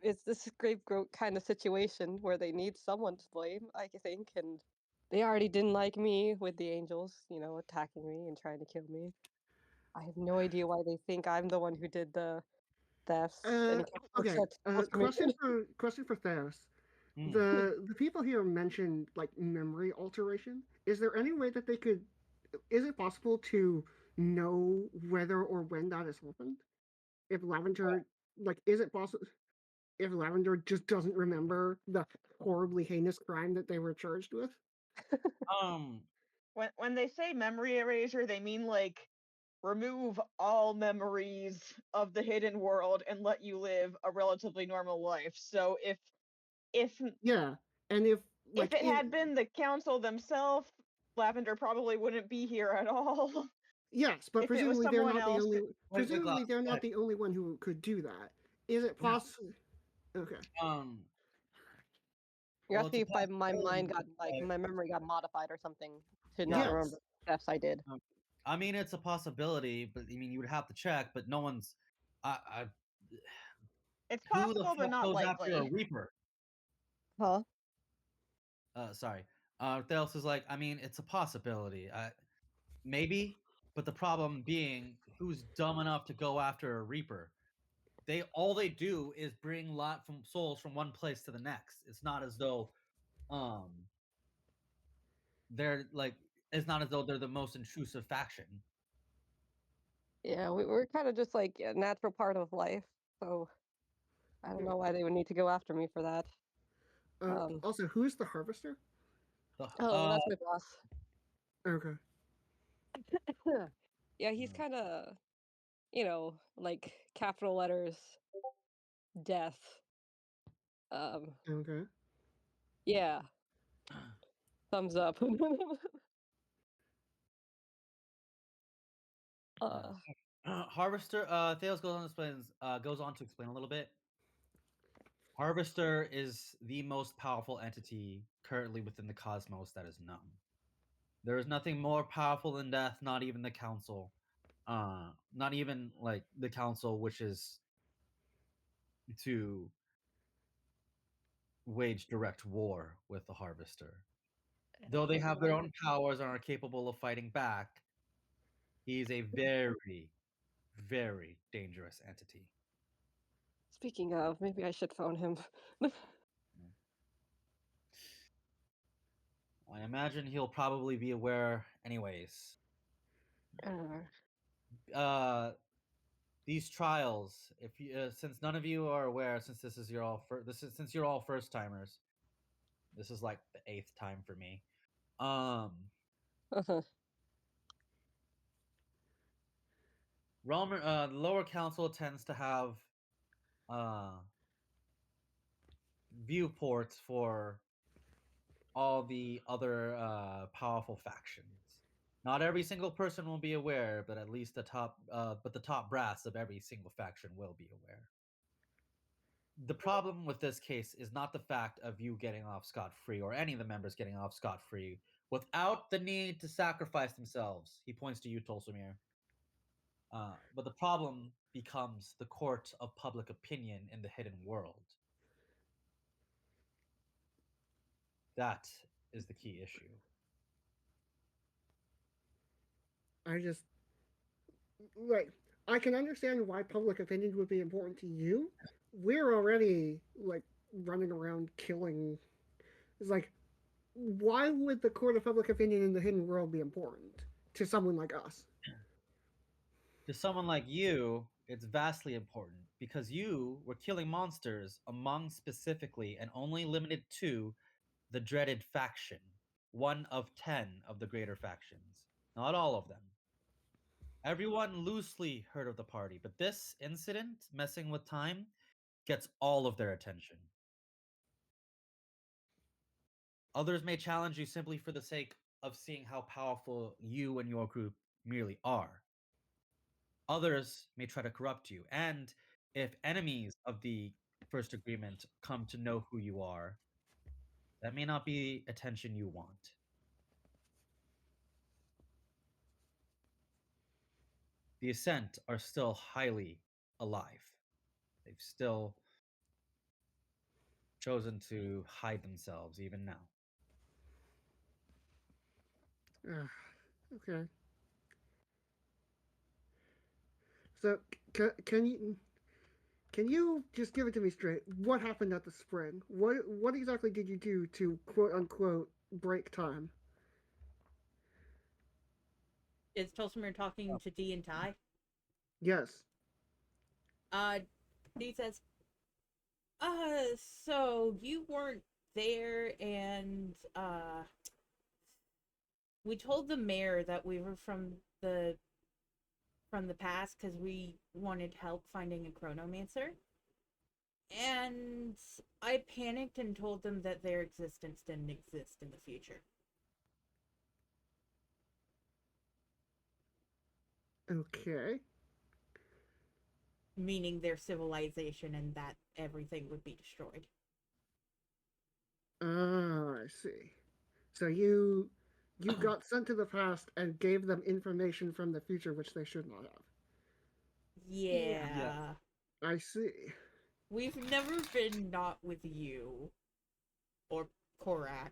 it's this scapegoat kind of situation where they need someone to blame, I think, and they already didn't like me with the angels, attacking me and trying to kill me. I have no idea why they think I'm the one who did the thefts Uh, and okay. supposed to make Question for Theos. hmm, The people here mentioned like memory alteration. Is there any way that they could? Is it possible to know whether or when that has happened? If Lavender, like, is it possible if Lavender just doesn't remember the horribly heinous crime that they were charged with? um, When they say memory erasure, they mean like remove all memories of the hidden world and let you live a relatively normal life. So if Yeah, and if if like it had been the council themselves, Lavender probably wouldn't be here at all. yes, but If it was someone else, wait, presumably they're not the only one who could do that. Is it possible? Okay. um, You're well, it's asking a if my mind possibility, got like but my memory got modified or something to not yeah. remember Yes. thefts I did. I mean, it's a possibility, but I mean, you would have to check. But no one's. I it's who the possible but fuck not goes after a likely. Reaper? Huh? Sorry. Theos is like, I mean, it's a possibility. Maybe, but the problem being, who's dumb enough to go after a Reaper? All they do is bring lot from souls from one place to the next. It's not as though um they're like it's not as though they're the most intrusive faction. Yeah, we're kind of just like a natural part of life. So I don't know why they would need to go after me for that. Um, Also, who's the harvester? The, oh, that's my boss. Okay. Yeah, he's kind of, like capital letters, death. Um, Okay. yeah, thumbs up. uh, Harvester. Theos goes on to explain a little bit. Harvester is the most powerful entity currently within the cosmos that is known. There is nothing more powerful than death, not even the council. Not even like the council, which is to wage direct war with the harvester. Though they have their own powers and are capable of fighting back, he's a very, very dangerous entity. Speaking of, maybe I should phone him. I imagine he'll probably be aware anyways. Uh, these trials, if you, since none of you are aware, since this is your all since you're all first timers, this is like the 8th time for me. Uh-huh. The lower council tends to have uh, viewports for all the other powerful factions. Not every single person will be aware, but at least the top brass of every single faction will be aware. The problem with this case is not the fact of you getting off scot-free or any of the members getting off scot-free without the need to sacrifice themselves. He points to you, Tolsumir. But the problem becomes the court of public opinion in the hidden world. That is the key issue. I just like I can understand why public opinion would be important to you. We're already like running around killing. It's like, why would the court of public opinion in the hidden world be important to someone like us? To someone like you, it's vastly important because you were killing monsters among specifically and only limited to the dreaded faction, one of 10 of the greater factions. Not all of them. Everyone loosely heard of the party, but this incident, messing with time, gets all of their attention. Others may challenge you simply for the sake of seeing how powerful you and your group merely are. Others may try to corrupt you, and if enemies of the first agreement come to know who you are, that may not be attention you want. The Ascent are still highly alive. They've still chosen to hide themselves even now. Okay. So can you just give it to me straight? What happened at the spring? What exactly did you do to quote unquote break time? Is Tolsumir talking to D and Ty? Yes. D says, so you weren't there, and we told the mayor that we were from the past because we wanted help finding a chronomancer. And I panicked and told them that their existence didn't exist in the future. Okay. Meaning their civilization, and that everything would be destroyed. Ah, I see. So you got sent to the past and gave them information from the future which they should not have. Yeah. I see. We've never been not with you. Or Korak.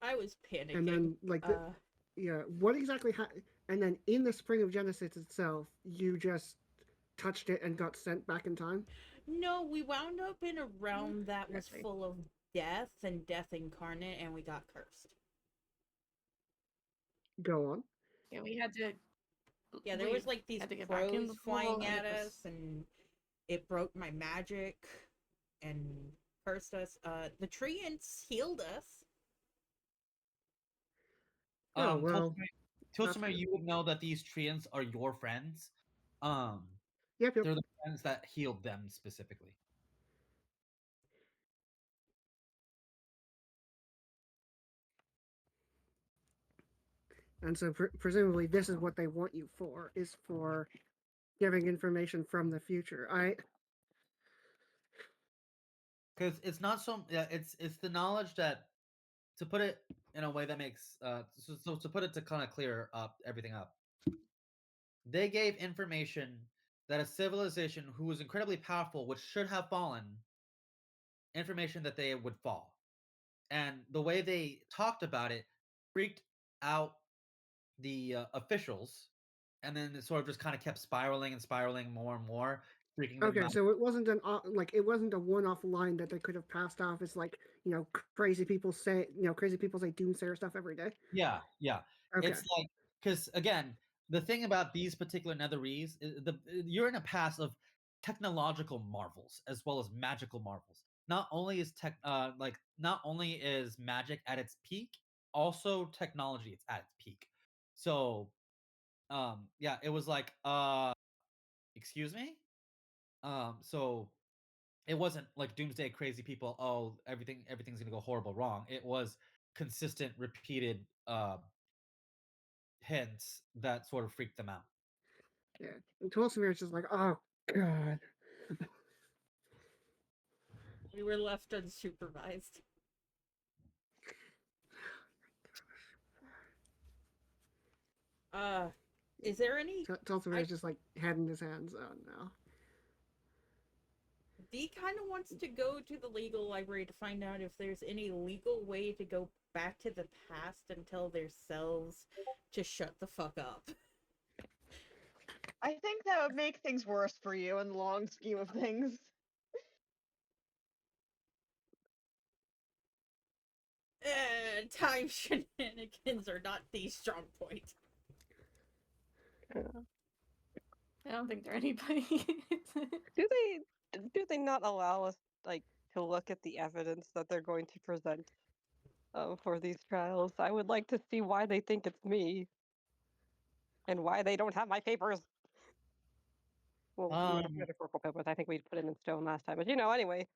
I was panicking. And then yeah, what exactly and then in the spring of Genesis itself, you just touched it and got sent back in time? No, we wound up in a realm that was full of death and death incarnate, and we got cursed. Go on. Yeah, we had to. Yeah, there was like these had to get back in crows the flying pool, and at it was- us, and it broke my magic and cursed us. The treants healed us. Oh, well, Tolsumir, you would know that these treants are your friends. Yep. They're the friends that healed them specifically. And so presumably this is what they want you for, is for giving information from the future. Because it's not so yeah, it's the knowledge that, to put it in a way that makes so to put it to kind of clear up everything up, they gave information that a civilization who was incredibly powerful, which should have fallen, information that they would fall. And the way they talked about it freaked out the officials, and then it sort of just kind of kept spiraling and spiraling more and more, freaking them Okay, out. so it wasn't it wasn't a one-off line that they could have passed off as like crazy people say doomsayer stuff every day. Yeah, yeah. Okay, It's like, because again, the thing about these particular Netherese is you're in a pass of technological marvels as well as magical marvels. Not only is not only is magic at its peak, also technology is at its peak. So yeah, it was like excuse me? So it wasn't like doomsday crazy people, oh, everything's gonna go horrible wrong. It was consistent, repeated hints that sort of freaked them out. yeah. And Tulsimir is just like, oh god. We were left unsupervised. Uh, is there any? Tulsimir is just like head in his hands. Oh no. D kind of wants to go to the legal library to find out if there's any legal way to go back to the past and tell their selves to shut the fuck up. I think that would make things worse for you in the long scheme of things. Time shenanigans are not the strong point. I don't think they're anybody. Do they not allow us like to look at the evidence that they're going to present for these trials? I would like to see why they think it's me and why they don't have my papers. Well, metaphorical papers. I think we put it in stone last time, but anyway.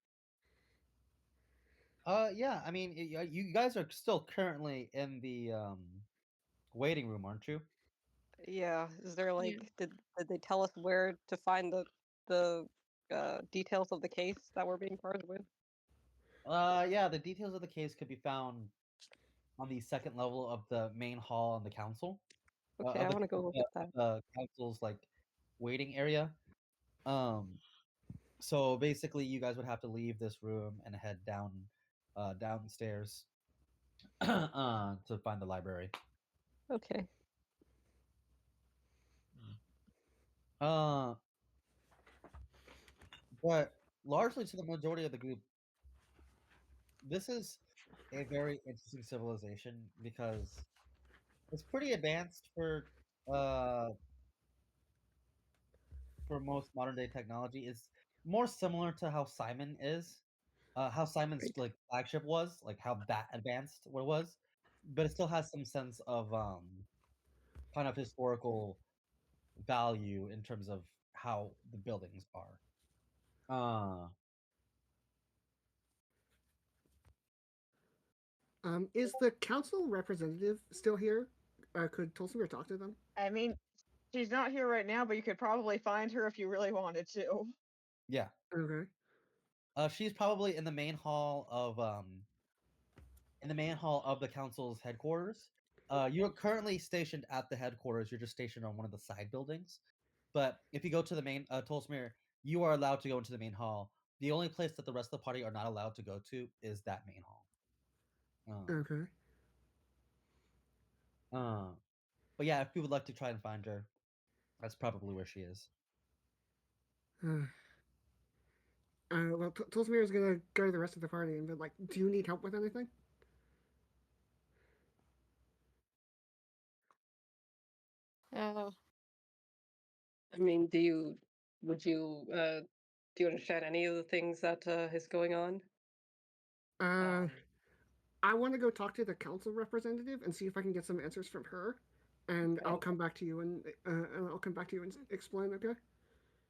Yeah, I mean, you guys are still currently in the waiting room, aren't you? Yeah, is there like did they tell us where to find the details of the case that we're being charged with? Yeah, the details of the case could be found on the second level of the main hall in the council. Okay, I want to go look at that. The council's like waiting area. Um, so basically, you guys would have to leave this room and head downstairs to find the library. Okay. Uh, but largely to the majority of the group, this is a very interesting civilization because it's pretty advanced uh for most modern day technology. It's more similar to how Simon is, how Simon's Great. like flagship was, like how that advanced what it was, but it still has some sense of kind of historical value in terms of how the buildings are. Is the council representative still here? Could Tulsimir talk to them? I mean, she's not here right now, but you could probably find her if you really wanted to. Yeah, Okay. she's probably in the main hall of the council's headquarters. You're currently stationed at the headquarters. You're just stationed on one of the side buildings. But if you go to the main Tolsmere, you are allowed to go into the main hall. The only place that the rest of the party are not allowed to go to is that main hall. Okay. But yeah, if you would like to try and find her, that's probably where she is. Well, Tulsimir is gonna go to the rest of the party and be like, "Do you need help with anything?" Uh, I mean, would you do you understand any of the things that is going on? Uh, I want to go talk to the council representative and see if I can get some answers from her, and I'll come back to you and explain. Okay.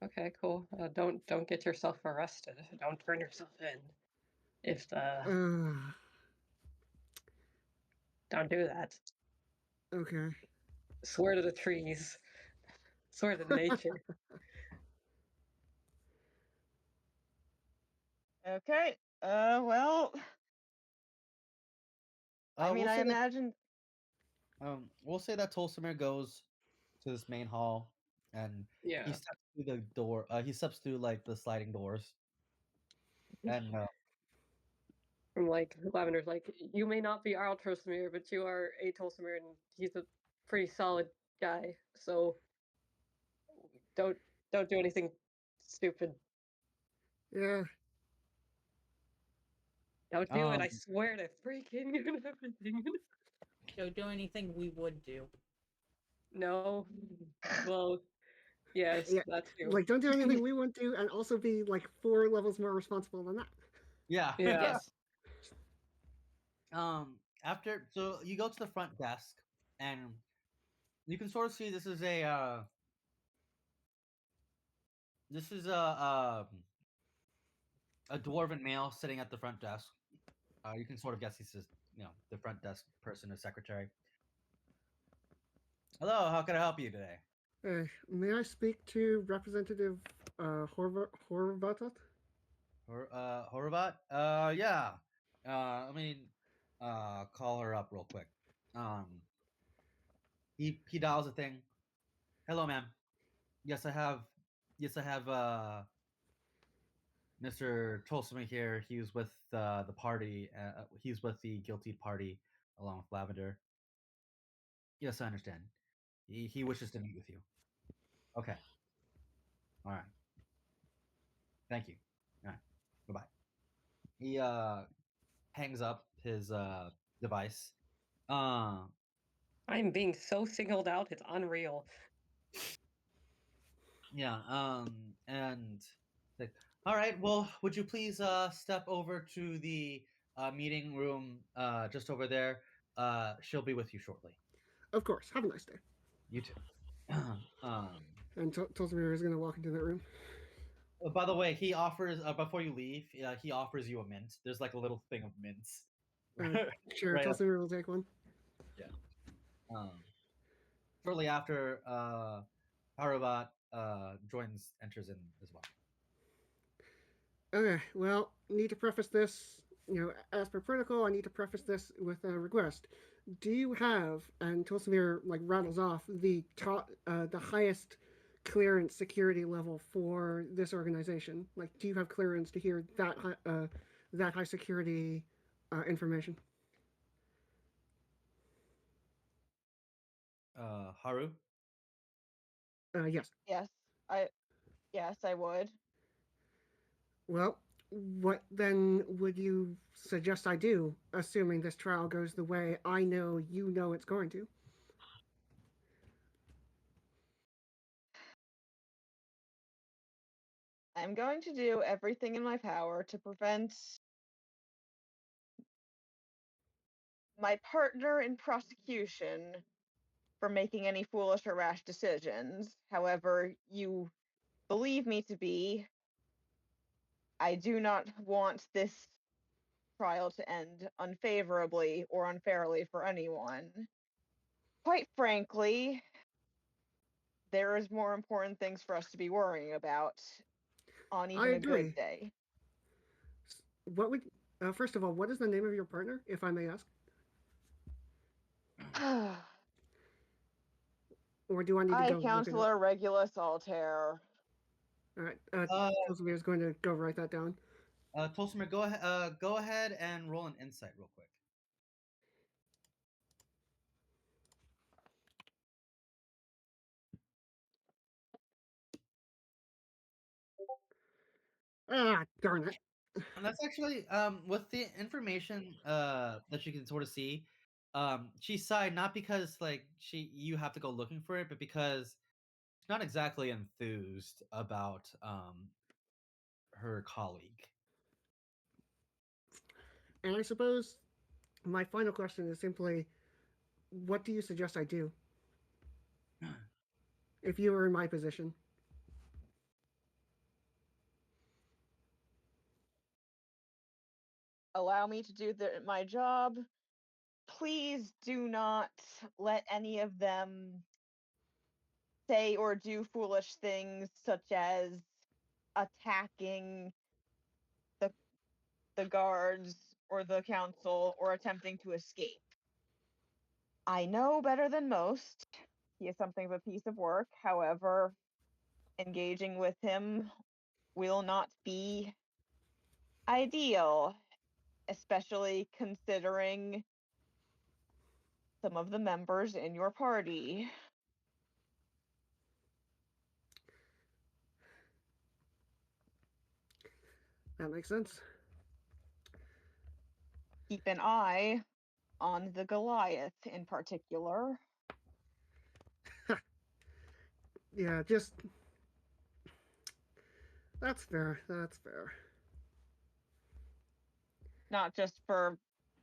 Okay, cool. Don't get yourself arrested. Don't turn yourself in. If Uh, don't do that. okay. Swear to the trees. Swear to nature. Okay. Well, I mean, We'll I say that imagine. Tolsimir goes to this main hall, and Yeah. he steps through the door. He steps through like the sliding doors, and And like Lavender's like, you may not be our Tolsimir, but you are a Tolsimir, and he's a pretty solid guy. So don't do anything stupid. Yeah. Don't do it. I Um, swear to freaking you and everything. Don't do anything we would do. No. Well, yes, Yeah. that too. Like, don't do anything we wouldn't do, and also be like 4 levels more responsible than that. yeah. Yeah. Yes. After so you go to the front desk, and you can sort of see this is a dwarven male sitting at the front desk. You can sort of guess he's just, the front desk person or secretary. Hello, how can I help you today? May I speak to Representative Horvath? Horvat? Yeah. Let me call her up real quick. He dials a thing. Hello, ma'am. Yes, I have. Yes, I have. Mr. Tolstoy here. He was with the party. He's with the guilty party along with Lavender. Yes, I understand. He wishes to meet with you. Okay. All right. Thank you. All right. Bye bye. He hangs up his device. Uh, I'm being so singled out, it's unreal. yeah. And like, all right. Well, would you please step over to the meeting room just over there? She'll be with you shortly. Of course. Have a nice day. You too. um. And Tolsimir is going to walk into that room. By the way, he offers before you leave. He offers you a mint. There's like a little thing of mints. Sure, Right. Tolsimir will take one. Yeah. Shortly after, Harabat enters in as well. Okay, well, need to preface this, as per protocol, I need to preface this with a request. Do you have, and Tolsimir like rattles off the highest clearance security level for this organization? Like, do you have clearance to hear that high security information? Haru. Yes. Yes, I would. Well, what then would you suggest I do, assuming this trial goes the way I know you know it's going to? I'm going to do everything in my power to prevent my partner in prosecution from making any foolish or rash decisions. However, you believe me to be, I do not want this trial to end unfavorably or unfairly for anyone. Quite frankly, there is more important things for us to be worrying about on I even a good agree. day. What would first of all, what is the name of your partner, if I may ask? Or do I need to I, go look it up? Counselor Regulus Altair. All right, Uh, Tolsimir is going to go write that down. Tolstoy, go ahead. Go ahead and roll an insight real quick. Ah, darn it. And that's actually with the information that you can sort of see. She sighed not because like you have to go looking for it, but because she's not exactly enthused about her colleague. And I suppose my final question is simply, what do you suggest I do if you were in my position? Allow me to do my job. Please do not let any of them say or do foolish things such as attacking the the guards or the council or attempting to escape. I know better than most. He is something of a piece of work. However, engaging with him will not be ideal. especially considering some of the members in your party. That makes sense. Keep an eye on the Goliath in particular. Yeah, just that's fair. That's fair. Not just for,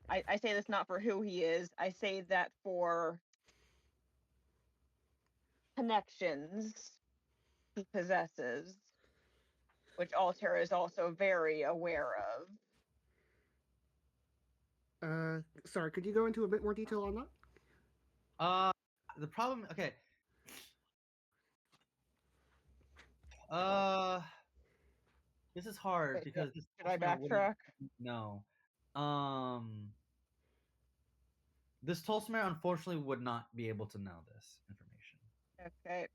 I say this not for who he is, I say that for connections he possesses, which Altair is also very aware of. Sorry, could you go into a bit more detail on that? The problem. Okay. Uh, this is hard Wait, because this should I Tolstoy wouldn't backtrack? know. This Tolstoy unfortunately would not be able to know this information. Okay.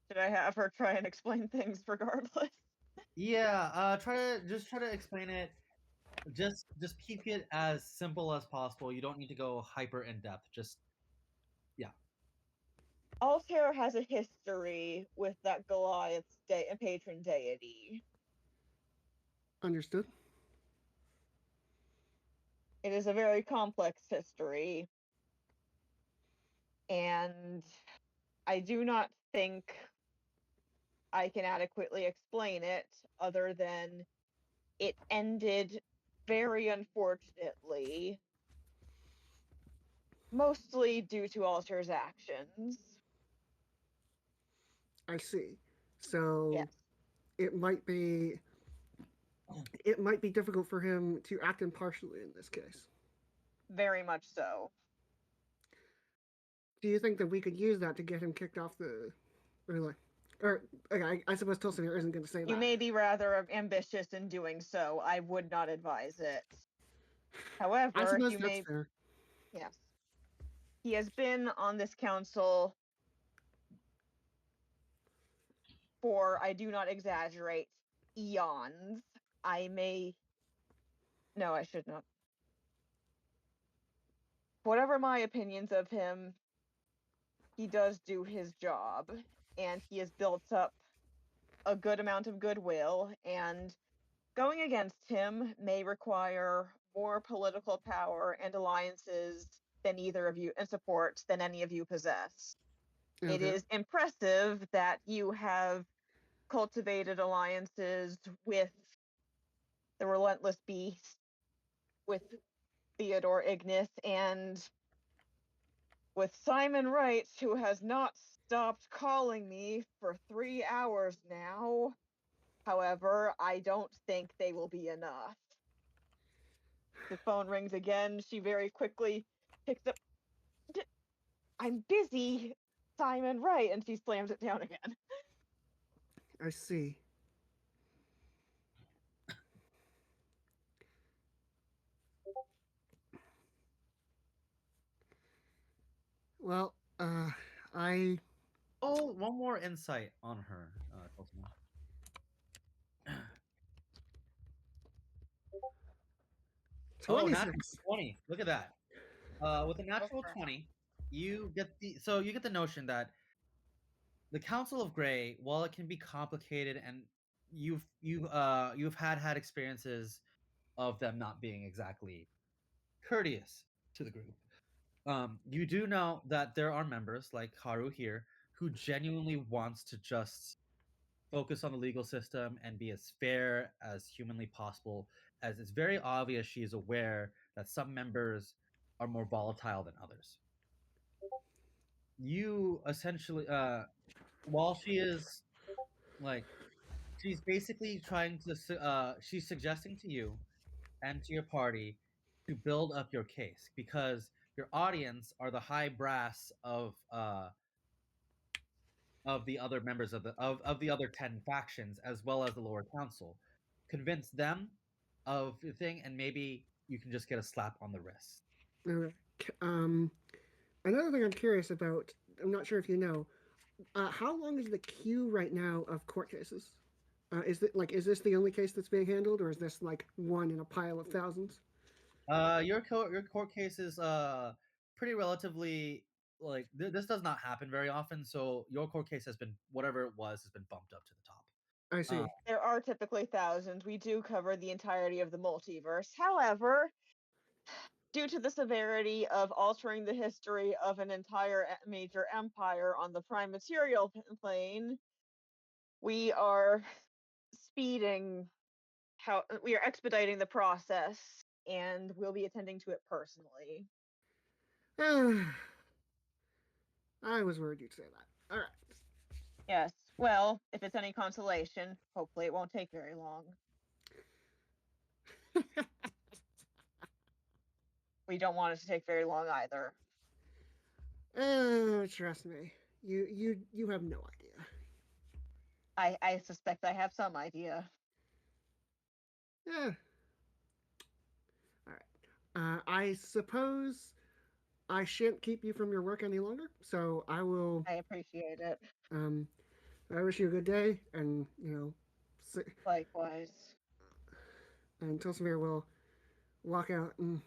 Should I have her try and explain things regardless? Yeah. Try to explain it. Just keep it as simple as possible. You don't need to go hyper in depth. Just yeah. Altair has a history with that Goliath's patron deity. Understood. It is a very complex history, and I do not think I can adequately explain it other than it ended very unfortunately, mostly due to Altair's actions. I see. So Yes, it might be difficult for him to act impartially in this case. very much so. Do you think that we could use that to get him kicked off the, or like, or okay, I suppose Tolstoy isn't going to say You that. may be rather ambitious in doing so. I would not advise it. However, I suppose you that's may. fair. Yes. He has been on this council for, I do not exaggerate, eons. I may. No, I should not. Whatever my opinions of him, he does do his job, and he has built up a good amount of goodwill, and going against him may require more political power and alliances than either of you, and support than any of you possess. It Okay. is impressive that you have cultivated alliances with the Relentless Beast, with Theodore Ignis, and with Simon Wright, who has not stopped calling me for 3 hours now. However, I don't think they will be enough. The phone rings again. She very quickly picks up. I'm busy, Simon Wright, and she slams it down again. I see. Well, I Oh, one more insight on her, Tolstoy. 26. Natural 20. Look at that. With a natural 20, you get the notion that the Council of Grey, while it can be complicated and you've had experiences of them not being exactly courteous to the group. You do know that there are members like Haru here who genuinely wants to just focus on the legal system and be as fair as humanly possible, as it's very obvious she is aware that some members are more volatile than others. You essentially, while she is like, she's basically trying to, she's suggesting to you and to your party to build up your case because your audience are the high brass of the other members of the other 10 factions as well as the lower council. Convince them of the thing and maybe you can just get a slap on the wrist. Okay. Um, Another thing I'm curious about. I'm not sure if you know. How long is the queue right now of court cases? Is this the only case that's being handled, or is this like one in a pile of thousands? Your court case is pretty relatively like this does not happen very often. So your court case has been whatever it was has been bumped up to the top. I see. There are typically thousands. We do cover the entirety of the multiverse. However, due to the severity of altering the history of an entire major empire on the prime material plane, we are speeding how we are expediting the process, and we'll be attending to it personally. I was worried you'd say that. All right. Yes. Well, if it's any consolation, hopefully it won't take very long. We don't want it to take very long either. Trust me. You have no idea. I suspect I have some idea. Yeah. All right. I suppose I shan't keep you from your work any longer, so I will. I appreciate it. I wish you a good day, and Likewise. and Tilsmere will walk out and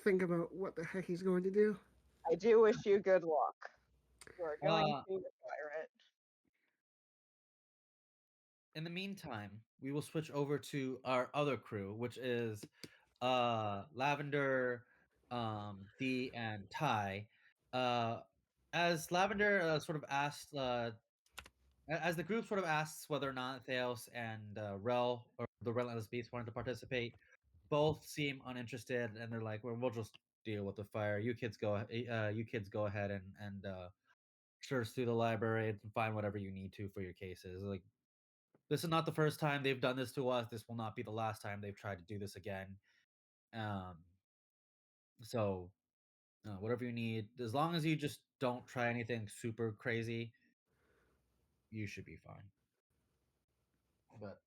think about what the heck he's going to do. I do wish you good luck. You are going Uh, to require it. In the meantime, we will switch over to our other crew, which is Lavender, Dee, and Ty. Uh, as Lavender sort of asked, as the group sort of asks whether or not Theos and Rel or the Relentless Beast wanted to participate, both seem uninterested, and they're like, "Well, we'll just deal with the fire. You kids go. You kids go ahead and search through the library and find whatever you need to for your cases. Like, this is not the first time they've done this to us. This will not be the last time they've tried to do this again. Um, so whatever you need, as long as you just don't try anything super crazy, you should be fine. But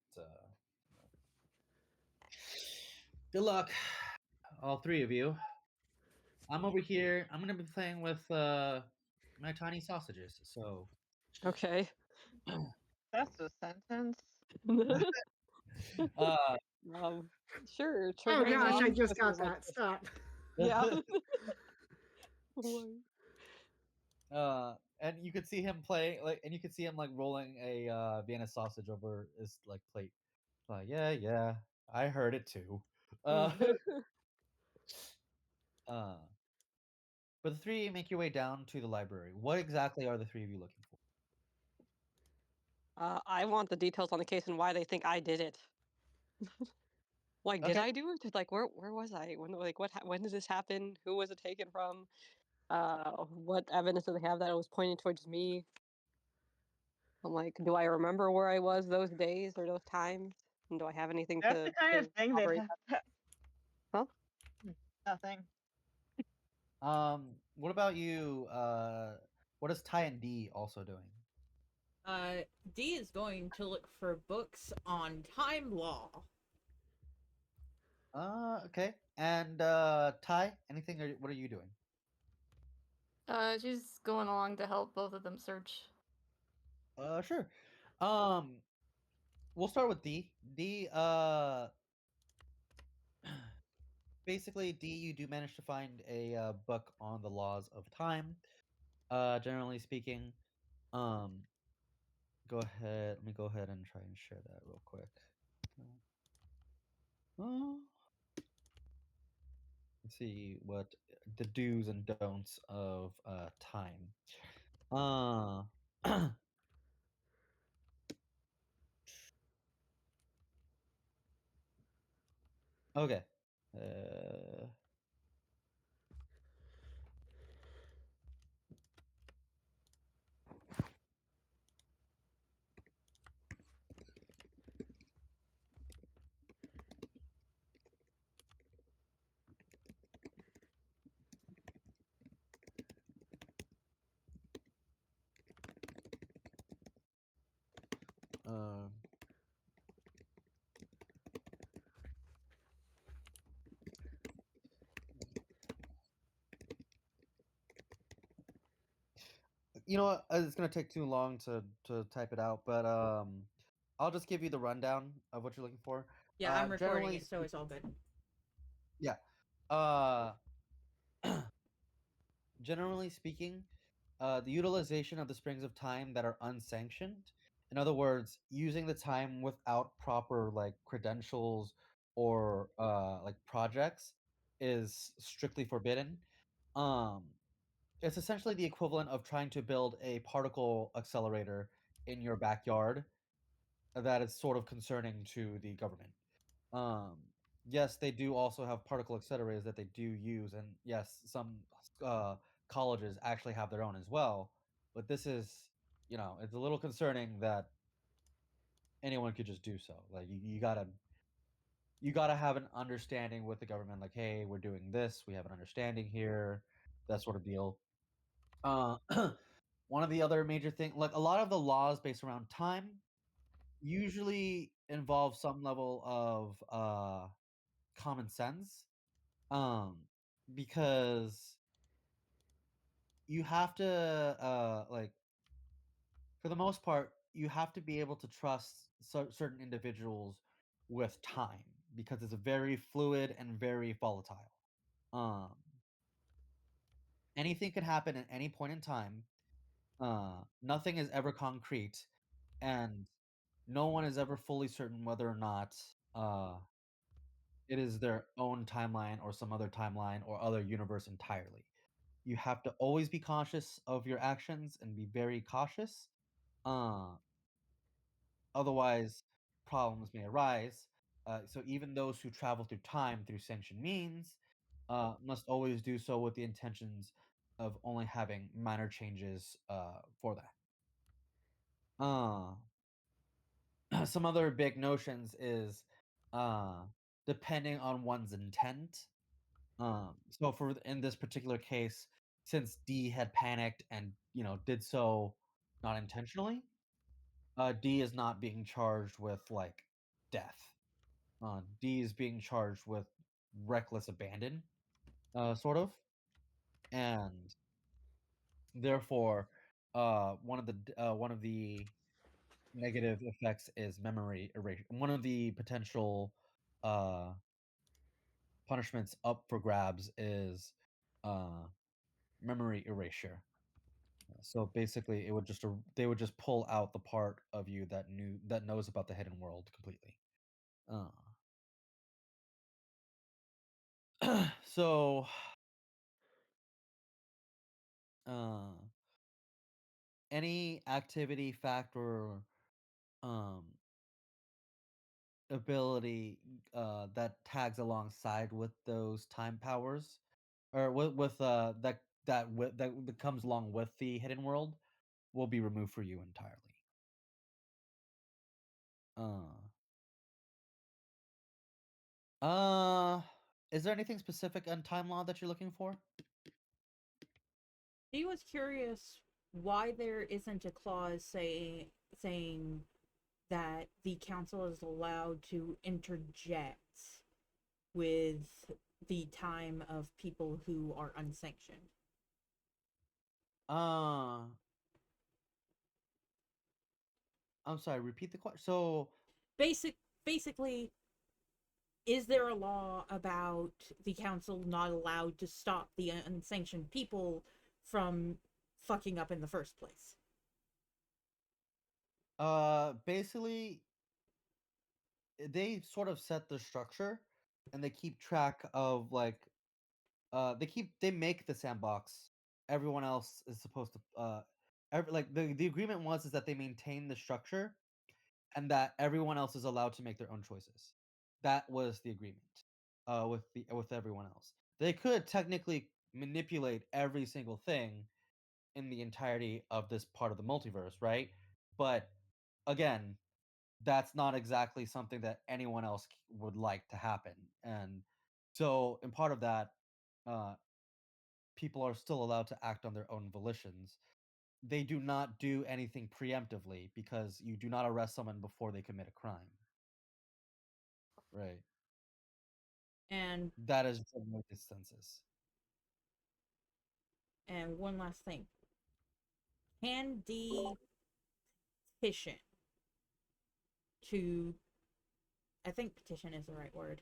good luck, all three of you. I'm over here. I'm gonna be playing with my tiny sausages. So Okay. That's a sentence. uh, Sure. Oh Triggering gosh, I on just with your got that. microphone. Stop. Yeah. Why? and you could see him playing like, and you could see him like rolling a Vienna sausage over his like plate. Like, yeah, I heard it too. Uh, uh, but the three make your way down to the library. What exactly are the three of you looking for? I want the details on the case and why they think I did it. Like, did Okay. I do it? Like, where was I? When did this happen? Who was it taken from? What evidence do they have that it was pointing towards me? I'm like, do I remember where I was those days or those times? And do I have anything That's the kind to of thing they'd corroborate that? Huh? Nothing. What about you? What is Ty and D also doing? D is going to look for books on time law. Okay. And Ty, anything? Or what are you doing? She's going along to help both of them search. Sure. We'll start with D. D. Basically, D, you do manage to find a book on the laws of time. Generally speaking, um, go ahead. Let me go ahead and try and share that real quick. Uh, let's see what the do's and don'ts of time. Uh, okay. Uh, um, you know what? It's gonna take too long to type it out, but I'll just give you the rundown of what you're looking for. Yeah, I'm recording Generally it, so it's all good. Yeah. Uh, generally speaking, the utilization of the springs of time that are unsanctioned, in other words, using the time without proper like credentials or like projects, is strictly forbidden. Um, it's essentially the equivalent of trying to build a particle accelerator in your backyard that is sort of concerning to the government. Um, yes, they do also have particle accelerators that they do use, and yes, some uh, colleges actually have their own as well. But this is, it's a little concerning that anyone could just do so. Like you gotta have an understanding with the government. Like, hey, we're doing this. We have an understanding here. That sort of deal. Uh, one of the other major thing, like a lot of the laws based around time, usually involve some level of common sense. Um, because you have to like for the most part, you have to be able to trust certain individuals with time because it's a very fluid and very volatile. Um, anything could happen at any point in time. Nothing is ever concrete, and no one is ever fully certain whether or not it is their own timeline or some other timeline or other universe entirely. You have to always be conscious of your actions and be very cautious. Uh, otherwise, problems may arise. So even those who travel through time through sanctioned means must always do so with the intentions of only having minor changes for that. Some other big notions is uh, depending on one's intent. So for in this particular case, since D had panicked and did so not intentionally, D is not being charged with like death. D is being charged with reckless abandon, sort of, and therefore, one of the negative effects is memory erasure. One of the potential uh, punishments up for grabs is uh, memory erasure. So basically, they would just pull out the part of you that knows about the hidden world completely. So uh, any activity, fact, or um, ability that tags alongside with those time powers, or with that comes along with the hidden world, will be removed for you entirely. Uh, uh, is there anything specific on time law that you're looking for? He was curious why there isn't a clause saying that the council is allowed to interject with the time of people who are unsanctioned. Uh, I'm sorry. Repeat the question. So, Basically, is there a law about the council not allowed to stop the unsanctioned people from fucking up in the first place? basically, they sort of set the structure, and they keep track of like they make the sandbox. Everyone else is supposed to like the agreement was is that they maintain the structure and that everyone else is allowed to make their own choices. That was the agreement with everyone else. They could technically manipulate every single thing in the entirety of this part of the multiverse, right? But again, that's not exactly something that anyone else would like to happen. And so, in part of that, uh, people are still allowed to act on their own volitions. They do not do anything preemptively because you do not arrest someone before they commit a crime. Right. And That is the no consensus. one last thing. Can D petition to, I think petition is the right word,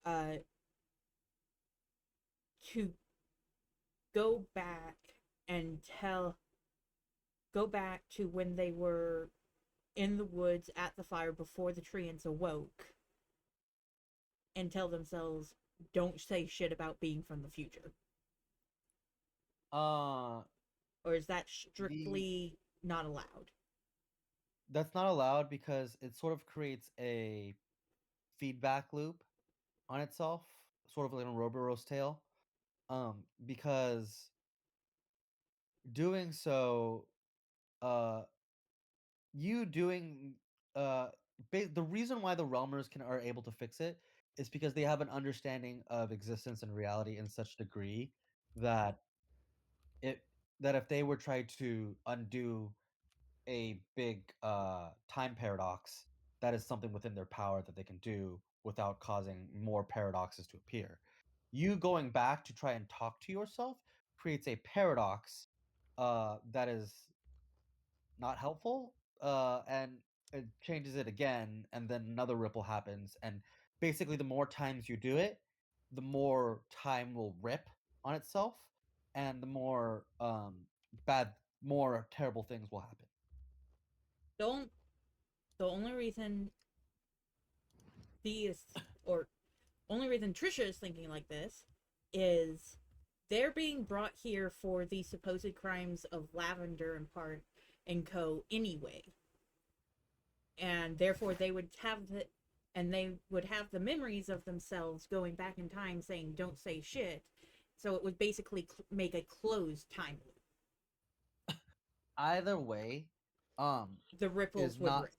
uh to go back and tell go back to when they were in the woods at the fire before the treants awoke and tell themselves, don't say shit about being from the future? Uh, Or is that the strictly not allowed? That's not allowed because it sort of creates a feedback loop on itself, sort of like a Robo tail. Because doing so, uh, you doing uh, the reason why the Realmers are able to fix it is because they have an understanding of existence and reality in such degree that it that if they were trying to undo a big time paradox, that is something within their power that they can do without causing more paradoxes to appear. You going back to try and talk to yourself creates a paradox that is not helpful, and it changes it again, and then another ripple happens, and basically the more times you do it, the more time will rip on itself, and the more bad, more terrible things will happen. Don't the only reason is or only reason Trisha is thinking like this is they're being brought here for the supposed crimes of Lavender and part and co anyway. And therefore they would have the memories of themselves going back in time saying don't say shit. So it would basically make a closed time loop. Either way, um, The is ripples would not. rip.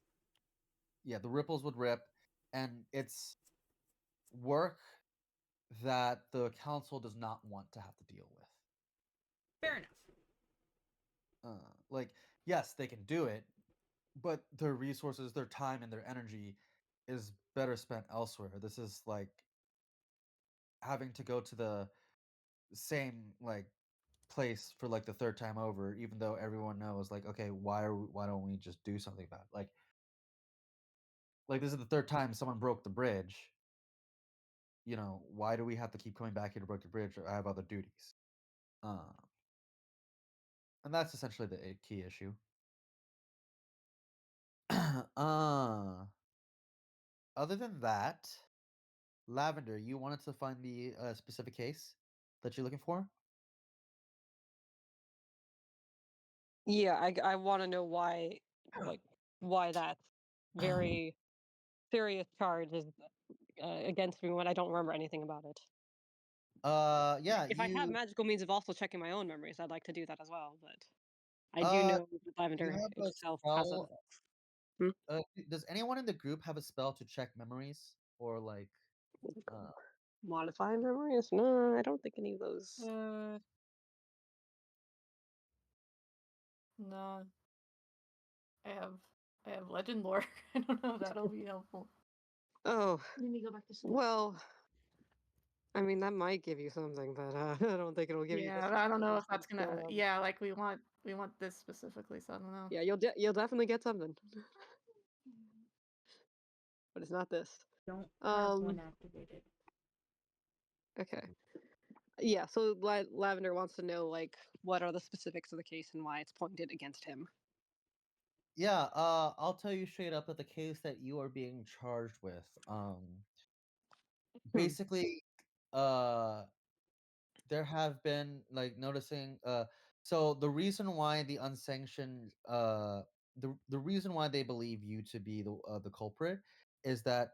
Yeah, the ripples would rip, and it's work that the council does not want to have to deal with. Fair enough. Like, yes, they can do it, but their resources, their time, and their energy is better spent elsewhere. This is like having to go to the same like place for like the third time over, even though everyone knows like, okay, why don't we just do something about it? Like this is the third time someone broke the bridge. You know, why do we have to keep coming back here to break the bridge? I have other duties. Uh, and that's essentially the key issue. uh, Other than that, Lavender, you wanted to find the specific case that you're looking for? Yeah, I want to know why, like, why that very serious charge is against me when I don't remember anything about it. Yeah, If I have you magical means of also checking my own memories, I'd like to do that as well. But I do uh know that you Lavender have a itself has a. spell. Hmm? Does anyone in the group have a spell to check memories or like uh Modify memories? No, I don't think any of those. No, I have I have legend lore. I don't know if that'll be helpful. Oh, Let me go back to sleep. well, I mean that might give you something, but I don't think it'll give you Yeah, this. I don't know if that's gonna. So, Yeah, like we want this specifically, so I don't know. yeah, you'll definitely get something, but it's not this. Don't have Um. one activated. Okay. Yeah. So Lavender wants to know like what are the specifics of the case and why it's pointed against him. yeah, I'll tell you straight up that the case that you are being charged with, Hmm. basically, uh, there have been like noticing, so the reason why the unsanctioned, the reason why they believe you to be the culprit is that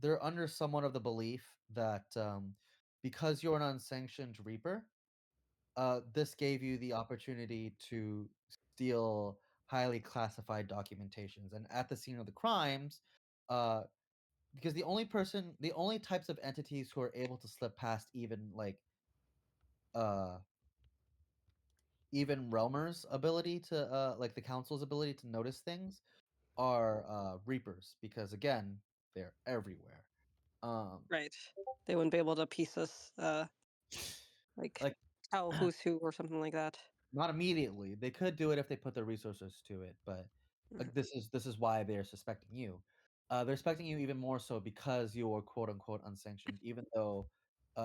they're under somewhat of the belief that because you're an unsanctioned reaper, this gave you the opportunity to steal highly classified documentations. And at the scene of the crimes, uh, because the only types of entities who are able to slip past uh, even Realmer's ability to, like the council's ability to notice things, are Reapers, because again, they're everywhere. Um, Right. They wouldn't be able to piece us like like tell who's who or something like that. not immediately. They could do it if they put their resources to it, but Mhm. this is why they're suspecting you. They're suspecting you even more so because you're quote unquote unsanctioned, even though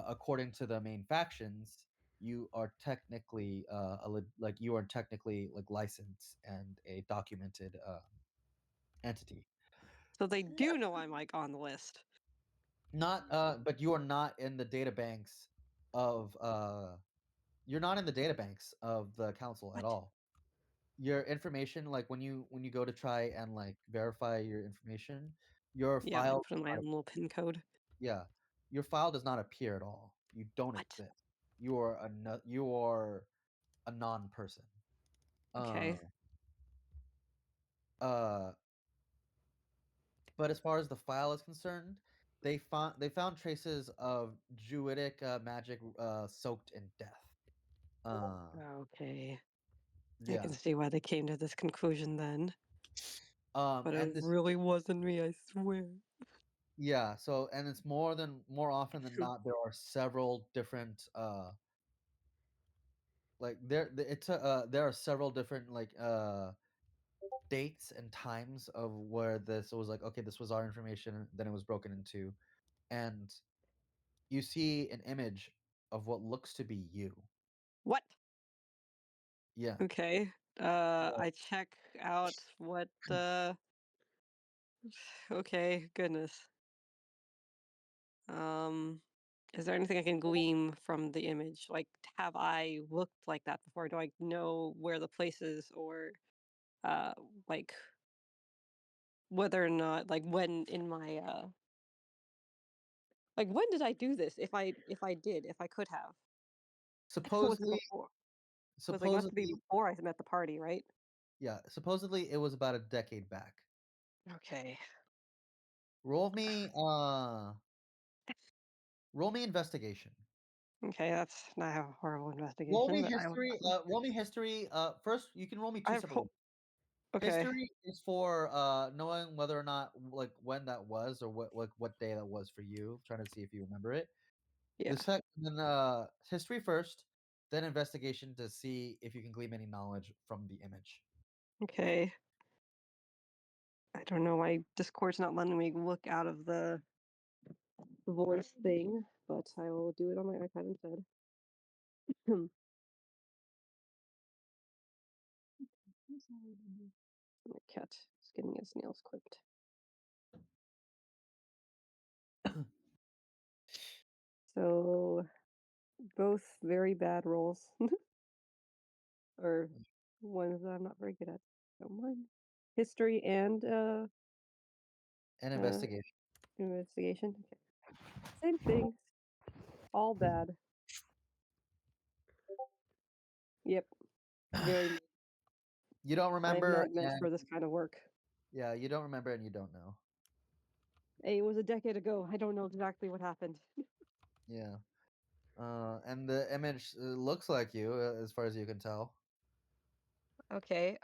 according to the main factions, you are technically like you are technically like licensed and a documented entity. So they do know I'm like on the list. Not but you are not in the data banks of you're not in the data banks of the council at What? all. Your information, like when you go to try and like verify your information, your Yeah, I file put in my own little pin code. yeah, your file does not appear at all. You don't What? exist. You are you are a non-person. Uh, Okay. uh, but as far as the file is concerned, they found traces of druidic magic soaked in death. Uh, Okay. I yeah. can see why they came to this conclusion then. But it And this really wasn't me, I swear. yeah. So and it's more often than not there are several different like there are several different like dates and times of where this was like okay this was our information then it was broken into and you see an image of what looks to be you. What? Yeah. Okay. I check out what okay, goodness. Um, is there anything I can glean from the image? Like, have I looked like that before? Do I know where the place is or uh like whether or not like when in my like when did I do this? If I did, if I could have. Was it supposedly before? Was like must be supposedly before I met the party, right? yeah supposedly it was about a decade back. Okay. roll me uh roll me investigation. Okay, that's not a horrible Roll investigation, me but I will. history. Roll me history. First, you can roll me I two have separate ones. okay. History is for knowing whether or not like when that was or what day that was for you. Trying to see if you remember it. Yeah. The second, then history first, then investigation to see if you can glean any knowledge from the image. Okay. I don't know. My Discord's not letting me look out of the voice thing, but I will do it on my iPad instead. My cat is getting his nails clipped. So both very bad rolls, or ones that I'm not very good at. So mine, history and And uh, investigation. investigation. Okay. Same thing. All bad. Yep. Very. You don't I'm remember, not meant and for this kind of work. yeah, you don't remember, and you don't know. Hey, it was a decade ago. I don't know exactly what happened. Yeah. And the image looks like you, as far as you can tell. Okay.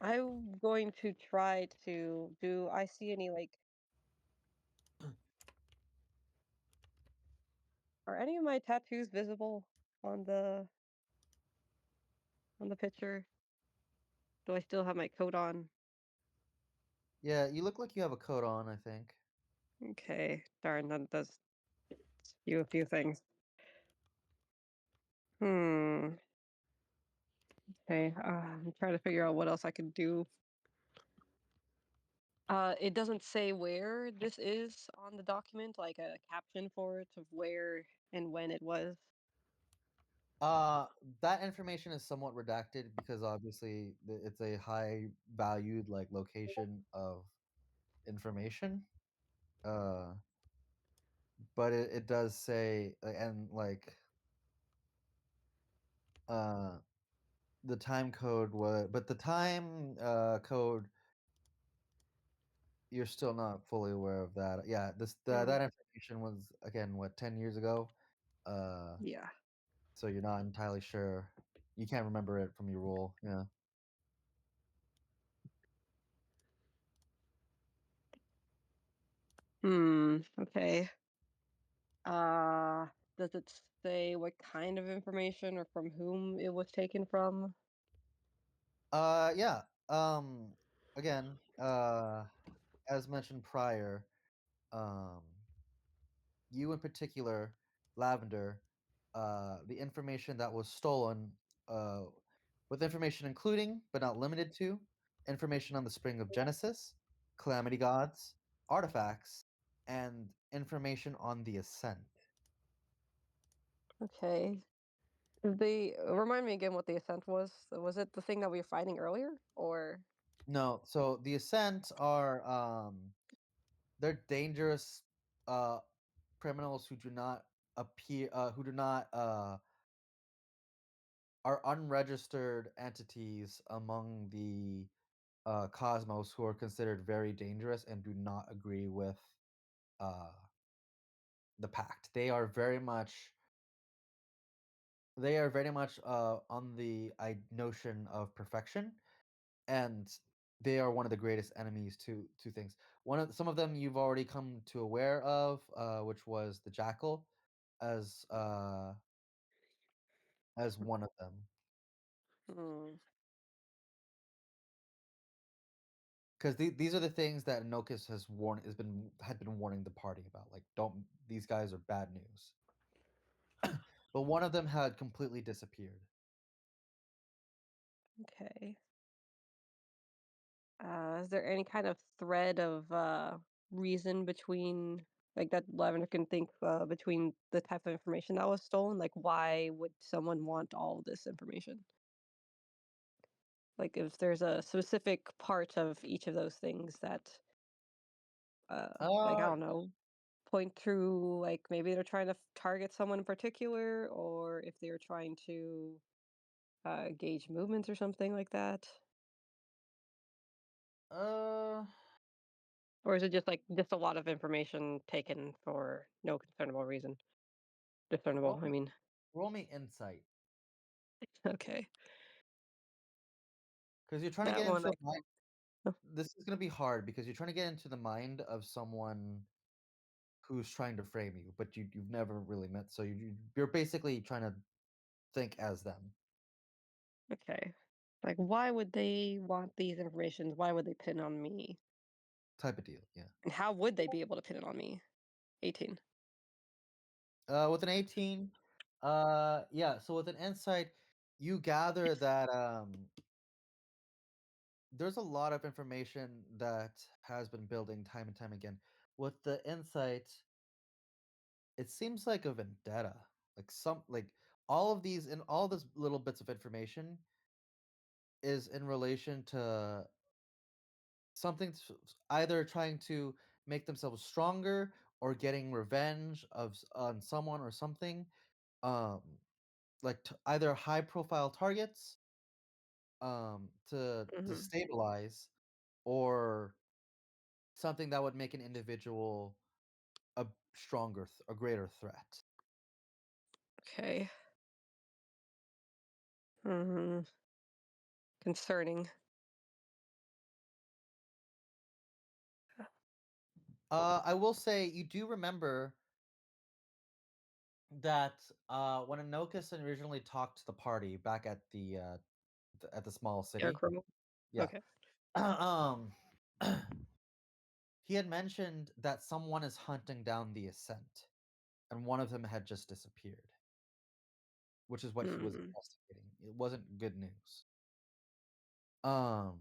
I'm going to try to do. I see any like? Are any of my tattoos visible on the picture? Do I still have my coat on? Yeah, you look like you have a coat on. I think. Okay. Darn, that does skew a few things. Hmm. Okay. I'm trying to figure out what else I could do. It doesn't say where this is on the document, like a caption for it of where and when it was. Uh, that information is somewhat redacted because obviously it's a high valued like location of information. Uh, but it does say and like uh the time code was but the time code you're still not fully aware of that. Yeah, Mm, that information was again what 10 years ago. Uh, yeah. so you're not entirely sure. You can't remember it from your role. Yeah. Hmm. Okay. Uh, does it say what kind of information or from whom it was taken from? Yeah. Again, as mentioned prior, um, you in particular, Lavender, the information that was stolen, uh, with information including but not limited to information on the Spring of Genesis, Calamity Gods, artifacts, and information on the Ascent. Okay. The remind me again what the ascent was. Was it the thing that we were fighting earlier, or No, so the Ascent are they're dangerous uh criminals who do not appear who do not are unregistered entities among the cosmos who are considered very dangerous and do not agree with uh the pact. They are very much on the notion of perfection, and they are one of the greatest enemies to things. Some of them you've already come to aware of, which was the jackal, as uh, as one of them. hmm, Because these are the things that Nokus had been warning the party about. Like, don't these guys are bad news. But one of them had completely disappeared. okay? Is there any kind of thread of reason between like that Lavender can think between the type of information that was stolen? Like, why would someone want all this information? Like, if there's a specific part of each of those things that, like, I Uh, don't know, point through, like, maybe they're trying to target someone in particular, or if they're trying to gauge movements or something like that. uh, Or is it just like just a lot of information taken for no discernible reason? roll Discernible, I me, mean. roll me insight, Okay. because you're trying to That get one into a I mind. oh, This is gonna be hard because you're trying to get into the mind of someone who's trying to frame you, but you've never really met. So you're basically trying to think as them, okay. Like why would they want these informations? Why would they pin on me? type of deal. Yeah. And how would they be able to pin it on me? 18. With an 18, yeah. So with an insight, you gather that there's a lot of information that has been building time and time again. With the insight, it seems like a vendetta, like all of these and all this little bits of information is in relation to either trying to make themselves stronger or getting revenge on someone or something. Um, like either high profile targets to Hmm. destabilize, or something that would make an individual a a greater threat. Okay. Hmm. Concerning. I will say you do remember that when Anokus originally talked to the party back at at the small city, Scarecrow. yeah, Okay. um, he had mentioned that someone is hunting down the Ascent, and one of them had just disappeared, which is what he was Hmm. investigating. It wasn't good news. Um,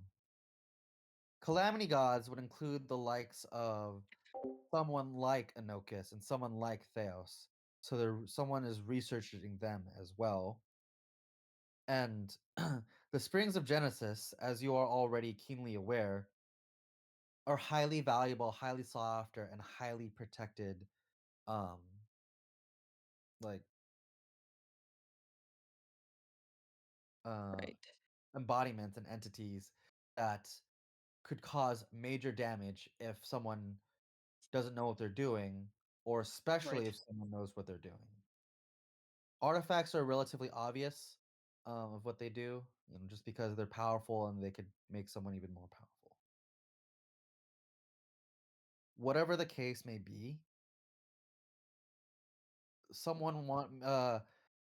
Calamity gods would include the likes of someone like Anokus and someone like Theos. So someone is researching them as well. And the springs of Genesis, as you are already keenly aware, are highly valuable, highly sought after, and highly protected um like uh Right. embodiments and entities that could cause major damage if someone doesn't know what they're doing, or especially Right. if someone knows what they're doing. Artifacts are relatively obvious of what they do, just because they're powerful and they could make someone even more powerful. Whatever the case may be, someone want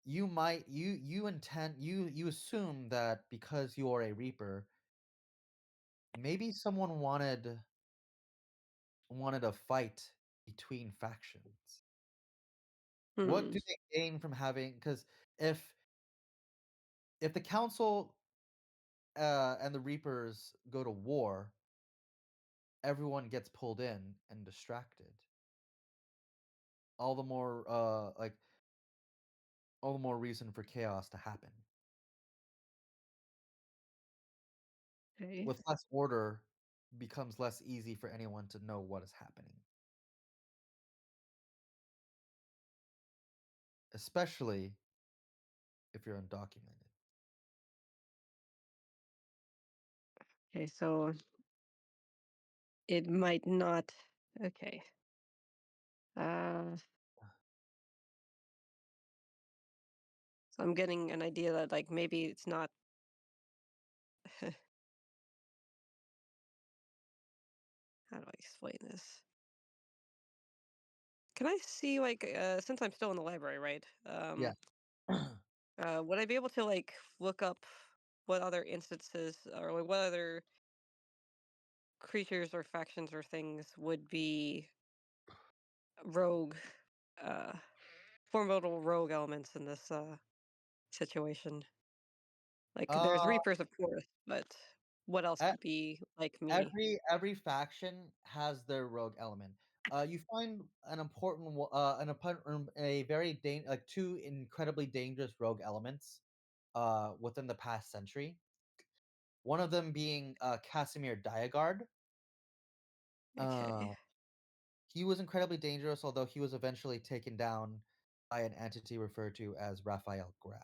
you might you intend you assume that because you are a reaper, maybe someone wanted a fight between factions. What Hmm. do they gain from having? Because if the council and the Reapers go to war, everyone gets pulled in and distracted. All the more all the more reason for chaos to happen. Okay. With less order, becomes less easy for anyone to know what is happening. Especially if you're undocumented. Okay, so it might not. Okay. So I'm getting an idea that like maybe it's not. How do I explain this? Can I see like since I'm still in the library, right? Yeah. Would I be able to like look up what other instances or like, what other creatures or factions or things would be rogue, uh, formidable rogue elements in this situation? Like, there's uh Reapers, of course, but what else e- could be like me? every faction has their rogue element. You find an important a very like two incredibly dangerous rogue elements within the past century. One of them being Casimir Diagard. Okay. Uh, he was incredibly dangerous, although he was eventually taken down by an entity referred to as Raphael Graf.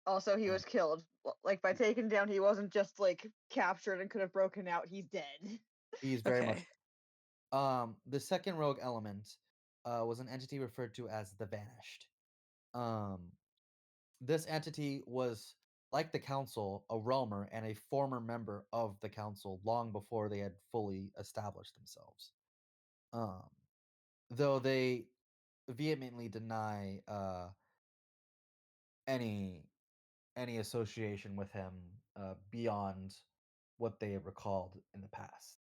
Also, he Uh, was killed. Like by taken down, he wasn't just like captured and could have broken out. He's dead. he's very much. Okay. The second rogue element was an entity referred to as the Vanished. Um, this entity was, like the council, a realmer and a former member of the council long before they had fully established themselves. Um, though they vehemently deny any any association with him beyond what they have recalled in the past.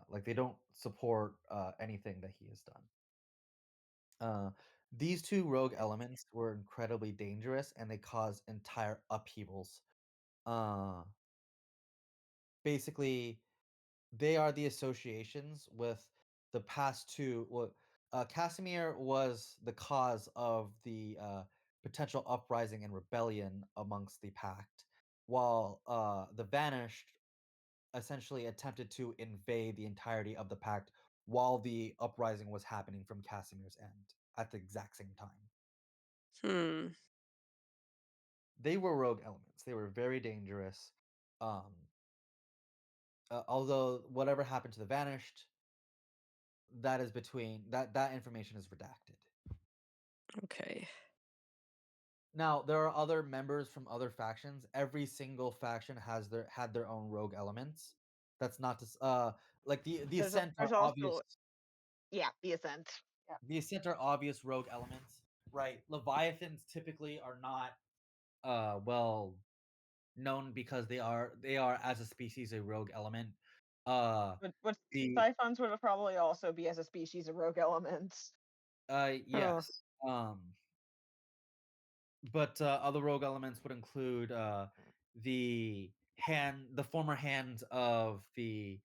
Like they don't support anything that he has done. These two rogue elements were incredibly dangerous, and they caused entire upheavals. Uh, Basically, they are the associations with the past two. Well, Casimir was the cause of the potential uprising and rebellion amongst the pact, while the Vanished essentially attempted to invade the entirety of the pact while the uprising was happening from Casimir's end at the exact same time. Hmm. They were rogue elements. They were very dangerous. Um, although whatever happened to the Vanished, that is between that information is redacted. Okay. Now there are other members from other factions. Every single faction had their own rogue elements. That's not to like the Ascent are There's obvious. also the Ascent. Yeah. The Ascent are obvious rogue elements, right? Leviathans typically are not well known because they are as a species a rogue element. Uh But the Siphons would probably also be as a species of rogue elements. Oh. yes. But other rogue elements would include the former hand uh of the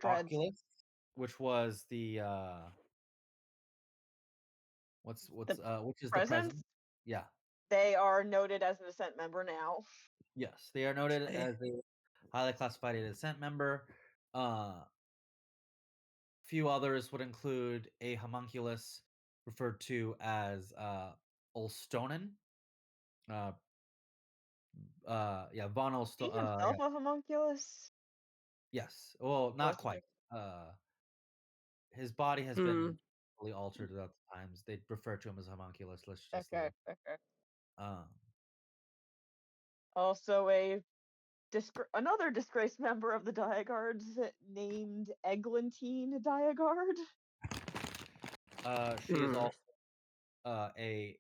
Dreads. Oculus, which was the The which is the presents, present. Yeah. they are noted as an Ascent member now. Yes, they are noted Okay. as a highly classified Ascent member. Few others would include a homunculus referred to as Ulstonen. Uh, yeah, von He Ulsto. himself Yeah, a homunculus. yes. Well, Was not quite. he? His body has Hmm. been fully altered at times. They refer to him as homunculus. Let's just Okay, say. okay. Um, Also another disgraced member of the Diaguards named Eglantine Diagard. she is Hmm. also an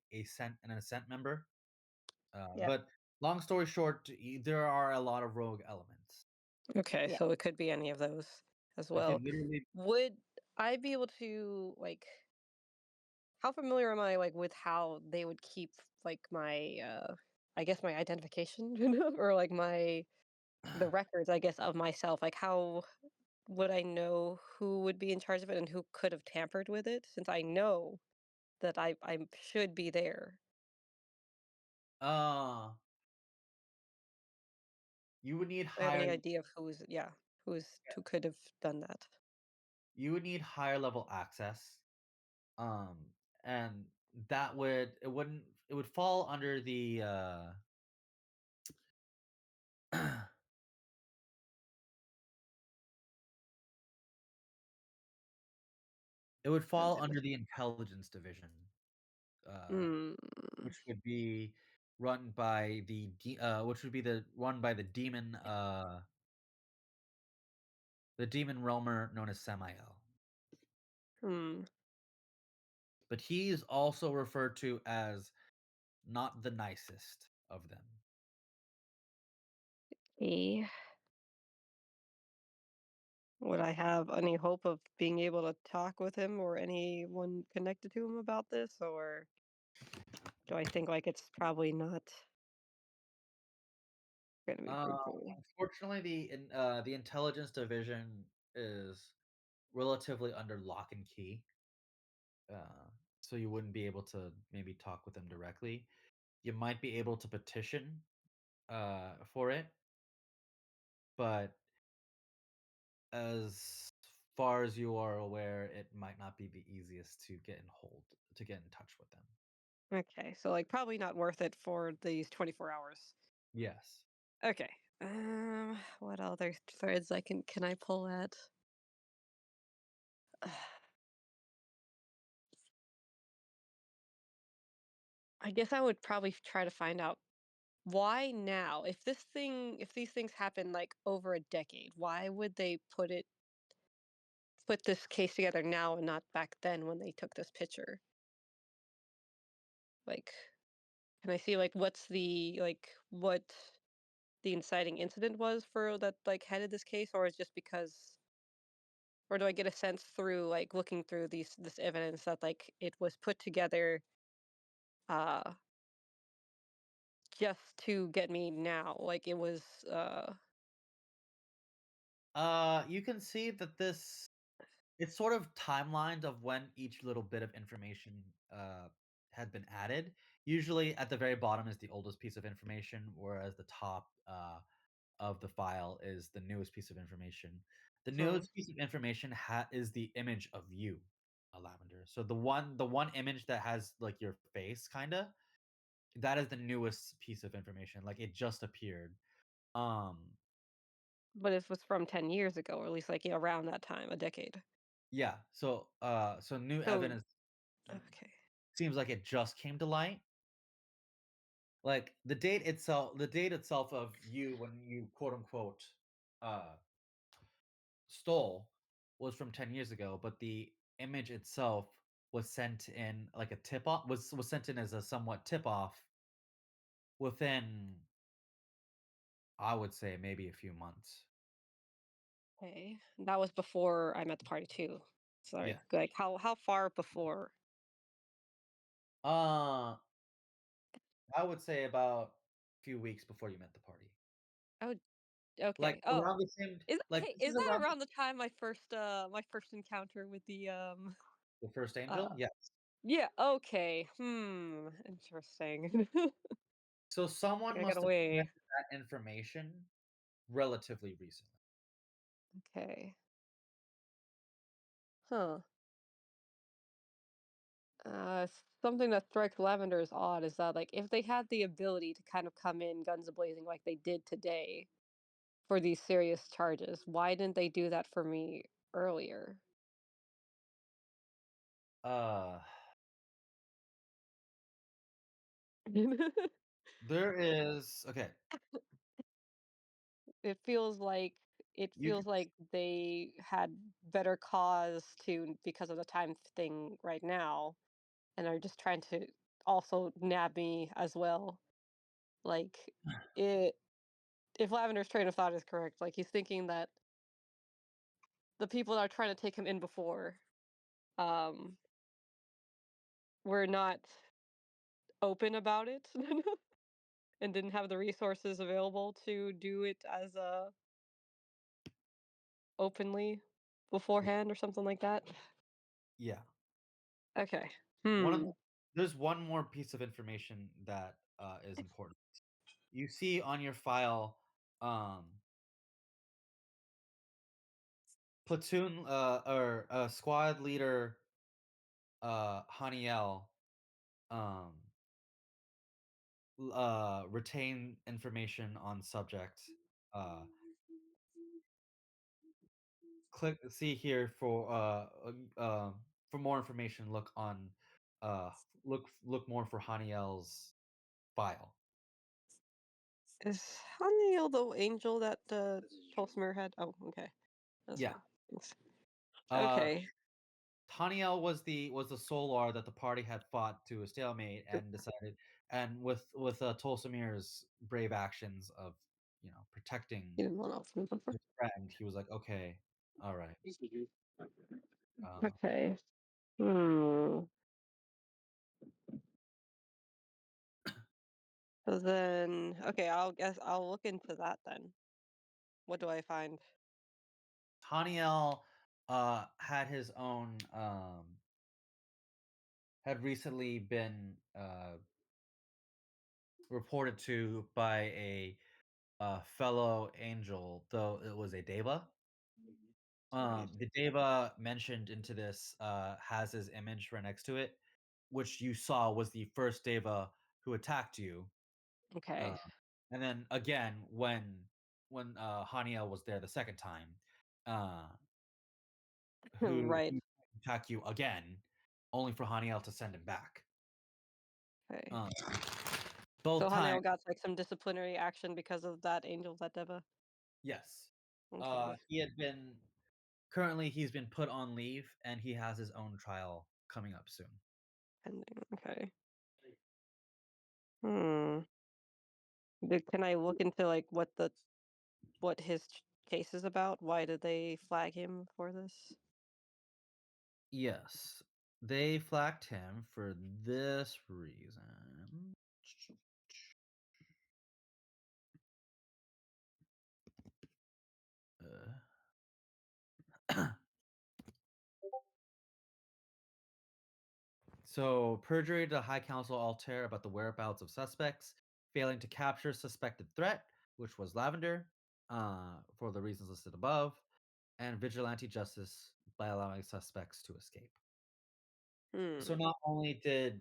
ascent member. Yeah, But long story short, there are a lot of rogue elements. Okay, yeah. so it could be any of those as It well. could literally Would I be able to like? How familiar am I like with how they would keep like my I guess my identification, or like the records, I guess, of myself? Like how would I know who would be in charge of it and who could have tampered with it, since I know that I should be there? Uh, you would need Do I have higher any idea of who could have done that? you would need higher level access. Um, and that would it wouldn't it would fall under the it would fall under the intelligence division, uh, Mm, which would be run by which would be run by the demon realmer known as Samael. hmm. But he is also referred to as not the nicest of them. Eh. Would I have any hope of being able to talk with him or anyone connected to him about this, or do I think like it's probably not gonna be Uh, fruitful? Unfortunately, the intelligence division is relatively under lock and key, uh, so you wouldn't be able to maybe talk with them directly. You might be able to petition for it, but as far as you are aware, it might not be the easiest to get in touch with them. Okay, so like probably not worth it for these 24 hours. Yes. Okay. What other threads can I pull at? I guess I would probably try to find out why now. If these things happen like over a decade, why would they put this case together now and not back then when they took this picture? Like, can I see like what the inciting incident was for that like headed this case, or is just because, or do I get a sense through like looking through this evidence that like it was put together uh just to get me now? Like it was You can see that it's sort of timelines of when each little bit of information had been added. Usually, at the very bottom is the oldest piece of information, whereas the top of the file is the newest piece of information. The hmm. newest piece of information is the image of you, Lavender. So the one image that has like your face, kinda, that is the newest piece of information. Like it just appeared. Um, But it was from 10 years ago, or at least like around that time, a decade. yeah. So new So evidence okay. seems like it just came to light. Like the date itself of you when you quote unquote uh stole was from 10 years ago, but the image itself was sent in like a tip off was sent in as a somewhat tip off within, I would say, maybe a few months. Okay. That was before I met the party too. Sorry. Yeah. Like how far before? Uh I would say about a few weeks before you met the party. Oh, Like okay. Oh, around the same is like hey, this is is that around around the time my first encounter with the the first uh angel? Yes. yeah, okay. Interesting. So someone I got must have away. connected that information relatively recently. Okay. Huh. Something that strikes Lavender as odd is that like if they had the ability to kind of come in guns a blazing like they did today for these serious charges, why didn't they do that for me earlier? Uh there is okay. It feels like You can they had better cause to because of the time thing right now, and are just trying to also nab me as well. Like it if Lavender's train of thought is correct, like he's thinking that the people that are trying to take him in before were not open about it and didn't have the resources available to do it as openly beforehand or something like that. Yeah. Okay. There's one more piece of information that is important. You see on your file, platoon or squad leader Haniel retain information on subject. Click see here for more information. Look on look more for Haniel's file. Is Haniel the angel that Tolsmer had? Oh, okay. That's Yeah. fine. Thanks. Uh, Okay. Haniel was the Solar that the party had fought to a stalemate and decided, and with Tolsamir's brave actions of protecting You didn't want to open it before? his friend, he was like, okay, all right. Okay. Hmm. So then, okay, I'll look into that then. What do I find? Haniel had his own had recently been reported to by a fellow angel, though it was a deva. Right. The deva mentioned into this has his image right next to it, which you saw was the first deva who attacked you. Okay. And then again, when Haniel was there the second time, Right. who attacked you again, only for Haniel to send him back. Okay. Both So times, Haniel got like some disciplinary action because of that angel, that Deva. yes. Okay. He had been currently he's been put on leave and he has his own trial coming up soon. Pending. Okay. Hmm. Can I look into like what his case is about? Why did they flag him for this? Yes. They flagged him for this reason. So, perjury to High Council Altair about the whereabouts of suspects, failing to capture suspected threat, which was Lavender, for the reasons listed above, and vigilante justice by allowing suspects to escape. So, Hmm. not only did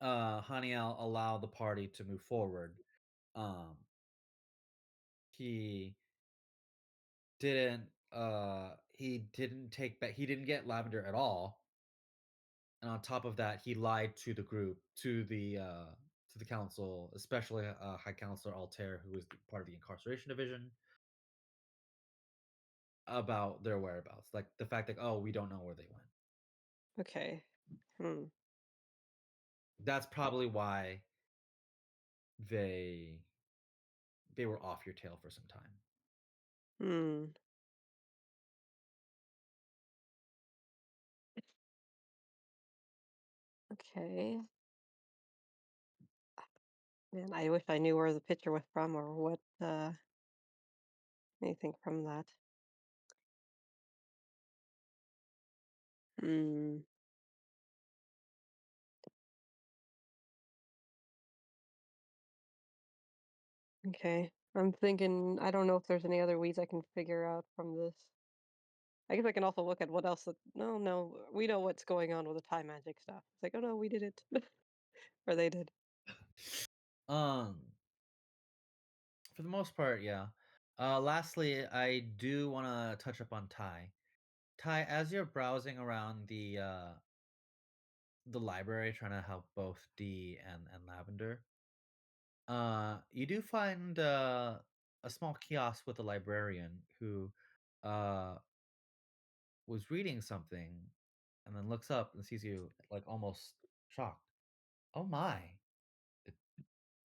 Haniel allow the party to move forward, um, he didn't he didn't get Lavender at all, and on top of that he lied to the group, to the council, especially High Counselor Altair, who was part of the incarceration division, about their whereabouts, like the fact that, oh, we don't know where they went. Okay. Hmm. That's probably why they were off your tail for some time. Hmm. Okay. Man, I wish I knew where the picture was from or what anything from that. Hmm. Okay. I'm thinking I don't know if there's any other weeds I can figure out from this. I guess I can also look at what else. No, we know what's going on with the time magic stuff. It's like, oh no, we did it, or they did. Um, for the most part, yeah. Lastly, I do want to touch up on Ty. Ty, as you're browsing around the library trying to help both D and Lavender, you do find a small kiosk with a librarian who uh was reading something and then looks up and sees you, like, almost shocked. Oh my. It-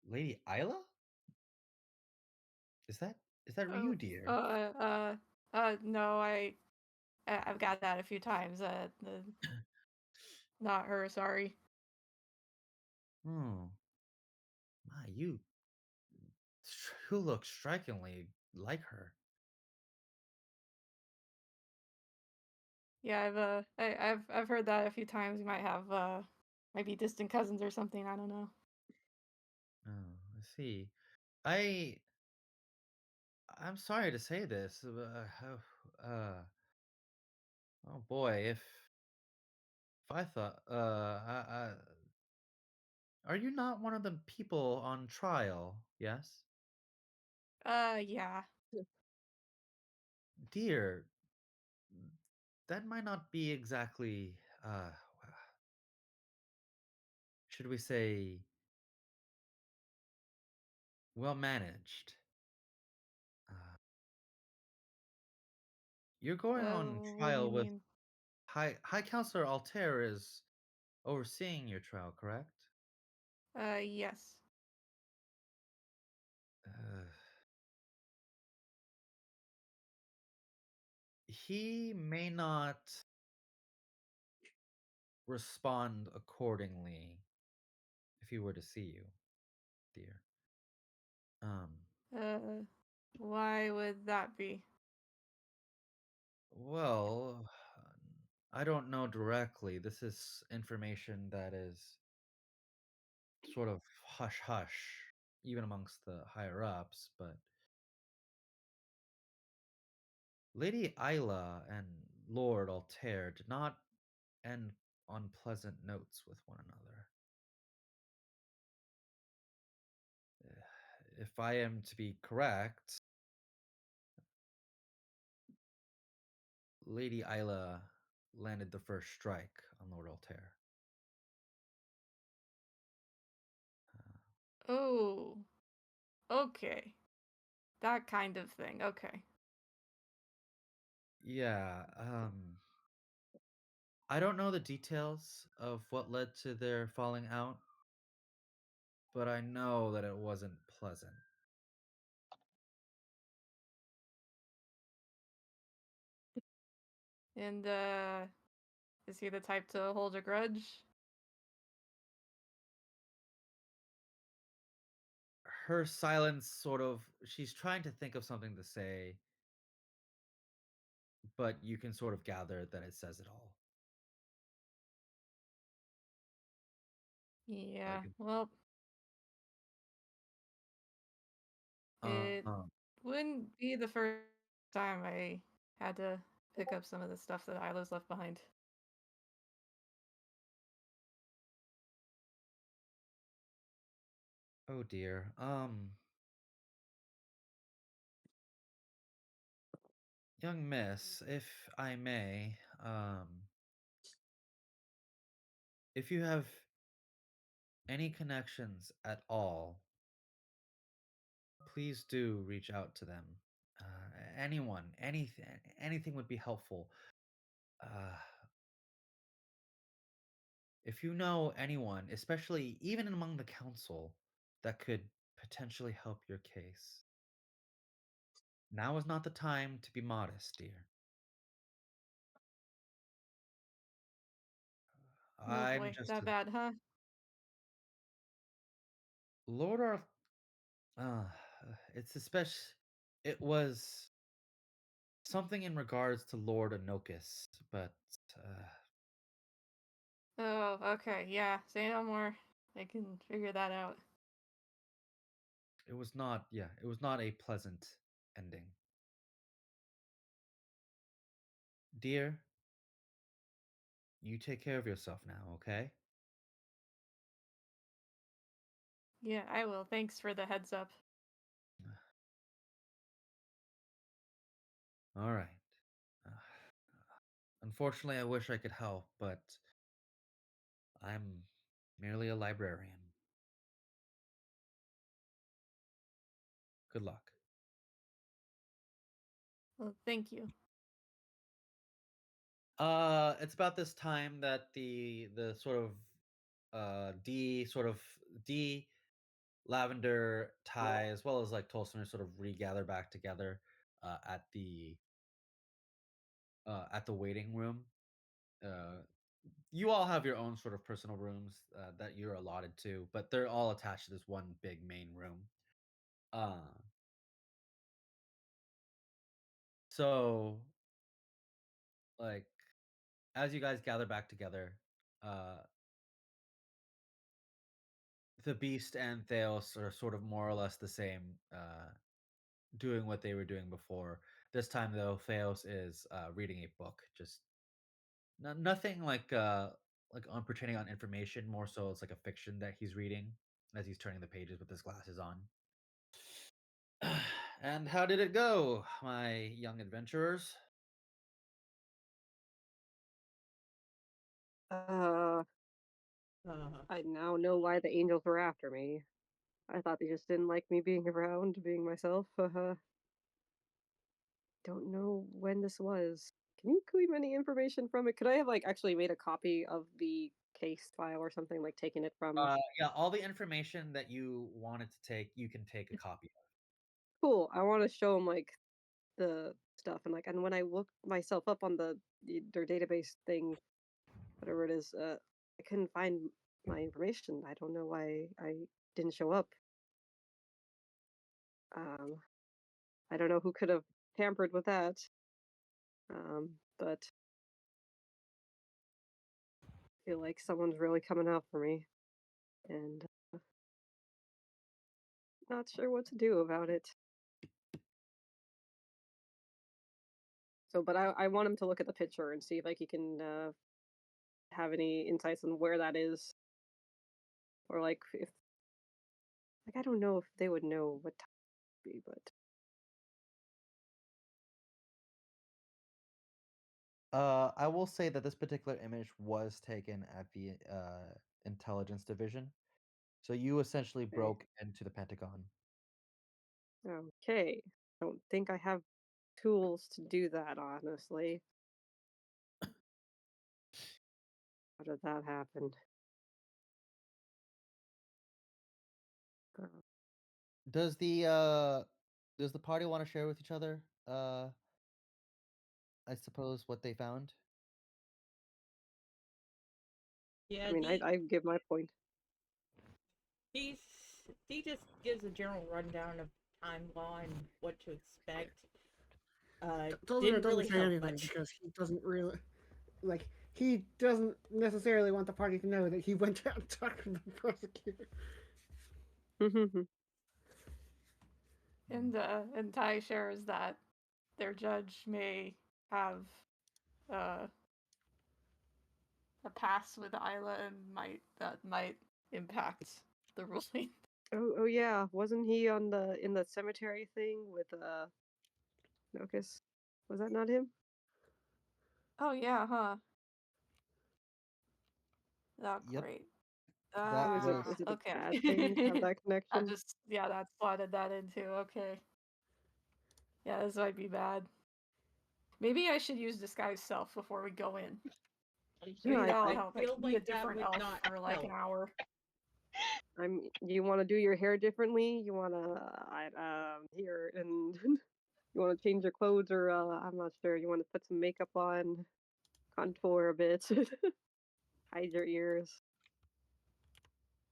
Lady Isla? Is that Oh, you, dear? no, I've got that a few times. Not her, sorry. Hmm. My, you look strikingly like her. Yeah, I've heard that a few times. You might have might be distant cousins or something. I don't know. Oh, I see. I I'm sorry to say this. Oh boy, if I thought are you not one of the people on trial? Yes, Yeah. dear. That might not be exactly should we say well managed. Uh, you're going on What do you trial with mean? High Counselor Altair is overseeing your trial, correct? Yes. Uh, he may not respond accordingly if he were to see you, dear. Um, Uh, why would that be? well, I don't know directly. This is information that is sort of hush hush, even amongst the higher ups, but Lady Isla and Lord Altair did not end on pleasant notes with one another. If I am to be correct, Lady Isla landed the first strike on Lord Altair. Oh, okay. That kind of thing. Okay. Yeah, I don't know the details of what led to their falling out, but I know that it wasn't pleasant. And is he the type to hold a grudge? Her silence sort of, she's trying to think of something to say, but you can sort of gather that it says it all. Yeah. Like, Well, it um, wouldn't be the first time I had to pick up some of the stuff that Isla's left behind. oh dear. Young miss, if I may, if you have any connections at all, please do reach out to them. Anyone, anything would be helpful. Uh, if you know anyone, especially even among the council, that could potentially help your case, now is not the time to be modest, dear. Oh I'm boy, just that bad, huh? Lord Arth. Uh, it's especially. It was something in regards to Lord Anokus, but uh, Oh, okay, yeah. Say no more. I can figure that out. it was not. Yeah, it was not a pleasant ending, dear. You take care of yourself now, okay? Yeah, I will. Thanks for the heads up. All right. Uh, unfortunately, I wish I could help, but I'm merely a librarian. Good luck. Well, thank you. It's about this time that the sort of D Lavender, Ty, as well as like Tolstoy sort of regather back together at the at the waiting room. Uh, you all have your own sort of personal rooms that you're allotted to, but they're all attached to this one big main room. Uh, so, like, as you guys gather back together, uh, the Beast and Theos are sort of more or less the same, doing what they were doing before. This time, though, Theos is reading a book. Just nothing like on pertaining on information. More so, it's like a fiction that he's reading as he's turning the pages with his glasses on. And how did it go, my young adventurers? Uh, I now know why the angels were after me. I thought they just didn't like me being around, being myself. Don't know when this was. Can you glean any information from it? Could I have like actually made a copy of the case file or something, like taken it from? Yeah, all the information that you wanted to take, you can take a copy of. Cool. I want to show them like the stuff and like, and when I looked myself up on their database thing, whatever it is, I couldn't find my information. I don't know why I didn't show up. I don't know who could have tampered with that. But I feel like someone's really coming out for me, and not sure what to do about it. So, but I want him to look at the picture and see if like he can have any insights on where that is, or like if like I don't know if they would know what time it would be, but I will say that this particular image was taken at the intelligence division. So you essentially okay. broke into the Pentagon. Okay, don't think I have tools to do that, honestly. How did that happen? Uh, Does the party want to share with each other? I suppose what they found. Yeah, I mean, I give my point. he's he just gives a general rundown of time law and what to expect. Tolzien Didn't doesn't really say help anything much. because he doesn't really like. He doesn't necessarily want the party to know that he went out and talked to the prosecutor. And Ty shares that their judge may have uh, a pass with Isla and might impact the ruling. Oh yeah, wasn't he on in the cemetery thing with Nocus? Was that not him? Oh yeah, huh? Not Yep, great. that Oh, was. is it a Okay. bad thing to have that connection? That slotted that into okay. Yeah, this might be bad. Maybe I should use disguise self before we go in. No, Maybe that'll I help. I feel can be a like that different would elf not for like an help. hour. you want to do your hair differently? You want to here and you want to change your clothes or I'm not sure. You want to put some makeup on, contour a bit, hide your ears.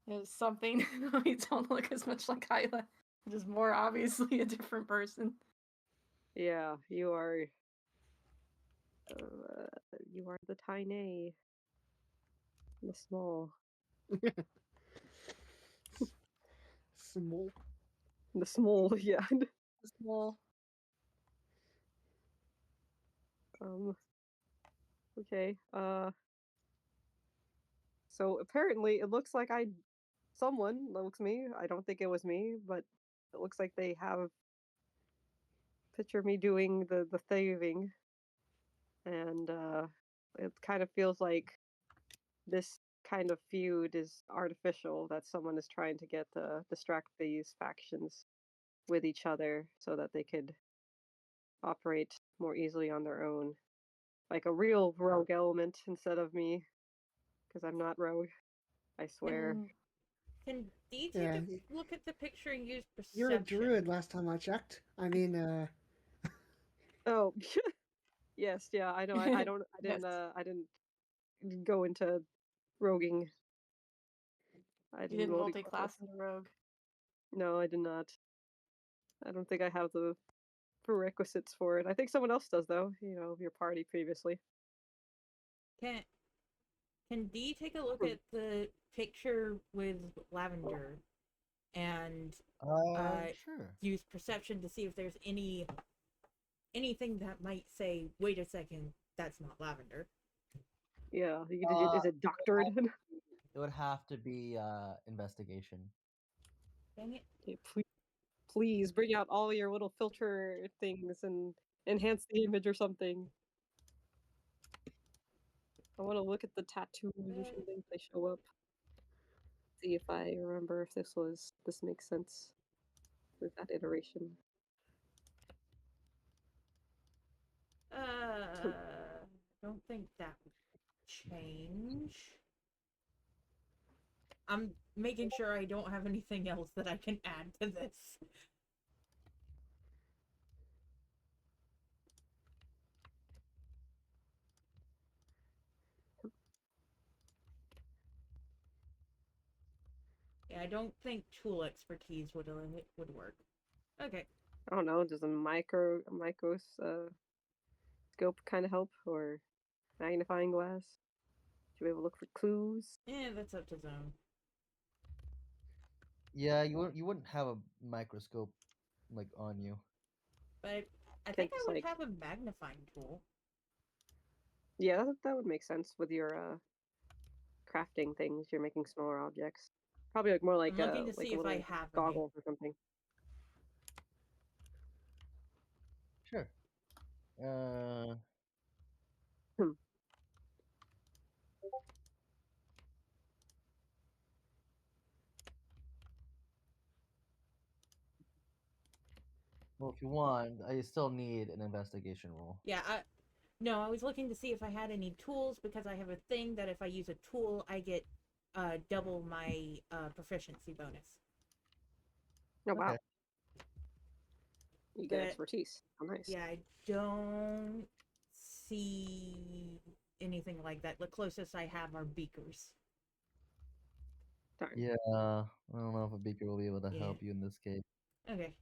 There's something you don't look as much like Hyla. Just more obviously a different person. Yeah, you are the tiny, the small, Small. the small. Yeah. The small. Okay. So apparently it looks like someone looks me. I don't think it was me, but it looks like they have picture me doing the thieving, and it kind of feels like this kind of feud is artificial. That someone is trying to get distract these factions with each other so that they could operate more easily on their own, like a real rogue element instead of me, because I'm not rogue. I swear. Can DJ Yeah, just look at the picture and use you're a perception? druid last time I checked. I mean, Oh, Yes, yeah, I know. I don't. Yes. I didn't go into roguing. I You didn't didn't roll the multi-class into rogue. No, I did not. I don't think I have the prerequisites for it. I think someone else does though. You know, your party previously. Can can D take a look at the picture with Lavender and Sure. use perception to see if there's anything that might say, wait a second, that's not Lavender. Yeah, is it doctored? It would have to be investigation. Dang it. Yeah, please bring out all your little filter things and enhance the image or something. I want to look at the tattoos or something if they show up. See if I remember if this makes sense with that iteration. Don't think that would change. I'm making sure I don't have anything else that I can add to this. Yeah, I don't think tool expertise would work. Okay. I don't know. Does a micro scope kind of help, or magnifying glass? Should we be able to look for clues? Yeah, that's up to Zone. Yeah, you wouldn't have a microscope like on you. But I Can't think I just, would like- have a magnifying tool. Yeah, that would make sense with your crafting things. You're making smaller objects. Probably like more like I'm looking to like see if I little have any. goggles or something. Sure. Hmm. Well, if you want, I still need an investigation roll. Yeah, no, I was looking to see if I had any tools because I have a thing that if I use a tool, I get double my proficiency bonus. Oh wow. Okay. You get But expertise. Oh, nice. yeah, I don't see anything like that. The closest I have are beakers. Darn. Yeah, I don't know if a beaker will be able to Yeah. help you in this case. Okay.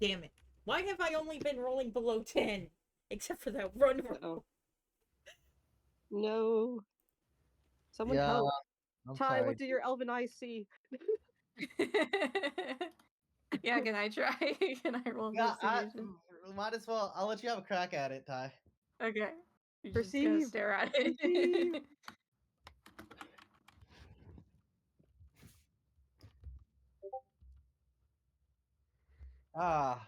Damn it. Why have I only been rolling below 10? Except for that run roll. Uh-oh. No. Someone Yeah, help. I'm Ty, sorry. what do your elven eyes see? Yeah, can I try? Can I roll Yeah, investigation? might as well. I'll let you have a crack at it, Ty. Okay. You're just gonna Perceive. stare at it. Perceive. Ah,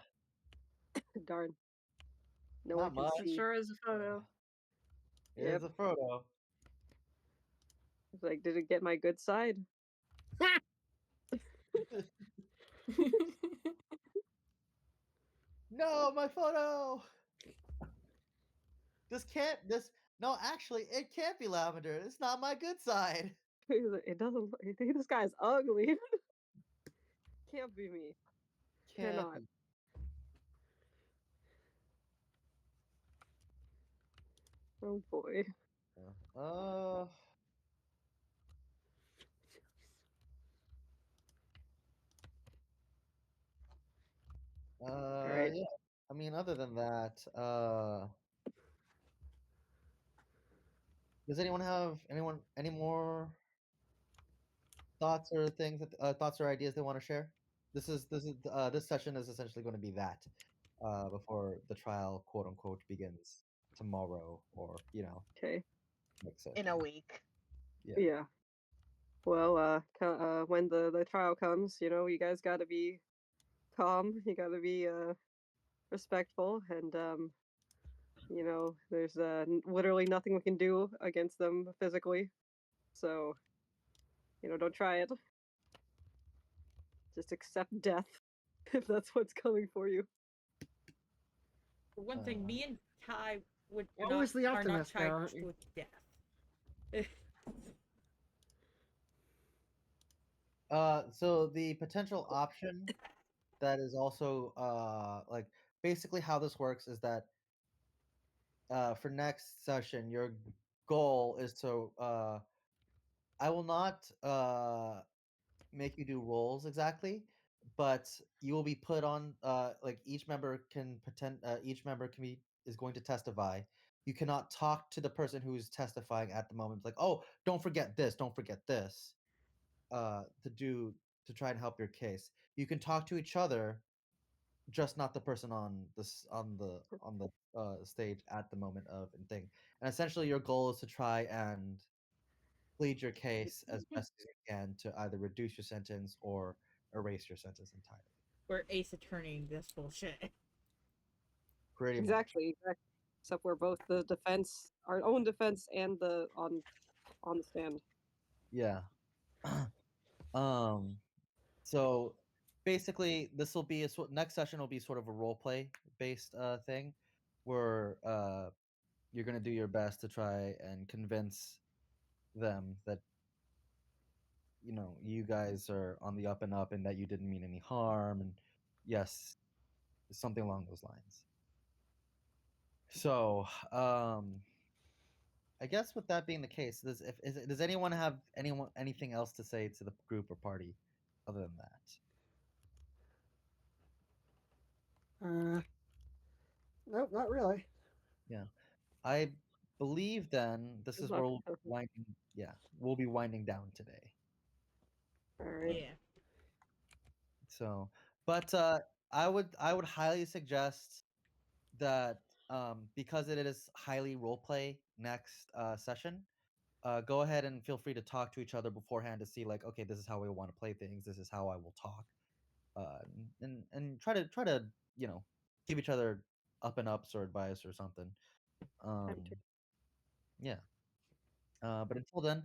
Darn. No not one can much. It see. sure is a photo. It is a photo. It's like, did it get my good side? No, my photo. No, actually, it can't be Lavender. It's not my good side. It doesn't. This guy's ugly. Can't be me. Can't Cannot. be. Oh boy. Uh, All right. yeah. I mean, other than that, does anyone have any more thoughts or thoughts or ideas they want to share? This session is essentially going to be that before the trial, quote unquote, begins tomorrow, or Okay. next session. In a week. Yeah. Well, when the trial comes, you guys got to be calm. You got to be respectful, and there's literally nothing we can do against them physically. So, don't try it. Just accept death if that's what's coming for you. For one thing, me and Ty Always the are not optimist there, aren't charged you? with death. So the potential option that is also like basically how this works is that for next session, your goal is to I will not make you do roles exactly, but you will be put on like each member can each member can be is going to testify. You cannot talk to the person who's testifying at the moment, like, oh, don't forget this, don't forget this, to try and help your case. You can talk to each other, just not the person on this on the stage at the moment of and thing. And essentially, your goal is to try and plead your case as best as you can to either reduce your sentence or erase your sentence entirely. We're Ace Attorneying this bullshit. Pretty much. Exactly. Except we're both the defense, our own defense, and the on the stand. Yeah. um. So basically, this will be next session will be sort of a role play based thing, where you're gonna do your best to try and convince them that you guys are on the up and up and that you didn't mean any harm, and yes, something along those lines. So I guess with that being the case, does anyone have anything else to say to the group or party other than that? Nope, not really. Yeah, I believe then this is Not where we'll perfect. we'll be winding down today. All right. Yeah. So, but I would highly suggest that because it is highly role play next session, go ahead and feel free to talk to each other beforehand to see, like, okay, this is how we want to play things. This is how I will talk, and try to keep each other up and ups or advice or something. Time to Yeah. But until then,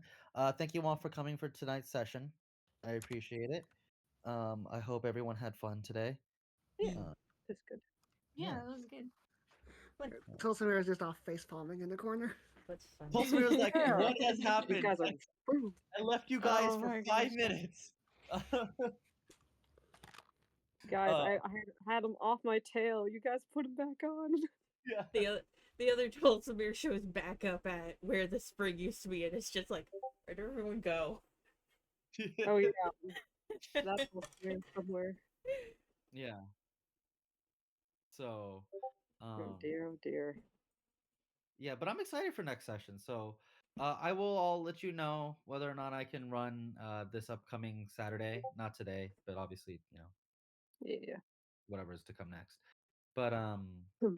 thank you all for coming for tonight's session. I appreciate it. I hope everyone had fun today. Yeah, Uh, that's good. Yeah, yeah. that was good. What? Tulsa is just off face palming in the corner. What's fun? Pulsar was like, Yeah. "What has You happened? guys are. I left you guys Oh for my 5 gosh. minutes." Guys, Uh, I had him off my tail. You guys put him back on. yeah. The other Tulsamir shows back up at where the spring used to be, and it's just like, where did everyone go? Oh yeah, that's here somewhere. Yeah. So, Oh dear, oh dear. yeah, but I'm excited for next session. So, I'll let you know whether or not I can run this upcoming Saturday. Not today, but obviously, Yeah. whatever is to come next. But Hmm.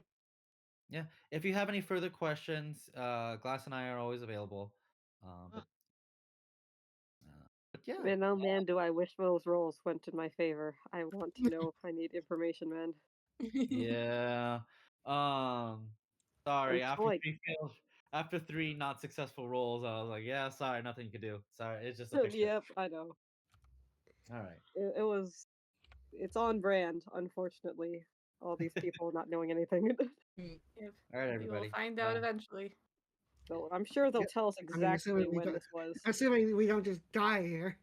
yeah, if you have any further questions, Glass and I are always available. But yeah, Man, oh man, do I wish those rolls went in my favor. I want to know. I need information, man. yeah. Um, I'm sorry. so like, After 3 not successful rolls, I was like, yeah, sorry, nothing you can do. Sorry, it's just a fixture. yep, I know. All right. It's on brand, unfortunately. All these people not knowing anything. Yep. All right, We will everybody. find out eventually. So I'm sure they'll Yeah, tell us I mean, exactly when this was. assuming we don't just die here.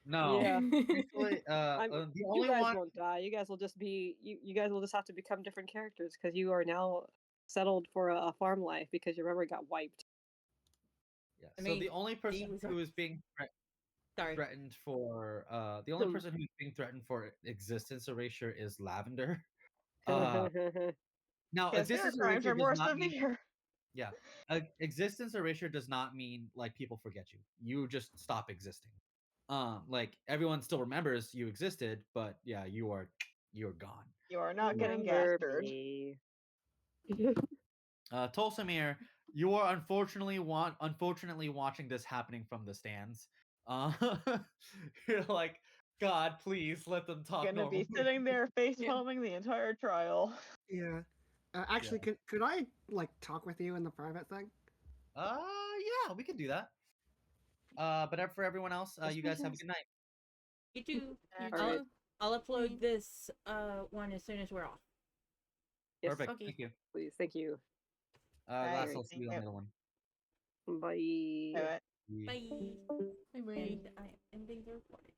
No. Yeah. Usually, the You only guys one. won't die. You guys will just be you guys will just have to become different characters because you are now settled for a farm life because your memory got wiped. Yeah. I So mean, the only person Dee was who is being sorry. threatened for the only person who's being threatened for existence erasure is Lavender. Uh, now Yes, their existence crimes erasure are does more not mean severe. yeah. Existence erasure does not mean like people forget you. You just stop existing. Like everyone still remembers you existed, but yeah, you're gone. You are not getting Remember gastered. me. Tolsamir, you are unfortunately watching this happening from the stands. Uh, you're like, God, please let them talk Gonna be normally. sitting there face Yeah. palming the entire trial. Yeah. Actually, could I like talk with you in the private thing? Yeah, we can do that. But for everyone else, you guys have a good night. You too. You All right. too. I'll upload Mm. this one as soon as we're off. Yes, Perfect. Okay. Thank you. please. Thank you. Glass, Alright, I'll see you on the other one. Bye. alright. Bye. Bye. And I am ending the recording.